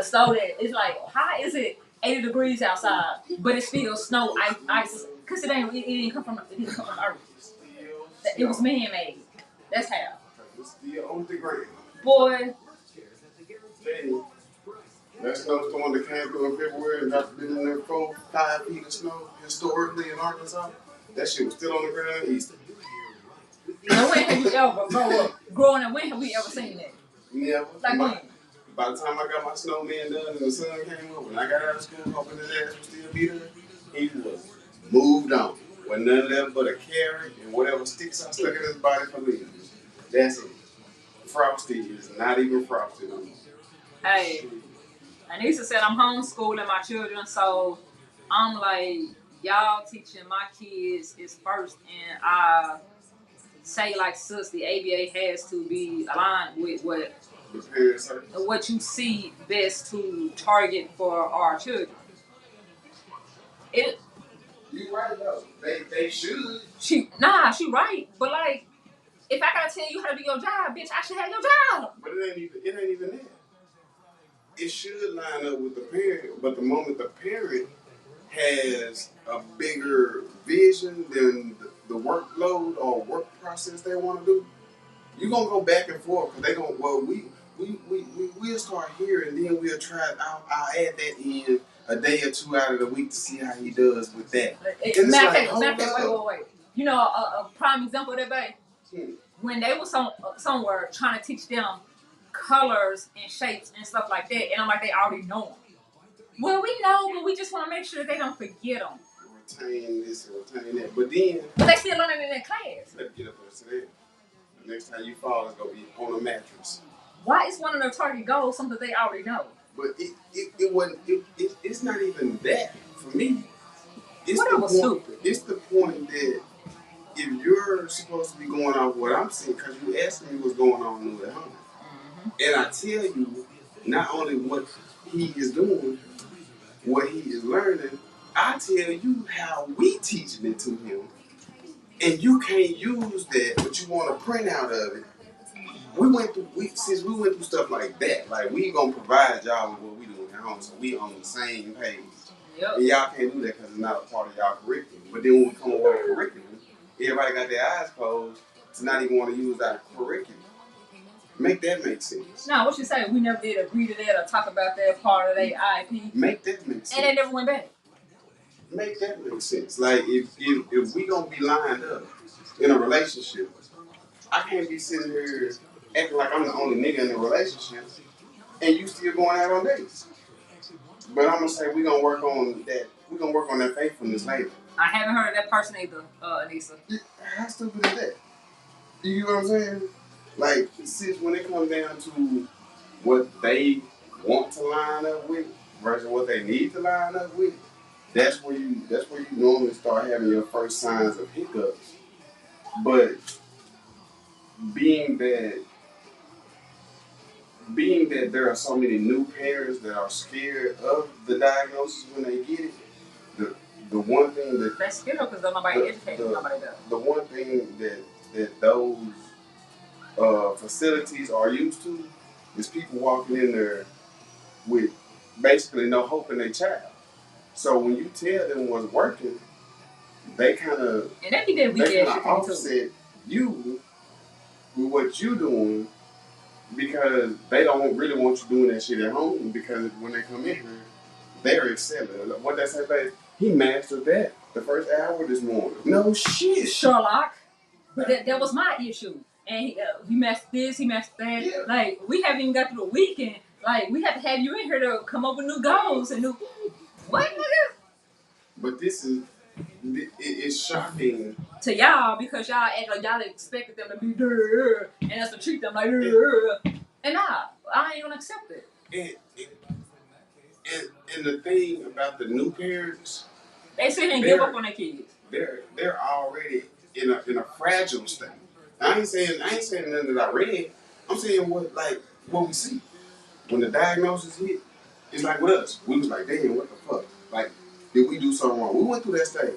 snow that is like, how is it 80 degrees outside, but it's still snow, ice, because it didn't come from Earth. It was man-made. That's how. It's still on the ground. Boy. That snowstorm that came through in February and dropped in there 4 5 feet of snow historically in Arkansas. That shit was still on the ground in Eastern. Now, when have you ever growing up? When have we ever seen that? Never. Like when? By the time I got my snowman done and the sun came up, when I got out of school, hoping his ass would still be there, he was moved on. With nothing left but a carrot and whatever sticks I stuck in his body for leaves. That's it. Frosty is not even frosty no more. Hey, Anissa said I'm homeschooling my children, so I'm like, y'all teaching my kids is first, and I say like, sis, the ABA has to be aligned with what you see best to target for our children. You right though. They should. She right. But like, if I gotta tell you how to do your job, bitch, I should have your job. But it ain't even that. It should line up with the parent, but the moment the parent has a bigger vision than the workload or work process they want to do, you're gonna go back and forth. Cause they gonna we'll start here and then we'll try. I'll add that in a day or 2 out of the week to see how he does with that. Matter of fact, wait. You know, a prime example of that, babe. When they was somewhere trying to teach them colors and shapes and stuff like that, and I'm like, they already know them. Well, we know, but we just want to make sure that they don't forget them. Retain this and retain that. But then... But they still learning in that class. Let's get up there today. The next time you fall, it's going to be on a mattress. Why is one of their target goals something they already know? But it wasn't... It's not even that for me. It's the point that if you're supposed to be going off what I'm saying, because you asked me what's going on at home, and I tell you not only what he is doing, what he is learning, I tell you how we teaching it to him, and you can't use that, but you want to print out of it. Since we went through stuff like that, like we gonna provide y'all with what we doing at home, so we on the same page. Yep. And y'all can't do that because it's not a part of y'all curriculum. But then when we come up with a curriculum, everybody got their eyes closed to not even want to use that curriculum. Make that make sense. No, what you say? We never did agree to that or talk about that part of their IEP. Make that make sense. And they never went back. Make that make sense. Like if we gonna be lined up in a relationship, I can't be sitting here acting like I'm the only nigga in the relationship, and you still going out on dates. But I'm gonna say we're gonna work on that. We're gonna work on that faithfulness later. I haven't heard of that person either, Anissa. How stupid is that? You know what I'm saying? Like, since when it comes down to what they want to line up with versus what they need to line up with, that's where you normally start having your first signs of hiccups. But being that there are so many new parents that are scared of the diagnosis when they get it, the one thing that that's scared because nobody educated nobody does. The one thing that those facilities are used to is people walking in there with basically no hope in their child. So when you tell them what's working, they kind of offset you with what you doing because they don't really want you doing that shit at home because when they come in here, they're excelling. What they say, babe? He mastered that the first hour this morning. No shit. Sherlock. But that was my issue. And he mastered this, he mastered that. Yeah. Like, we haven't even got through the weekend. Like, we have to have you in here to come up with new goals and new... What, nigga? But it's shocking. To y'all, because y'all act like y'all expected them to be there, and us to treat them like and nah, I ain't gonna accept it. And the thing about the new parents, they sit here and give up on their kids. They're already in a fragile state. I ain't saying nothing that I read. I'm saying what we see. When the diagnosis hit, it's like with us. We was like, damn, what the fuck? Like, did we do something wrong? We went through that stage.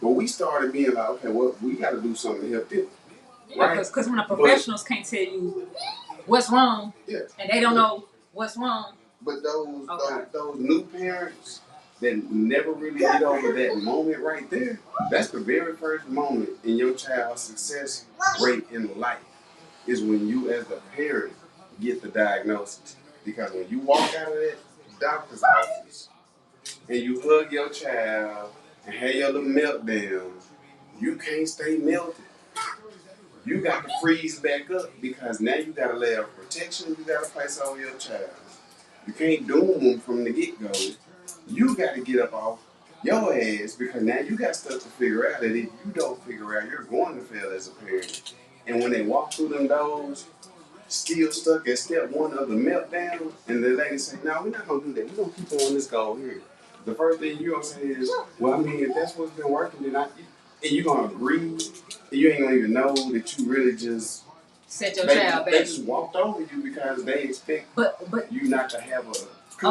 But we started being like, okay, well, we got to do something to help them. Right? Because when the professionals can't tell you what's wrong, and they don't know what's wrong. But those new parents that never really get over that moment right there, that's the very first moment in your child's success rate in life is when you as the parent get the diagnosis. Because when you walk out of that doctor's office and you hug your child and have your little meltdown, you can't stay melted. You got to freeze back up because now you got a layer of protection you got to place over your child. You can't doom them from the get-go. You got to get up off your ass because now you got stuff to figure out that if you don't figure out, you're going to fail as a parent. And when they walk through them doors, still stuck at step one of the meltdown, and the lady say, no, we're not going to do that. We're going to keep on this goal here. The first thing you're going to say is, well, I mean, if that's what's been working, then and you're going to agree, and you ain't going to even know that you really just set your child back. They just walked over you because they expect you not to have a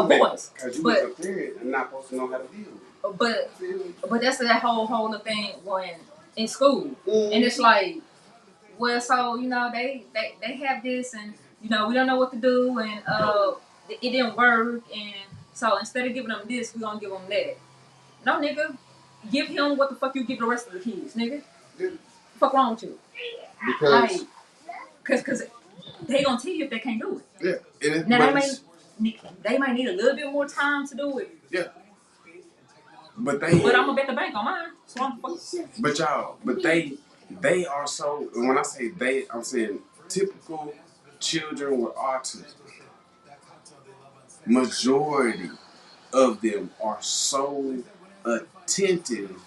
voice. Because you as a parent are not supposed to know how to deal with it. But that's that whole thing when in school. And it's like, well, so, you know, they have this and, you know, we don't know what to do and it didn't work and so instead of giving them this, we're going to give them that. No, nigga. Give him what the fuck you give the rest of the kids, nigga. What the fuck wrong with you? Because they going to tell you if they can't do it. Yeah. Now, they might need a little bit more time to do it. Yeah. But I'm going to bet the bank on mine. But y'all, but they are so. And when I say they, I'm saying typical children with autism. Majority of them are so attentive.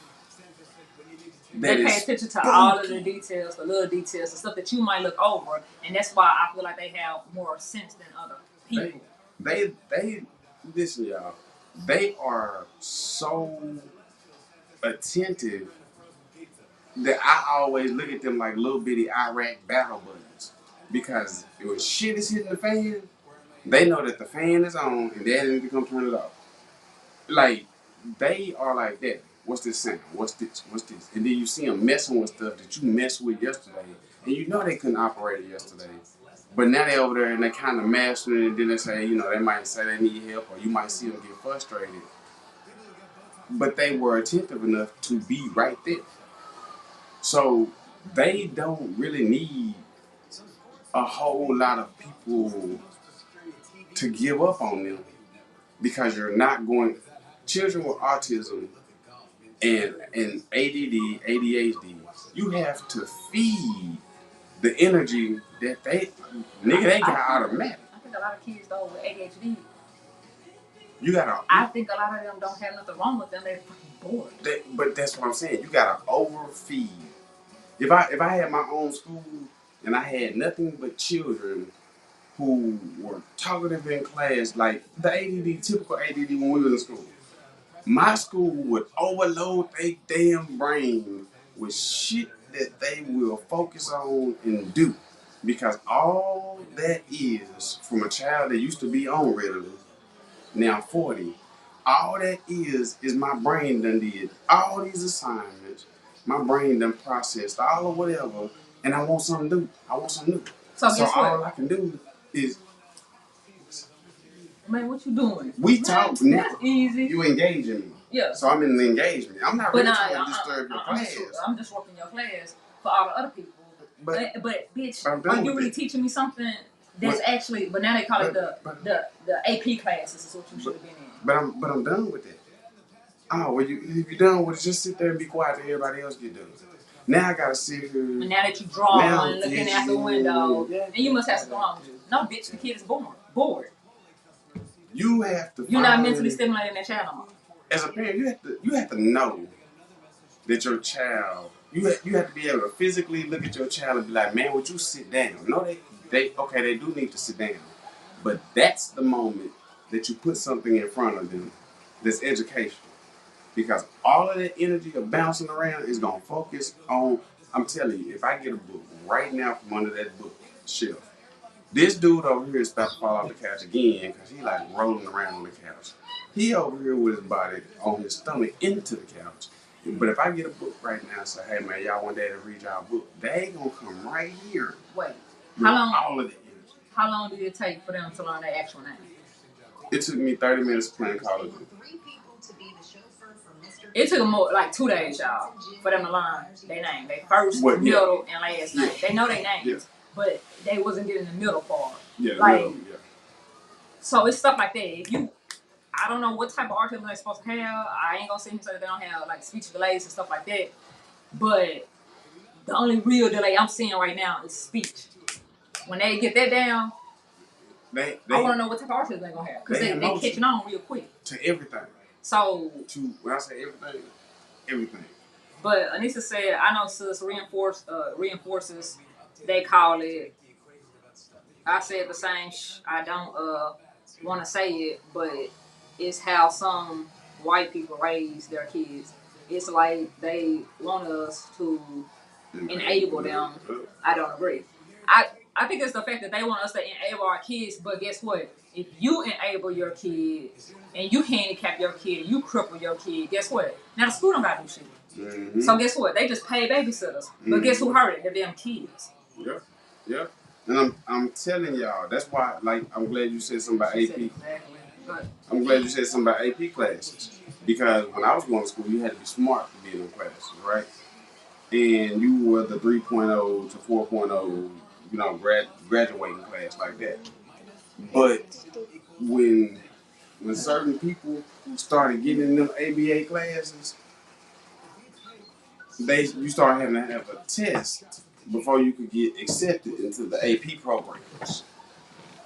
They pay attention to all of the details, the little details, the stuff that you might look over, and that's why I feel like they have more sense than other people. They listen, y'all. They are so attentive that I always look at them like little bitty Iraq battle buddies. Because when shit is hitting the fan, they know that the fan is on and they need to come turn it off. Like, they are like that. What's this sound? What's this? What's this? And then you see them messing with stuff that you messed with yesterday, and you know they couldn't operate it yesterday. But now they over there and they kind of mastering it, and then they say, you know, they might say they need help, or you might see them get frustrated. But they were attentive enough to be right there. So they don't really need a whole lot of people to give up on them because you're not going. Children with autism and ADD, ADHD, you have to feed the energy that they got automatic. I think a lot of kids though with ADHD, You gotta. I think a lot of them don't have nothing wrong with them. They're fucking bored. But that's what I'm saying. You gotta overfeed. If I had my own school and I had nothing but children who were talkative in class, like the ADD, typical ADD when we were in school, my school would overload their damn brain with shit that they will focus on and do. Because all that is from a child that used to be on Ritalin, now 40, all that is my brain done did all these assignments. My brain done processed all of whatever, and I want something new. So guess all what? I can do is, man, what you doing? We talk now. That's easy. You engaging me. Yeah. So I'm in an engagement. I'm not really trying to disturb your class. I'm just working your class for all the other people. But bitch, are you really teaching me something that's actually? But now they call it the AP classes. Is what you should have been in. But I'm done with it. Oh, well, if you're done with it, just sit there and be quiet till everybody else get done. Now I gotta sit here. And now that you drawing, looking out the window, and you must have something wrong with you. No, bitch, the kid is bored. You have to. You're not mentally stimulating that child no more. As a parent, you have to know that your child. You have to be able to physically look at your child and be like, man, would you sit down? No, they do need to sit down, but that's the moment that you put something in front of them that's educational. Because all of that energy of bouncing around is going to focus on, I'm telling you, if I get a book right now from under that book shelf, this dude over here is about to fall off the couch again because he like rolling around on the couch. He over here with his body on his stomach into the couch. But if I get a book right now and say, hey man, y'all want dad to read y'all book, they going to come right here. Wait, how long? All of that energy. How long did it take for them to learn their actual name? It took me 30 minutes playing Call of Duty. It took them more, like 2 days, y'all, for them to learn their name. They first, middle, and last name. They know their names, but they wasn't getting the middle part. Yeah, like, so it's stuff like that. If you, I don't know what type of autism they're supposed to have. I ain't gonna sit here and say that they don't have like speech delays and stuff like that. But the only real delay I'm seeing right now is speech. When they get that down, I want to know what type of autism they're gonna have because they catching on real quick to everything. So when I say everything. But Anissa said, I know sis reinforces. They call it. I said the same. I don't want to say it, but it's how some white people raise their kids. It's like they want us to enable them. I don't agree. I think it's the fact that they want us to enable our kids, but guess what? If you enable your kid and you handicap your kid and you cripple your kid, guess what? Now the school don't got to do shit. Mm-hmm. So guess what? They just pay babysitters. Mm-hmm. But guess who hurt it? The damn kids. Yep. And I'm telling y'all, that's why, like, I'm glad you said something about AP. Exactly. I'm glad you said something about AP classes. Because when I was going to school, you had to be smart to be in them classes, right? And you were the 3.0 to 4.0, graduating class like that. But when certain people started getting in them ABA classes, you start having to have a test before you could get accepted into the AP programs.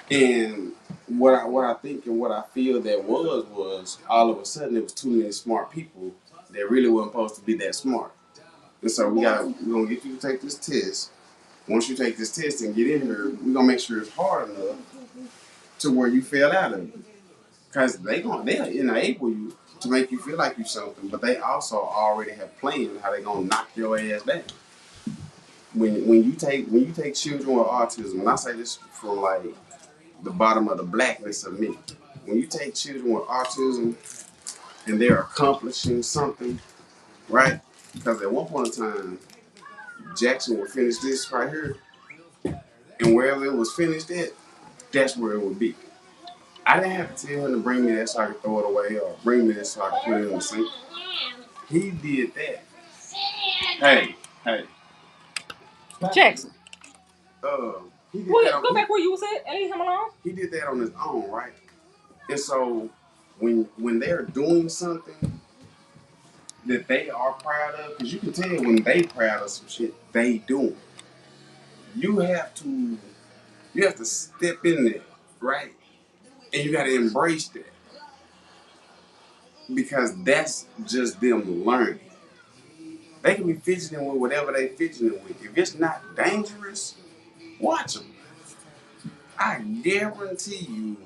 And what I think and what I feel that was all of a sudden there was too many smart people that really wasn't supposed to be that smart. And so we're gonna get you to take this test. Once you take this test and get in here, we're gonna make sure it's hard enough to where you fail out of it. Cause they'll enable you to make you feel like you something, but they also already have planned how they gonna knock your ass down. When you take children with autism, and I say this from like the bottom of the blackness of me, when you take children with autism and they're accomplishing something, right? Because at one point in time, Jackson would finish this right here, and wherever it was finished at, that's where it would be. I didn't have to tell him to bring me that so I could throw it away or bring me this so I could put it in the sink. He did that. Hey. Jackson. He did Wait, that on, go back where you was at and leave him alone. he did that on his own, right? And so when they're doing something that they are proud of, because you can tell when they proud of some shit, they do. You have to step in there, right? And you got to embrace that because that's just them learning. They can be fidgeting with whatever they fidgeting with. If it's not dangerous, watch them. I guarantee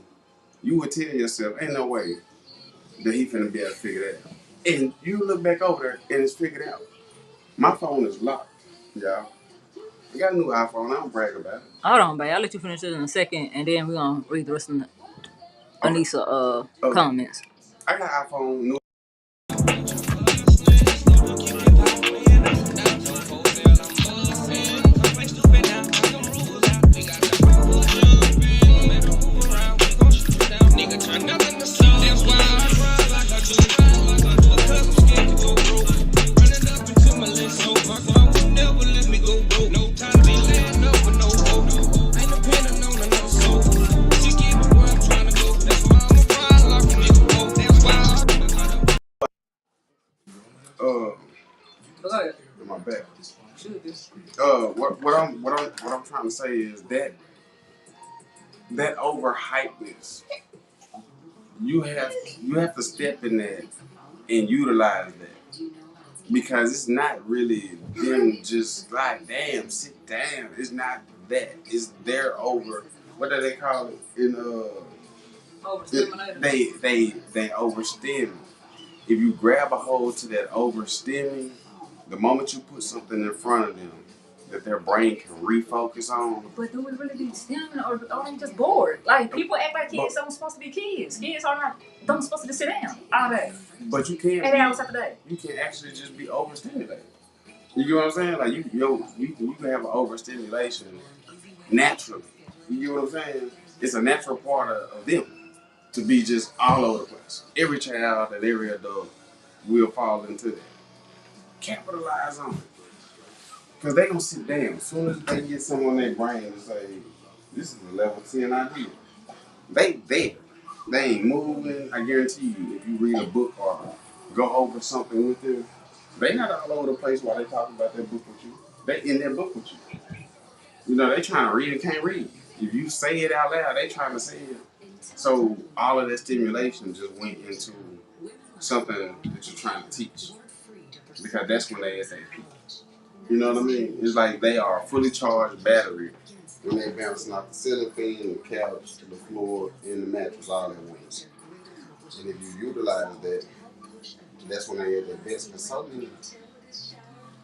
you would tell yourself, ain't no way that he finna be able to figure that out. And you look back over there and it's figured out. My phone is locked, y'all. I got a new iPhone. I don't brag about it. Hold on, babe. I'll let you finish this in a second, and then we're gonna read the rest of Anissa comments. I got an iPhone. New. In my back. What I'm trying to say is that overhypeness. You have to step in that and utilize that because it's not really them just like damn sit down. It's not that. It's their over. What do they call it in Overstimulated. They overstim. If you grab a hold to that overstimming, the moment you put something in front of them that their brain can refocus on. But do we really be stimming or are they just bored? Like people act like kids don't supposed to be kids. Kids are not don't supposed to just sit down all day. But you can't. 8 hours after day. You can actually just be overstimulated. You get what I'm saying? Like you can have an overstimulation naturally. You get what I'm saying? It's a natural part of them to be just all over the place. Every child and every adult will fall into that. Capitalize on it. Because they gonna sit down. As soon as they get something on their brain to say, this is a level 10 idea. They there. They ain't moving. I guarantee you, if you read a book or go over something with them, they not all over the place while they talking about their book with you. They in their book with you. You know, they trying to read and can't read. If you say it out loud, they trying to say it. So all of that stimulation just went into something that you're trying to teach. Because that's when they at their peak. You know what I mean? It's like they are a fully charged battery when they bouncing off the ceiling fan, the couch, the floor, and the mattress all at once. And if you utilize that, that's when they at their best. Because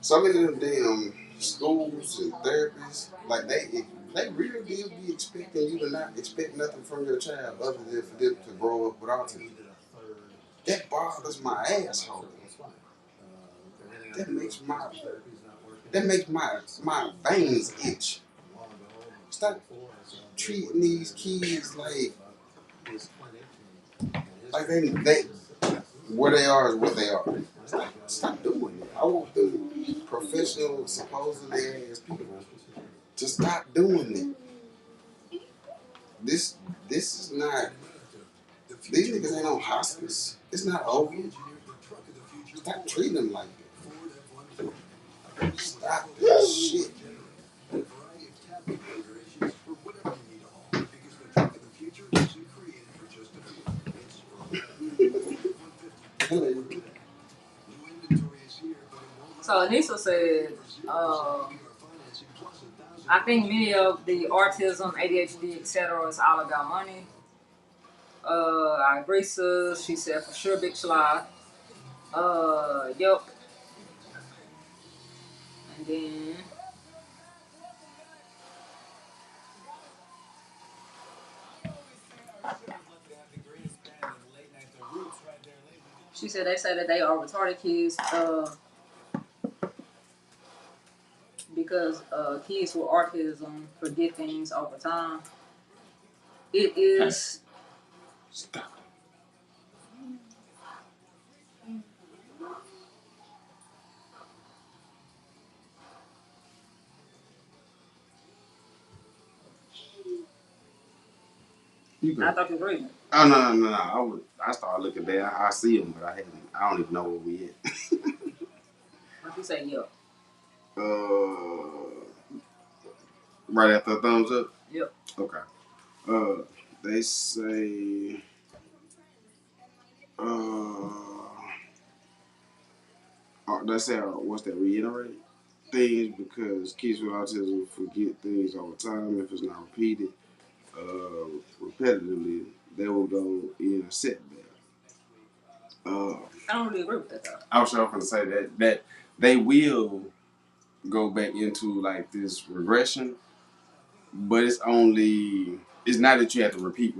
so many of them damn schools and therapists, like they really did be expecting you to not expect nothing from your child other than for them to grow up with autism. That bothers my asshole. That makes my veins itch. Stop treating these kids like they where they are is what they are. Stop doing it. I want the professional, supposedly ass people to stop doing it. This is not. These niggas ain't on hospice. It's not over. Stop treating them like that. So Anissa said, I think many of the autism, ADHD, etc. is all about money. I agree, sis. She said for sure, big sly. Yep. And then she said they say that they are retarded kids because kids with autism forget things over time. It is. Stop. I thought you were reading it. Oh no! I started looking there. I see them, but I don't even know where we at. What you say? Yep. Right after a thumbs up. Yep. Okay. They say. They say what's that? Reiterate things because kids with autism forget things all the time if it's not repeated repetitively. They will go in a setback. I don't really agree with that though. I was sure going to say that they will go back into like this regression, but it's not that you have to repeat.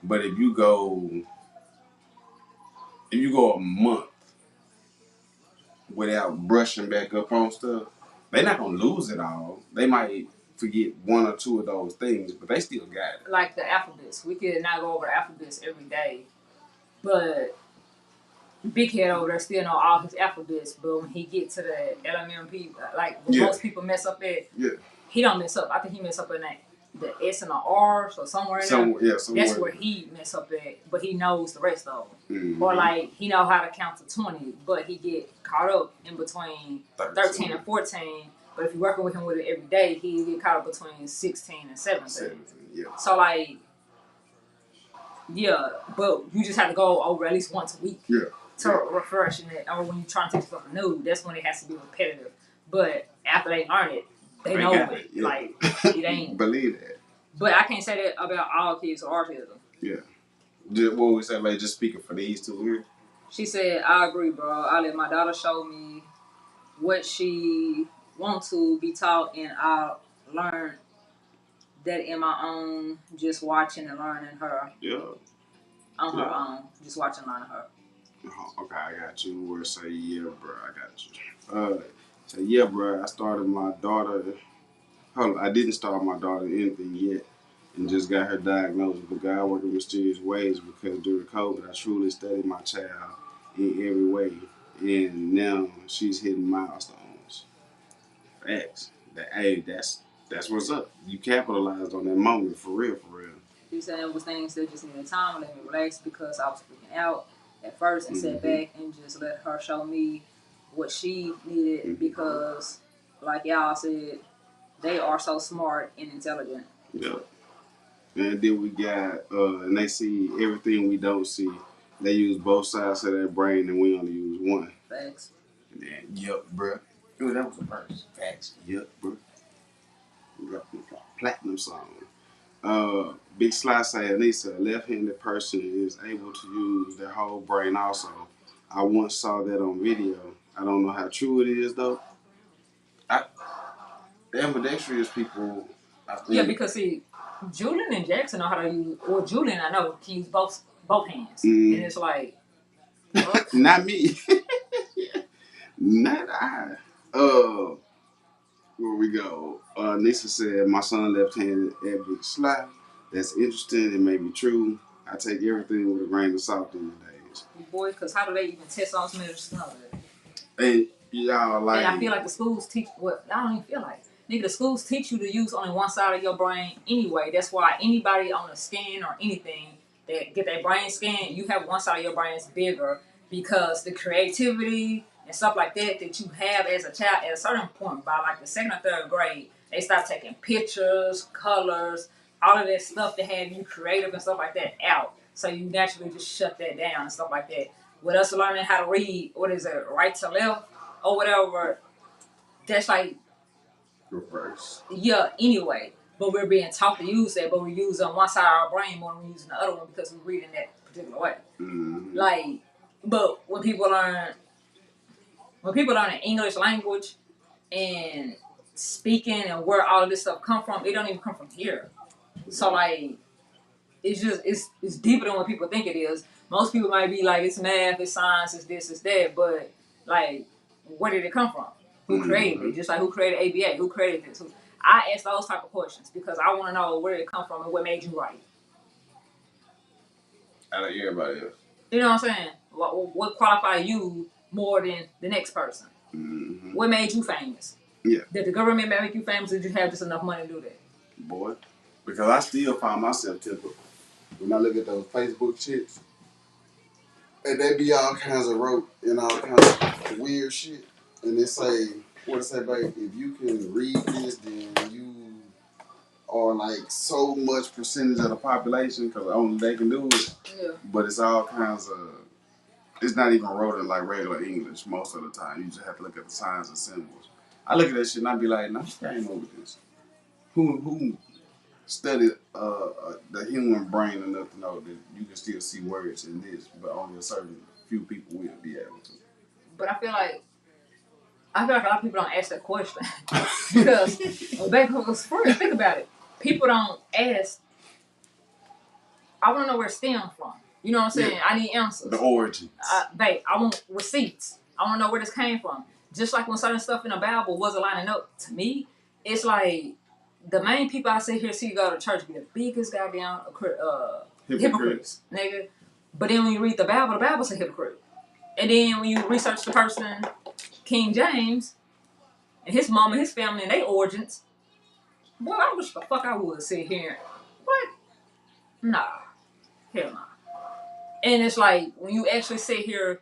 But if you go a month without brushing back up on stuff, they're not gonna lose it all. They might forget one or two of those things, but they still got it. Like the alphabets, we could not go over the alphabets every day, but Big Head over there still know all his alphabets. But when he get to the LMNP, like most people mess up at, he don't mess up. I think he mess up in that the S and the R, so somewhere in there. That's where he mess up at, but he knows the rest of them. Mm-hmm. Or like he know how to count to 20, but he get caught up in between 13 and 14. But if you're working with him with it every day, he get caught up between 16 and 17. So like, yeah, but you just have to go over at least once a week. To refresh it, or when you're trying to teach something new, that's when it has to be repetitive. But after they learn it, they know it. Yeah. Like it ain't. Believe that. But I can't say that about all kids with autism. Yeah. What we say, like just speaking for these two here. She said, "I agree, bro. I let my daughter show me what she wants to be taught, and I learned that in my own, just watching and learning her. On her own, just watching and learning her." Okay, I got you. Where say yeah, bro. I got you. Say yeah, bro. I started my daughter. I didn't start my daughter anything yet, and just got her diagnosed. But God worked in mysterious ways because during COVID, I truly studied my child in every way, and now she's hitting milestones. Facts. That's what's up. You capitalized on that moment for real. She said it was things that just needed time, let me relax because I was freaking out at first and sat back and just let her show me what she needed because, like y'all said, they are so smart and intelligent. Yep. And then we got, and they see everything we don't see. They use both sides of their brain and we only use one. Facts. And then, yup, bro. Ooh, that was a verse. Facts. Yup, bro. Platinum song. Big Sly say, Anissa, a left-handed person is able to use their whole brain also. I once saw that on video. I don't know how true it is, though. The ambidextrous people, I think. Yeah, because see, Julian and Jackson know how to use, or Julian I know can use both hands. And it's like, what? Not me. Not I. Where we go? Nisa said, my son left-handed at Big Sly. That's interesting. It may be true. I take everything with a grain of salt these days. Boy, because how do they even test all this medicine? And y'all like. And I feel like the schools teach what I don't even feel like. Nigga, the schools teach you to use only one side of your brain anyway. That's why anybody on a scan or anything that get their brain scanned, you have one side of your brain that's bigger because the creativity and stuff like that you have as a child at a certain point, by like the second or third grade, they start taking pictures, colors, all of that stuff that have you creative and stuff like that out. So you naturally just shut that down and stuff like that. With us learning how to read, what is it, right to left? or whatever, that's like reverse. Yeah, anyway. But we're being taught to use that, but we use on one side of our brain more than we're using the other one because we're reading that particular way. Mm-hmm. Like, but when people learn the English language and speaking and where all of this stuff come from, it don't even come from here. So like, it's deeper than what people think it is. Most people might be like, it's math, it's science, it's this, it's that, but like, where did it come from? Who created it? Just like who created ABA? Who created this? I ask those type of questions because I want to know where it come from and what made you right. Out of everybody else. You know what I'm saying? What qualified you more than the next person? Mm-hmm. What made you famous? Yeah. Did the government make you famous, or did you have just enough money to do that? Boy, because I still find myself typical when I look at those Facebook chicks, and they be all kinds of rope and all kinds of weird shit, and they say, what it say, babe? If you can read this, then you are like so much percentage of the population because only they can do it. Yeah. But it's all kinds of. It's not even wrote in like regular English most of the time. You just have to look at the signs and symbols. I look at that shit and I be like, no, I ain't over this. Who studied the human brain enough to know that you can still see words in this, but only a certain few people will be able to. But I feel like a lot of people don't ask that question because back when it was first, think about it. People don't ask. I want to know where it stems from. You know what I'm saying? Yeah. I need answers. The origins. Babe, I want receipts. I want to know where this came from. Just like when certain stuff in the Bible wasn't lining up to me, it's like the main people I sit here see go to church be the biggest goddamn hypocrites, nigga. But then when you read the Bible's a hypocrite. And then when you research the person, King James, and his mom and his family and their origins, boy, I wish the fuck I would sit here. What? Nah. Hell nah. And it's like, when you actually sit here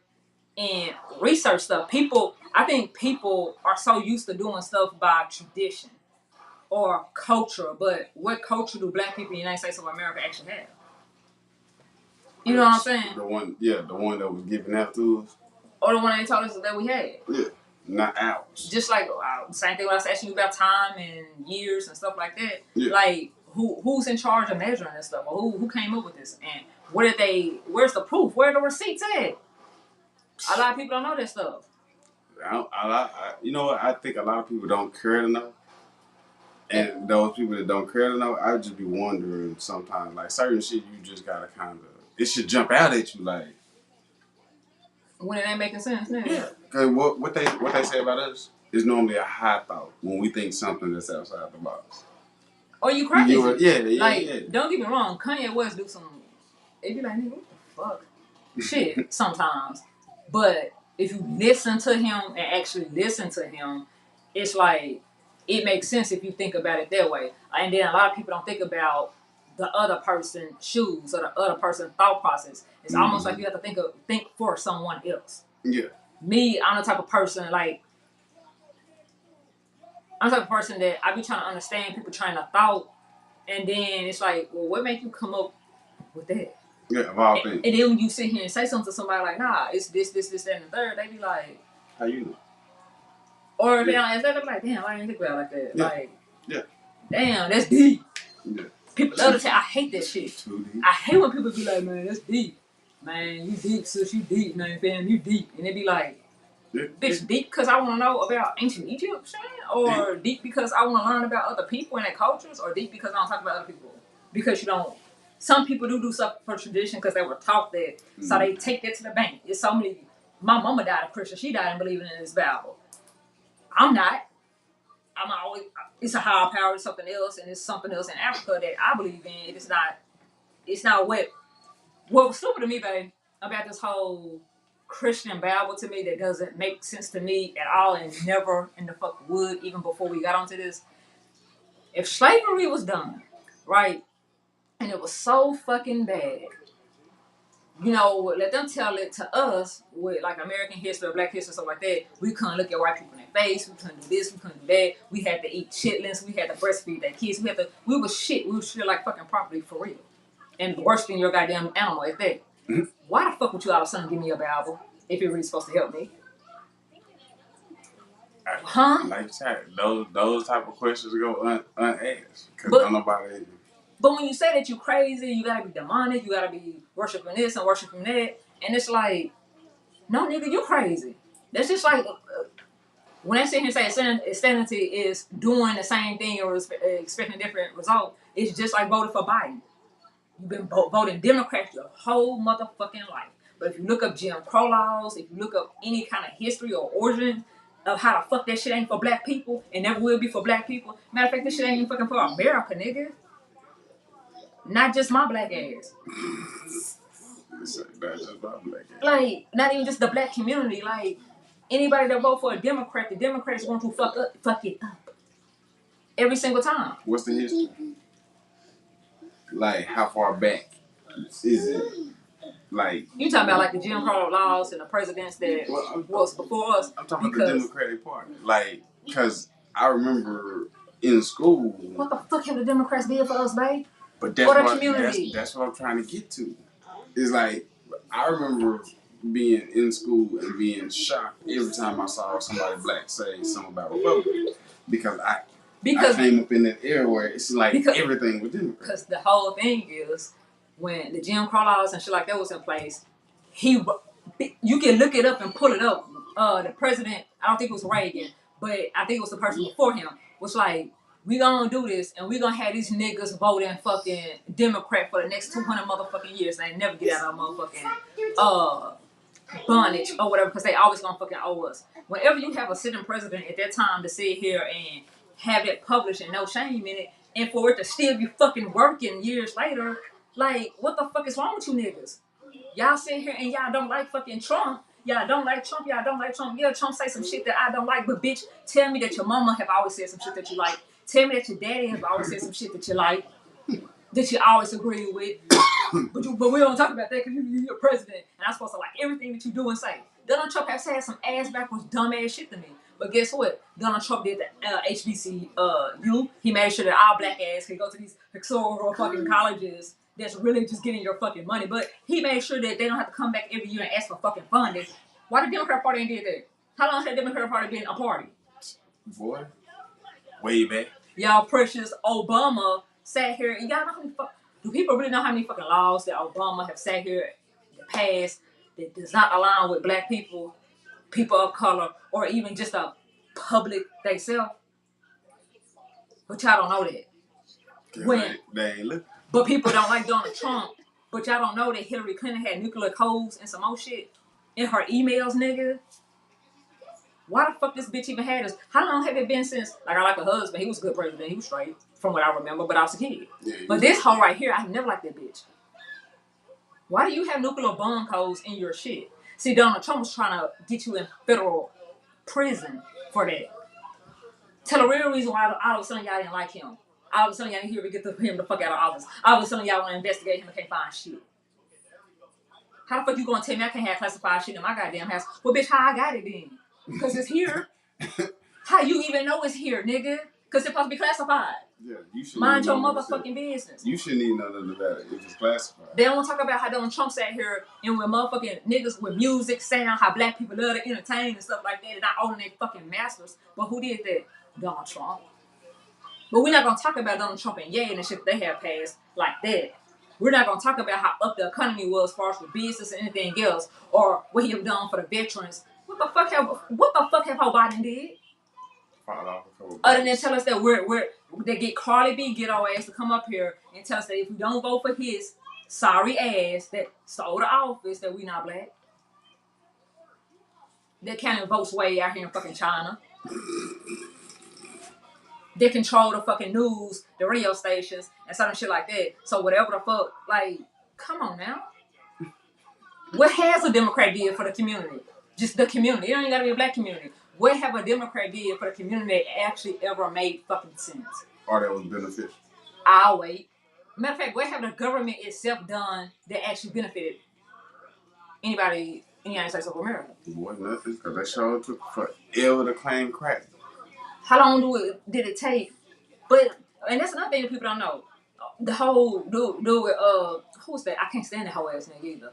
and research stuff, I think people are so used to doing stuff by tradition or culture, but what culture do black people in the United States of America actually have? You know what I'm saying? The one that was given out to us. Or the one they told us that we had. Yeah, not ours. Just like, same thing when I was asking you about time and years and stuff like that. Yeah. Like, who's in charge of measuring this stuff? Or who came up with this? And where's the proof? Where are the receipts at? A lot of people don't know that stuff. You know what? I think a lot of people don't care to know. And those people that don't care to know, I just be wondering sometimes, like certain shit you just gotta kind of, it should jump out at you like. When it ain't making sense, nigga. Yeah. Cause what they say about us is normally a high thought when we think something that's outside the box. Or you crazy. Yeah. Don't get me wrong, Kanye West do some, it be like, nigga, what the fuck? Shit, sometimes. But if you listen to him and actually listen to him, it's like, it makes sense if you think about it that way. And then a lot of people don't think about the other person's shoes or the other person's thought process. It's almost like you have to think for someone else. Yeah. Me, I'm the type of person that I be trying to understand people trying to thought, and then it's like, well, what make you come up with that? Yeah, of all things. And then when you sit here and say something to somebody like, nah, it's this, that, and the third, they be like, how you know? Or if they don't ask that, they be like, damn, I didn't think about it like that. Yeah. Like, yeah. Damn, that's deep. Yeah. People love to say, I hate that shit. Too deep. I hate when people be like, man, that's deep. Man, you deep, sis, you deep, man, fam, you deep. And they be like, bitch, deep because I want to know about ancient Egypt, or deep because I want to learn about other people and their cultures, or deep because I don't talk about other people. Because you don't. Some people do stuff for tradition because they were taught that, so they take that to the bank. It's so many. My mama died a Christian. She died in believing in this Bible. I'm not. I'm always. It's a higher power. It's something else, and it's something else in Africa that I believe in. It's not. It's not what was stupid to me, babe, about this whole Christian Bible to me that doesn't make sense to me at all, and never in the fuck would even before we got onto this. If slavery was done, right, and it was so fucking bad, you know, let them tell it to us with like American history or Black history, stuff like that. We couldn't look at white people in their face. We couldn't do this. We couldn't do that. We had to eat chitlins. We had to breastfeed their kids. We was shit. We was shit like fucking property for real. And worse than your goddamn animal at that. Why the fuck would you all of a sudden give me a Bible if you're really supposed to help me? Huh? Like you said, those type of questions go unasked because don't nobody. But when you say that you crazy, you gotta be demonic, you gotta be worshiping this and worshiping that, and it's like, no, nigga, you crazy. That's just like when I sit here and say insanity is doing the same thing or expecting a different result. It's just like voting for Biden. You've been voting Democrat your whole motherfucking life. But if you look up Jim Crow laws, if you look up any kind of history or origin of how the fuck that shit ain't for black people and never will be for black people, matter of fact, this shit ain't even fucking for America, nigga. Not just my black ass. That's just my black ass. Like, not even just the black community. Like, anybody that vote for a Democrat, the Democrats want to fuck it up. Every single time. What's the history? Like, how far back is it? Like, you talking about like the Jim Crow laws and the presidents that was before us? I'm talking about the Democratic Party. Like, because I remember in school. What the fuck have the Democrats did for us, babe? But that's what I'm trying to get to. It's like, I remember being in school and being shocked every time I saw somebody black say something about Republicans. Because I came up in that era where it's like everything was Democrat. Because the whole thing is, when the Jim Crow laws and shit like that was in place, you can look it up and pull it up. The president, I don't think it was Reagan, but I think it was the person before him, was like, we gonna do this and we gonna have these niggas voting fucking Democrat for the next 200 motherfucking years and they never get out of motherfucking bondage or whatever because they always gonna fucking owe us. Whenever you have a sitting president at that time to sit here and have it published and no shame in it, and for it to still be fucking working years later, like, what the fuck is wrong with you niggas? Y'all sit here and y'all don't like fucking Trump. Y'all don't like Trump. Yeah, Trump say some shit that I don't like, but bitch, tell me that your mama have always said some shit that you like. Tell me that your daddy have always said some shit that you like, that you always agree with. But we don't talk about that because you're president, and I'm supposed to like everything that you do and say. Donald Trump has said some ass backwards, dumb ass shit to me. But guess what? Donald Trump did the HBCU. He made sure that our black ass could go to these historical fucking colleges that's really just getting your fucking money. But he made sure that they don't have to come back every year and ask for fucking funding. Why the Democrat Party ain't did that? How long has the Democrat Party been a party? Boy, way back. Y'all precious Obama sat here, and y'all know how many do people really know how many fucking laws that Obama have sat here and passed that does not align with black people, people of color, or even just a public themselves? But y'all don't know that. They ain't looking. But people don't like Donald Trump. But y'all don't know that Hillary Clinton had nuclear codes and some more shit in her emails, nigga. Why the fuck this bitch even had us? How long have it been since, like, I like a husband, he was a good president, he was straight, from what I remember, but I was a kid. Yeah, but this hoe right here, I never liked that bitch. Why do you have nuclear bomb codes in your shit? See, Donald Trump was trying to get you in federal prison for that. Tell the real reason why all of a sudden y'all didn't like him. All of a sudden y'all didn't hear we get him the fuck out of office. All of a sudden y'all want to investigate him and can't find shit. How the fuck you gonna tell me I can't have classified shit in my goddamn house? Well, bitch, how I got it then? Because it's here. How you even know it's here, nigga? Because it's supposed to be classified. Yeah, you should mind your motherfucking business. You shouldn't even know nothing about it if it's classified. They don't talk about how Donald Trump sat here and with motherfucking niggas with music, sound, how black people love to entertain and stuff like that, and not owning their fucking masters. But who did that? Donald Trump. But we're not gonna talk about Donald Trump and Ye and the shit they have passed like that. We're not gonna talk about how up the economy was as far as the business and anything else, or what he have done for the veterans. What the fuck have Joe Biden did? Other than tell us that they get Carly B, get our ass to come up here and tell us that if we don't vote for his sorry ass that stole the office, that we not black. That counting votes way out here in fucking China. They control the fucking news, the radio stations, and certain shit like that. So whatever the fuck, like, come on now. What has a Democrat did for the community? Just the community. It don't even gotta be a black community. What have a Democrat did for the community that actually ever made fucking sense? Or that was beneficial? I'll wait. Matter of fact, what have the government itself done that actually benefited anybody in the United States of America? Boy, nothing, because they sure took forever to claim crack. How long did it take? And that's another thing that people don't know. The whole dude with who's that? I can't stand that whole ass nigga either.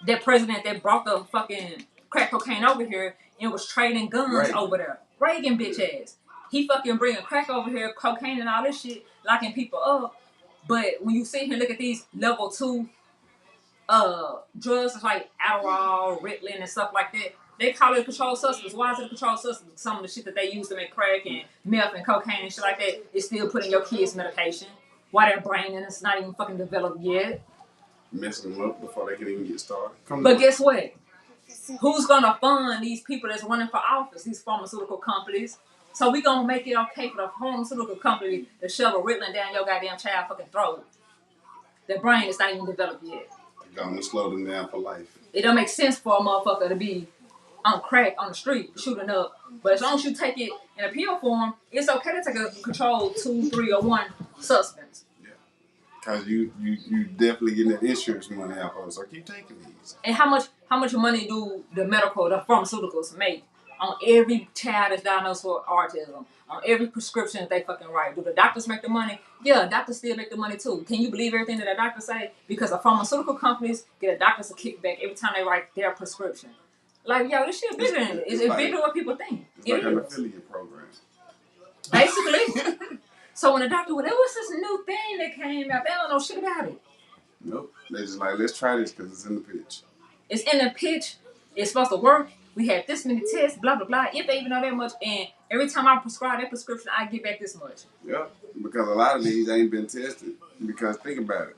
That president that brought the fucking crack cocaine over here and was trading guns over there. Reagan bitch ass. He fucking bringing crack over here, cocaine and all this shit, locking people up. But when you sit here and look at these level 2 drugs like Adderall, Ritalin, and stuff like that, they call it a controlled substance. Why is it a controlled substance? Some of the shit that they use to make crack and meth and cocaine and shit like that is still putting your kids' medication. Why their brain and it's not even fucking developed yet. Messing them up before they can even get started. But guess what? Who's gonna fund these people that's running for office? These pharmaceutical companies. So we gonna make it okay for the pharmaceutical company to shove a Ritalin down your goddamn child fucking throat. Their brain is not even developed yet. Gonna slow them down for life. It don't make sense for a motherfucker to be on crack on the street shooting up. But as long as you take it in a pill form, it's okay to take a controlled 2, 3, or 1 substance. Yeah, cause you definitely getting that insurance money out of it. So keep taking these. And how much money do the pharmaceuticals make on every child that's diagnosed with autism? On every prescription that they fucking write. Do the doctors make the money? Yeah, doctors still make the money too. Can you believe everything that a doctor say? Because the pharmaceutical companies get a doctor's a kickback every time they write their prescription. Like, yo, this shit bigger than it. It's like, bigger than what people think. It's like an affiliate program. Basically. So when the doctor went, there was this new thing that came out. They don't know shit about it. Nope. They just like, let's try this because it's in the pitch. It's in the pitch. It's supposed to work. We have this many tests, blah, blah, blah. If they even know that much. And every time I prescribe that prescription, I get back this much. Yep. Because a lot of these ain't been tested. Because think about it.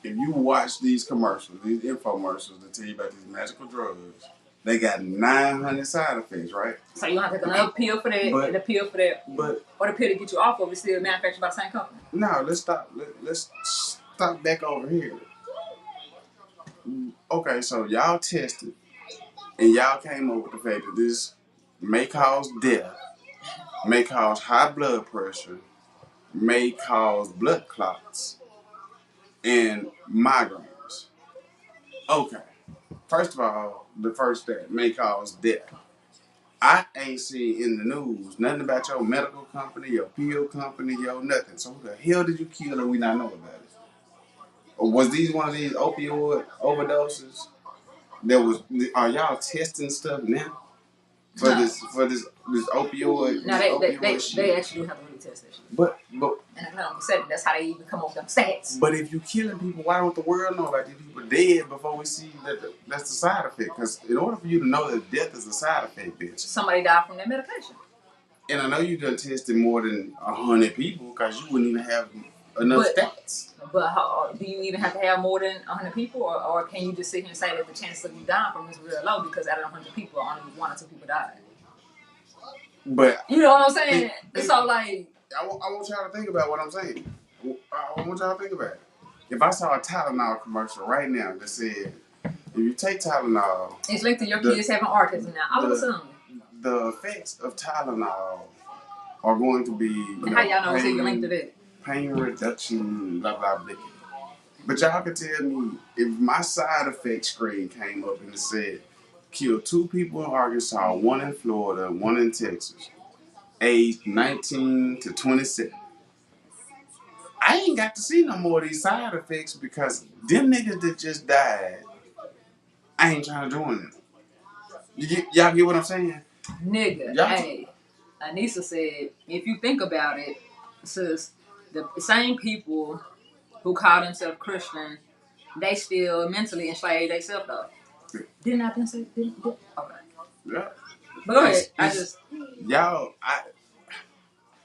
If you watch these commercials, these infomercials that tell you about these magical drugs, they got 900 side effects, right? So you have to take another pill for that, and a pill for that, or the pill to get you off of it still manufactured by the same company. No, let's stop. Let's stop back over here. Okay, so y'all tested, and y'all came up with the fact that this may cause death, may cause high blood pressure, may cause blood clots, and migraines. Okay. First of all, the first step may cause death. I ain't seen in the news nothing about your medical company, your pill company, your nothing. So who the hell did you kill and we not know about it? Or was these one of these opioid overdoses? Are y'all testing stuff now? For this opioid? No, they actually do have to really test that shit. But and like I said, that's how they even come up with them stats. But if you're killing people, why don't the world know about these people dead before we see that's the side effect? Because in order for you to know that death is a side effect, bitch. Somebody died from their medication. And I know you done tested more than 100 people because you wouldn't even have enough stats. But do you even have to have more than 100 people? Or can you just sit here and say that the chance of you dying from is real low because out of 100 people, only 1 or 2 people died? But you know what I'm saying? So like... I want y'all to think about what I'm saying. I want y'all to think about it. If I saw a Tylenol commercial right now that said, if you take Tylenol... It's linked to your kids having autism now. I would assume. The effects of Tylenol are going to be... how y'all know it's linked to that? Pain reduction, blah, blah, blah. But y'all can tell me, if my side effect screen came up and it said, killed 2 people in Arkansas, 1 in Florida, 1 in Texas, aged 19 to 27. I ain't got to see no more of these side effects because them niggas that just died, I ain't trying to join them. Y'all get what I'm saying? Nigga, hey, Anissa said, if you think about it, sis, the same people who call themselves Christian, they still mentally enslaved themselves though. Didn't I say? Okay. Yeah. But go ahead.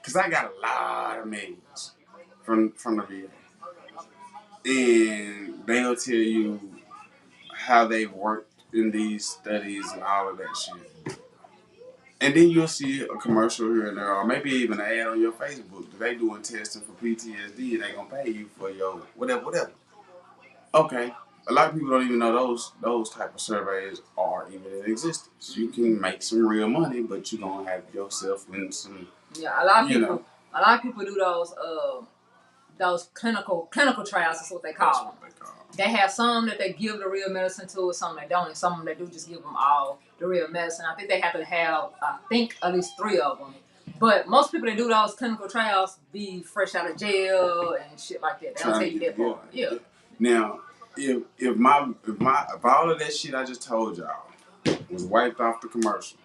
Because I got a lot of mails from the VA. And they'll tell you how they've worked in these studies and all of that shit. And then you'll see a commercial here and there, or maybe even an ad on your Facebook that they doing testing for PTSD and they gonna pay you for your whatever. Okay. A lot of people don't even know those type of surveys are even in existence. You can make some real money, but you gonna have yourself in some. Yeah, a lot of people do those clinical trials. Is what they call them. They have some that they give the real medicine to, and some they don't, and some they do just give them all the real medicine. I think they have to have, at least 3 of them. But most people that do those clinical trials be fresh out of jail and shit like that. They don't tell you that part. Yeah. Now, if all of that shit I just told y'all was wiped off the commercial,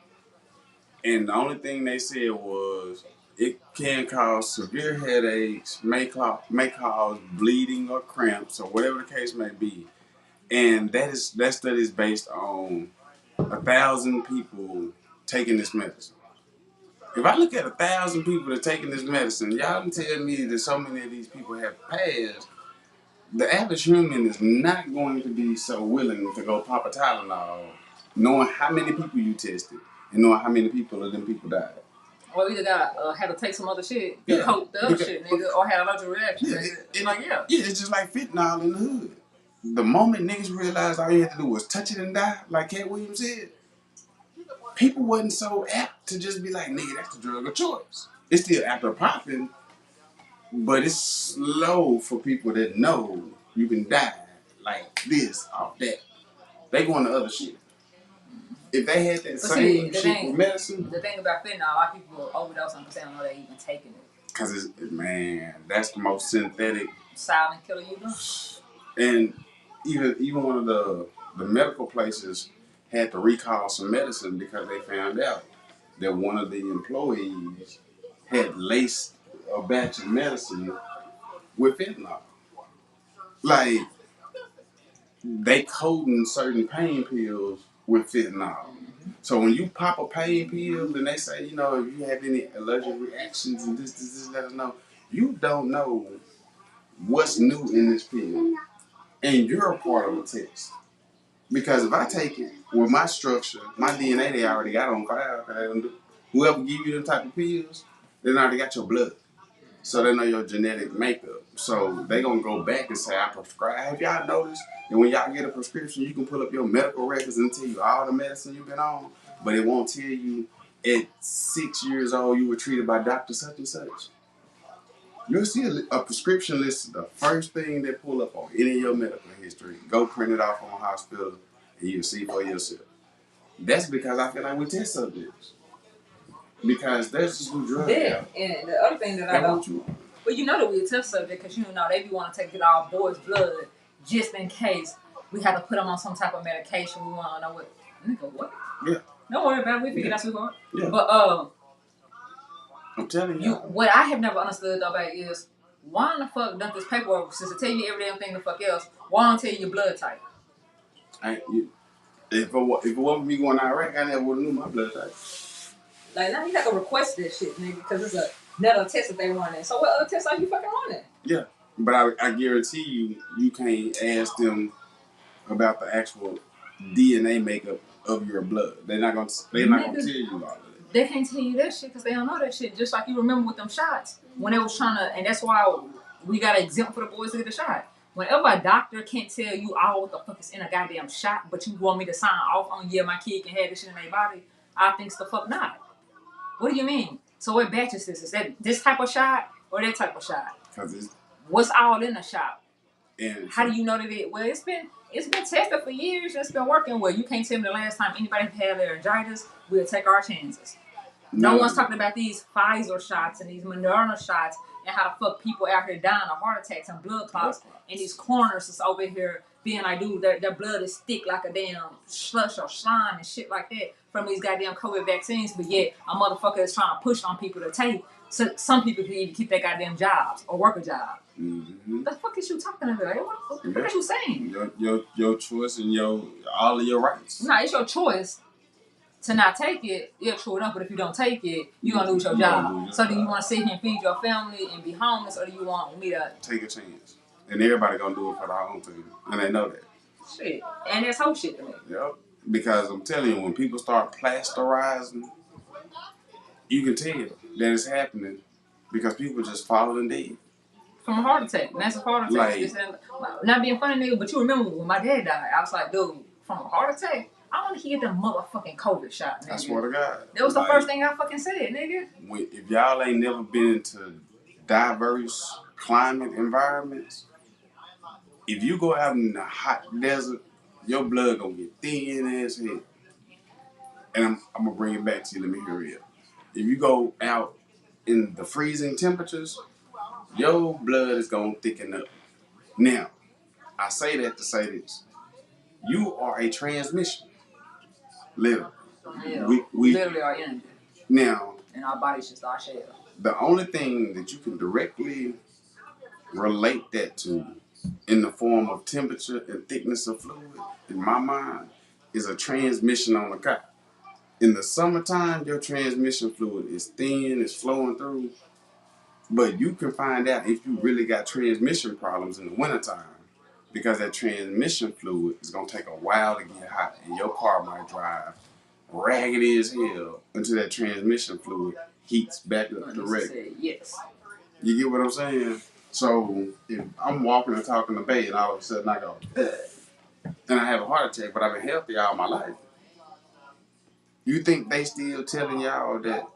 And the only thing they said was it can cause severe headaches, may cause bleeding or cramps or whatever the case may be. And that study is based on 1,000 people taking this medicine. If I look at 1,000 people that are taking this medicine, y'all can tell me that so many of these people have passed. The average human is not going to be so willing to go pop a Tylenol, knowing how many people you tested and knowing how many people of them people died. Or either got had to take some other shit, Yeah. cope the other shit, nigga, or had a allergic reaction. Yeah, Yeah. Yeah, it's just like fentanyl in the hood. The moment niggas realized all you had to do was touch it and die, like Cat Williams said, people wasn't so apt to just be like, nigga, that's the drug of choice. It's still after popping, but it's slow for people that know you can die like this off that. They going to other shit. If they had that same shit with medicine. The thing about fentanyl, a lot of people overdose on because they don't know they're even taking it. Because that's the most synthetic. Silent killer you know. And even one of the medical places had to recall some medicine because they found out that one of the employees had laced a batch of medicine with fentanyl. Like, they coding certain pain pills with fentanyl. So when you pop a pain pill and they say, if you have any allergic reactions and this, let us know. You don't know what's new in this pill. And you're a part of the test. Because if I take it with my structure, my DNA they already got on file. Whoever give you them type of pills, they already got your blood. So they know your genetic makeup. So they gonna go back and say, I prescribe. Have y'all noticed that when y'all get a prescription, you can pull up your medical records and tell you all the medicine you've been on, but it won't tell you at 6 years old you were treated by Dr. Such and Such. You'll see a prescription list is the first thing they pull up on any of your medical history. Go print it off on a hospital and you'll see for yourself. That's because I feel like we test subjects. Because that's just who drugs are. And the other thing that I don't. Well, you know that we a test subject because they be want to take it our boys' blood just in case we have to put them on some type of medication. We want to know what. Yeah. Don't worry about it. We figure that sweetheart. Yeah. But I'm telling you. What I have never understood though about is why in the fuck done this paperwork since it tell you every damn thing the fuck else? Why don't tell you your blood type? If it wasn't me going to Iraq, I never would have knew my blood type. Like now you have to request this shit, nigga, because it's another test that they running. So what other tests are you fucking running? Yeah, but I guarantee you can't ask them about the actual DNA makeup of your blood. They're not gonna tell you all of it. They can't tell you that shit because they don't know that shit. Just like you remember with them shots when they was trying to, and that's why we got to exempt for the boys to get a shot. Whenever a doctor can't tell you all what the fuck is in a goddamn shot, but you want me to sign off on, my kid can have this shit in their body, I think the fuck not. What do you mean? So what batch is this? Is that this type of shot or that type of shot? What's all in the shot? And how do you know that it's been tested for years. It's been working well. You can't tell me the last time anybody had laryngitis. We'll take our chances. No one's talking about these Pfizer shots and these Moderna shots and how the fuck people out here dying of heart attacks and blood clots and these coroners is over here being like, dude, their blood is thick like a damn slush or slime and shit like that from these goddamn COVID vaccines. But yet a motherfucker is trying to push on people to take. So some people can even keep their goddamn jobs or work a job. Mm-hmm. The fuck is you talking about? What the fuck are you saying? Your choice and all of your rights. No, it's your choice to not take it. Yeah, true enough. But if you don't take it, you're gonna lose your job. So do you want to sit here and feed your family and be homeless, or do you want me to take a chance? And everybody gonna do it for their own thing, and they know that. Shit, and that's whole shit to me. Yep. Because I'm telling you, when people start plasterizing, you can tell that it's happening because people just falling dead. From a heart attack. Massive heart attack. Not being funny, nigga, but you remember when my dad died, I was like, dude, from a heart attack? I want to hear the motherfucking COVID shot, nigga. I swear to God. That was the first thing I fucking said, nigga. If y'all ain't never been into diverse climate environments, if you go out in the hot desert, your blood gonna get thin as hell. And I'm gonna bring it back to you. Let me hear it. If you go out in the freezing temperatures, your blood is gonna thicken up. Now, I say that to say this: you are a transmission. Literally, yeah, we literally are energy. Now, and our bodies just our shell. The only thing that you can directly relate that to in the form of temperature and thickness of fluid, in my mind, is a transmission on a car. In the summertime, your transmission fluid is thin, it's flowing through, but you can find out if you really got transmission problems in the wintertime because that transmission fluid is going to take a while to get hot and your car might drive raggedy as hell until that transmission fluid heats back up to regular. Yes. You get what I'm saying? So if I'm walking and talking to Bay and all of a sudden I go, and I have a heart attack, but I've been healthy all my life. You think they still telling y'all that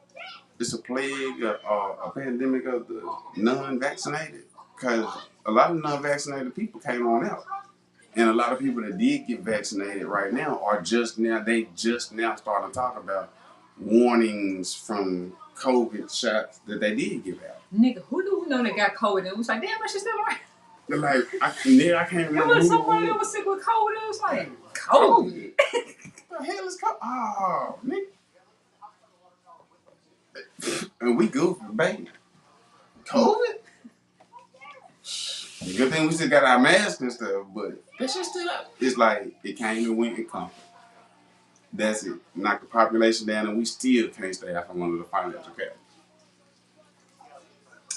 it's a plague or a pandemic of the non-vaccinated? Because a lot of non-vaccinated people came on out. And a lot of people that did get vaccinated right now are just now starting to talk about warnings from COVID shots that they did give out. Nigga, who do we know that got COVID and it was like, damn, that shit still right? They're like, I can't remember. It was somebody that was sick with COVID. It was like, COVID? What the hell is COVID? Oh, nigga. And we goofy, baby. COVID? Good thing we still got our masks and stuff, but that shit still up. It's like it came and went and come. That's it. Knock the population down, and we still can't stay out from under the financial cap.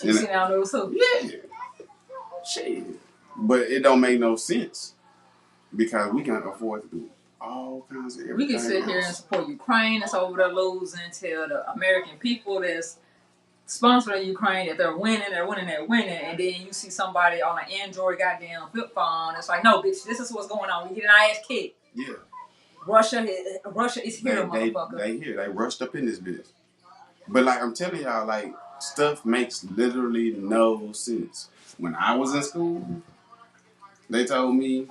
You seen out those too? Yeah. Shit. But it don't make no sense because we can't afford to do all kinds of everything. We can sit here and support Ukraine that's over there losing, tell the American people that's sponsoring Ukraine that they're winning, and then you see somebody on an Android goddamn flip phone. It's like, no, bitch, this is what's going on. We getting our ass kicked. Yeah. Russia is here, motherfucker. They here. They rushed up in this bitch. But like I'm telling y'all, like stuff makes literally no sense. When I was in school, they told me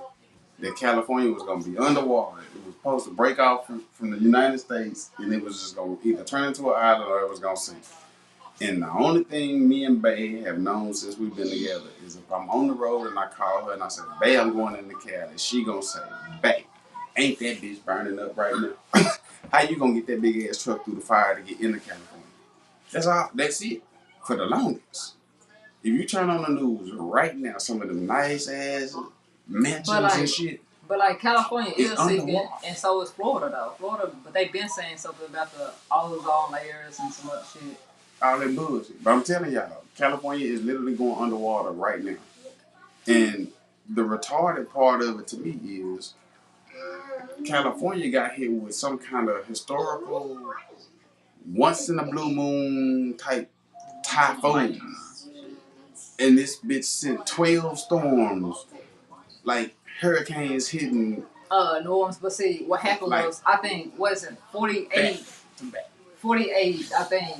that California was gonna be underwater. It was supposed to break off from the United States, and it was just gonna either turn into an island or it was gonna sink. And the only thing me and Bae have known since we've been together is if I'm on the road and I call her and I say, Bae, I'm going into Cali, she gonna say, Bae, ain't that bitch burning up right now? How you gonna get that big ass truck through the fire to get into California? That's all. That's it. For the longest. If you turn on the news right now, some of them nice ass mansions and shit. But like California is sick, underwater. and so is Florida though. Florida, but they've been saying something about the ozone layers and some other shit. All that bullshit. But I'm telling y'all, California is literally going underwater right now. And the retarded part of it to me is California got hit with some kind of historical, once in a blue moon type typhoon. And this bitch sent 12 storms, like hurricanes hitting. New Orleans, but see, what happened was, I think, what is it, 48, I think,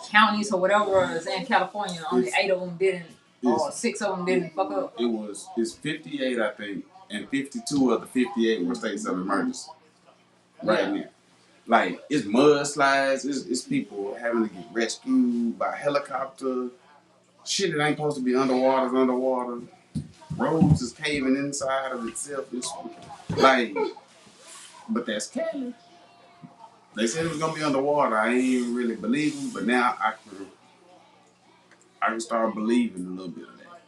counties or whatever is in California, only 8 of them didn't, or 6 of them didn't fuck up. It's 58, I think, and 52 of the 58 were states of emergency right now. Like, it's mudslides, it's people having to get rescued by helicopter. Shit that ain't supposed to be underwater is underwater. Roads is caving inside of itself. It's like, but that's Cali. They said it was gonna be underwater. I ain't even really believe them, but now I can start believing a little bit of that.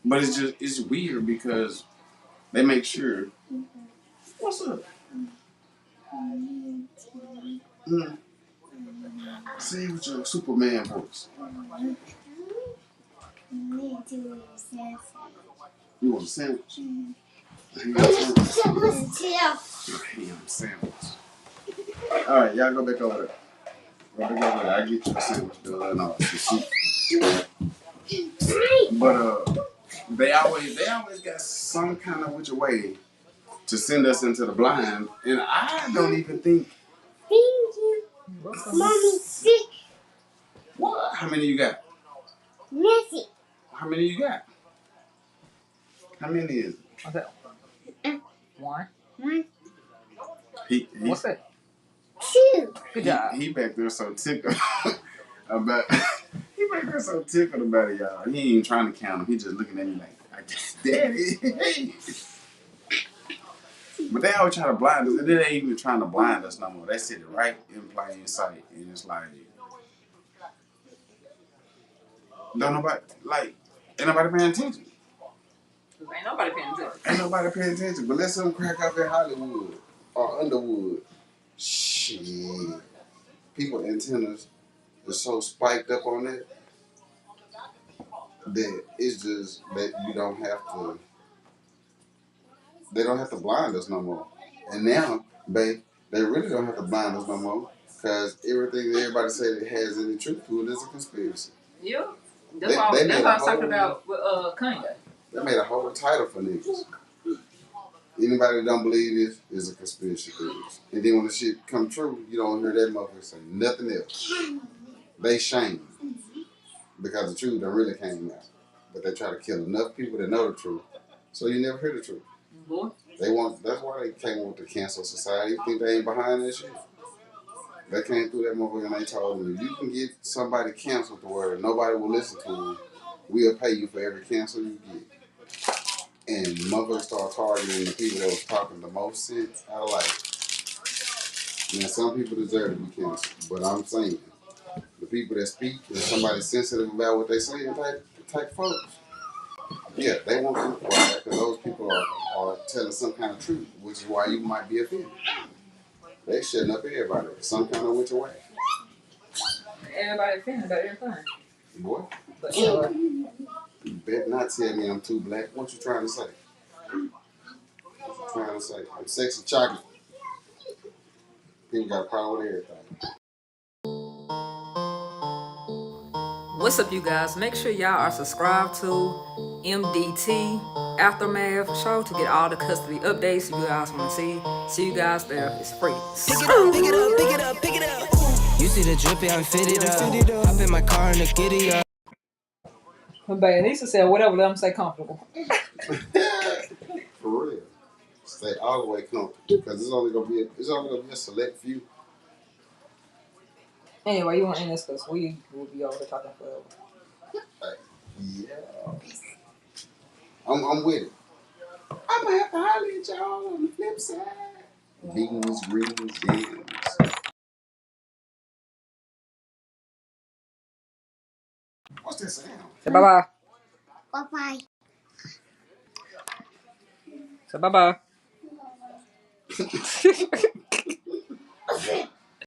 But it's weird because they make sure. What's up? Say it with your Superman voice. You want a sandwich? Ham sandwich. Alright, y'all go back over there. I'll get you a sandwich, no, But they always got some kind of which way to send us into the blind, and I don't even think. Thank you. Mommy's sick. What? How many you got? Messy. How many you got? How many is it? What's that? One. What's that? 2. Good job. He back there so tickled about. He back there so tickled about it, y'all. He ain't even trying to count them. He just looking at me like, I guess, Daddy. But they always try to blind us. They ain't even trying to blind us no more. They sit it right in plain sight, and it's like, Don't nobody ain't nobody paying attention. Ain't nobody paying attention. Ain't nobody paying attention. But let something crack up in Hollywood or Underwood. Shit. People antennas are so spiked up on that it's just that you don't have to. They don't have to blind us no more. And now, they really don't have to blind us no more because everything that everybody say that has any truth to it is a conspiracy. Yeah. That's what I was talking about with Kanye. They made a whole title for niggas. Anybody that don't believe this is a conspiracy theorist. And then when the shit come true, you don't hear that motherfucker say nothing else. They shame because the truth don't really came out. But they try to kill enough people that know the truth, so you never hear the truth. Mm-hmm. That's why they came with the cancel society. You think they ain't behind that shit? They came through that motherfucker and they told them, if you can get somebody canceled to where nobody will listen to them, we'll pay you for every cancel you get. And motherfuckers start targeting the people that was talking the most sense out of life. Now, some people deserve to be canceled, but I'm saying the people that speak and somebody sensitive about what they say, type folks, yeah, they want to be quiet because those people are telling some kind of truth, which is why you might be offended. They shutting up everybody some kind of which way. Everybody offended about everything. Boy, But anyway. you better not tell me I'm too black. What you trying to say? What you trying to say? I'm sexy chocolate. People got a problem with everything. What's up, you guys? Make sure y'all are subscribed to MDT Aftermath Show to get all the custody updates you guys want to see. See you guys there. It's free. Pick it up, pick it up, pick it up, pick it up. You see the drippy, I'm fitted up. Hop in my car and the giddy up. But Anissa said whatever, let them stay comfortable. For real. Stay all the way comfortable because it's only gonna be a select few. Anyway, you want to end this because we will be over here talking forever. Yeah. I'm with it. I'm gonna have to holler at y'all on the flip side. Beans, greens, beans. What's that sound? Say bye-bye. Bye-bye. Say bye-bye.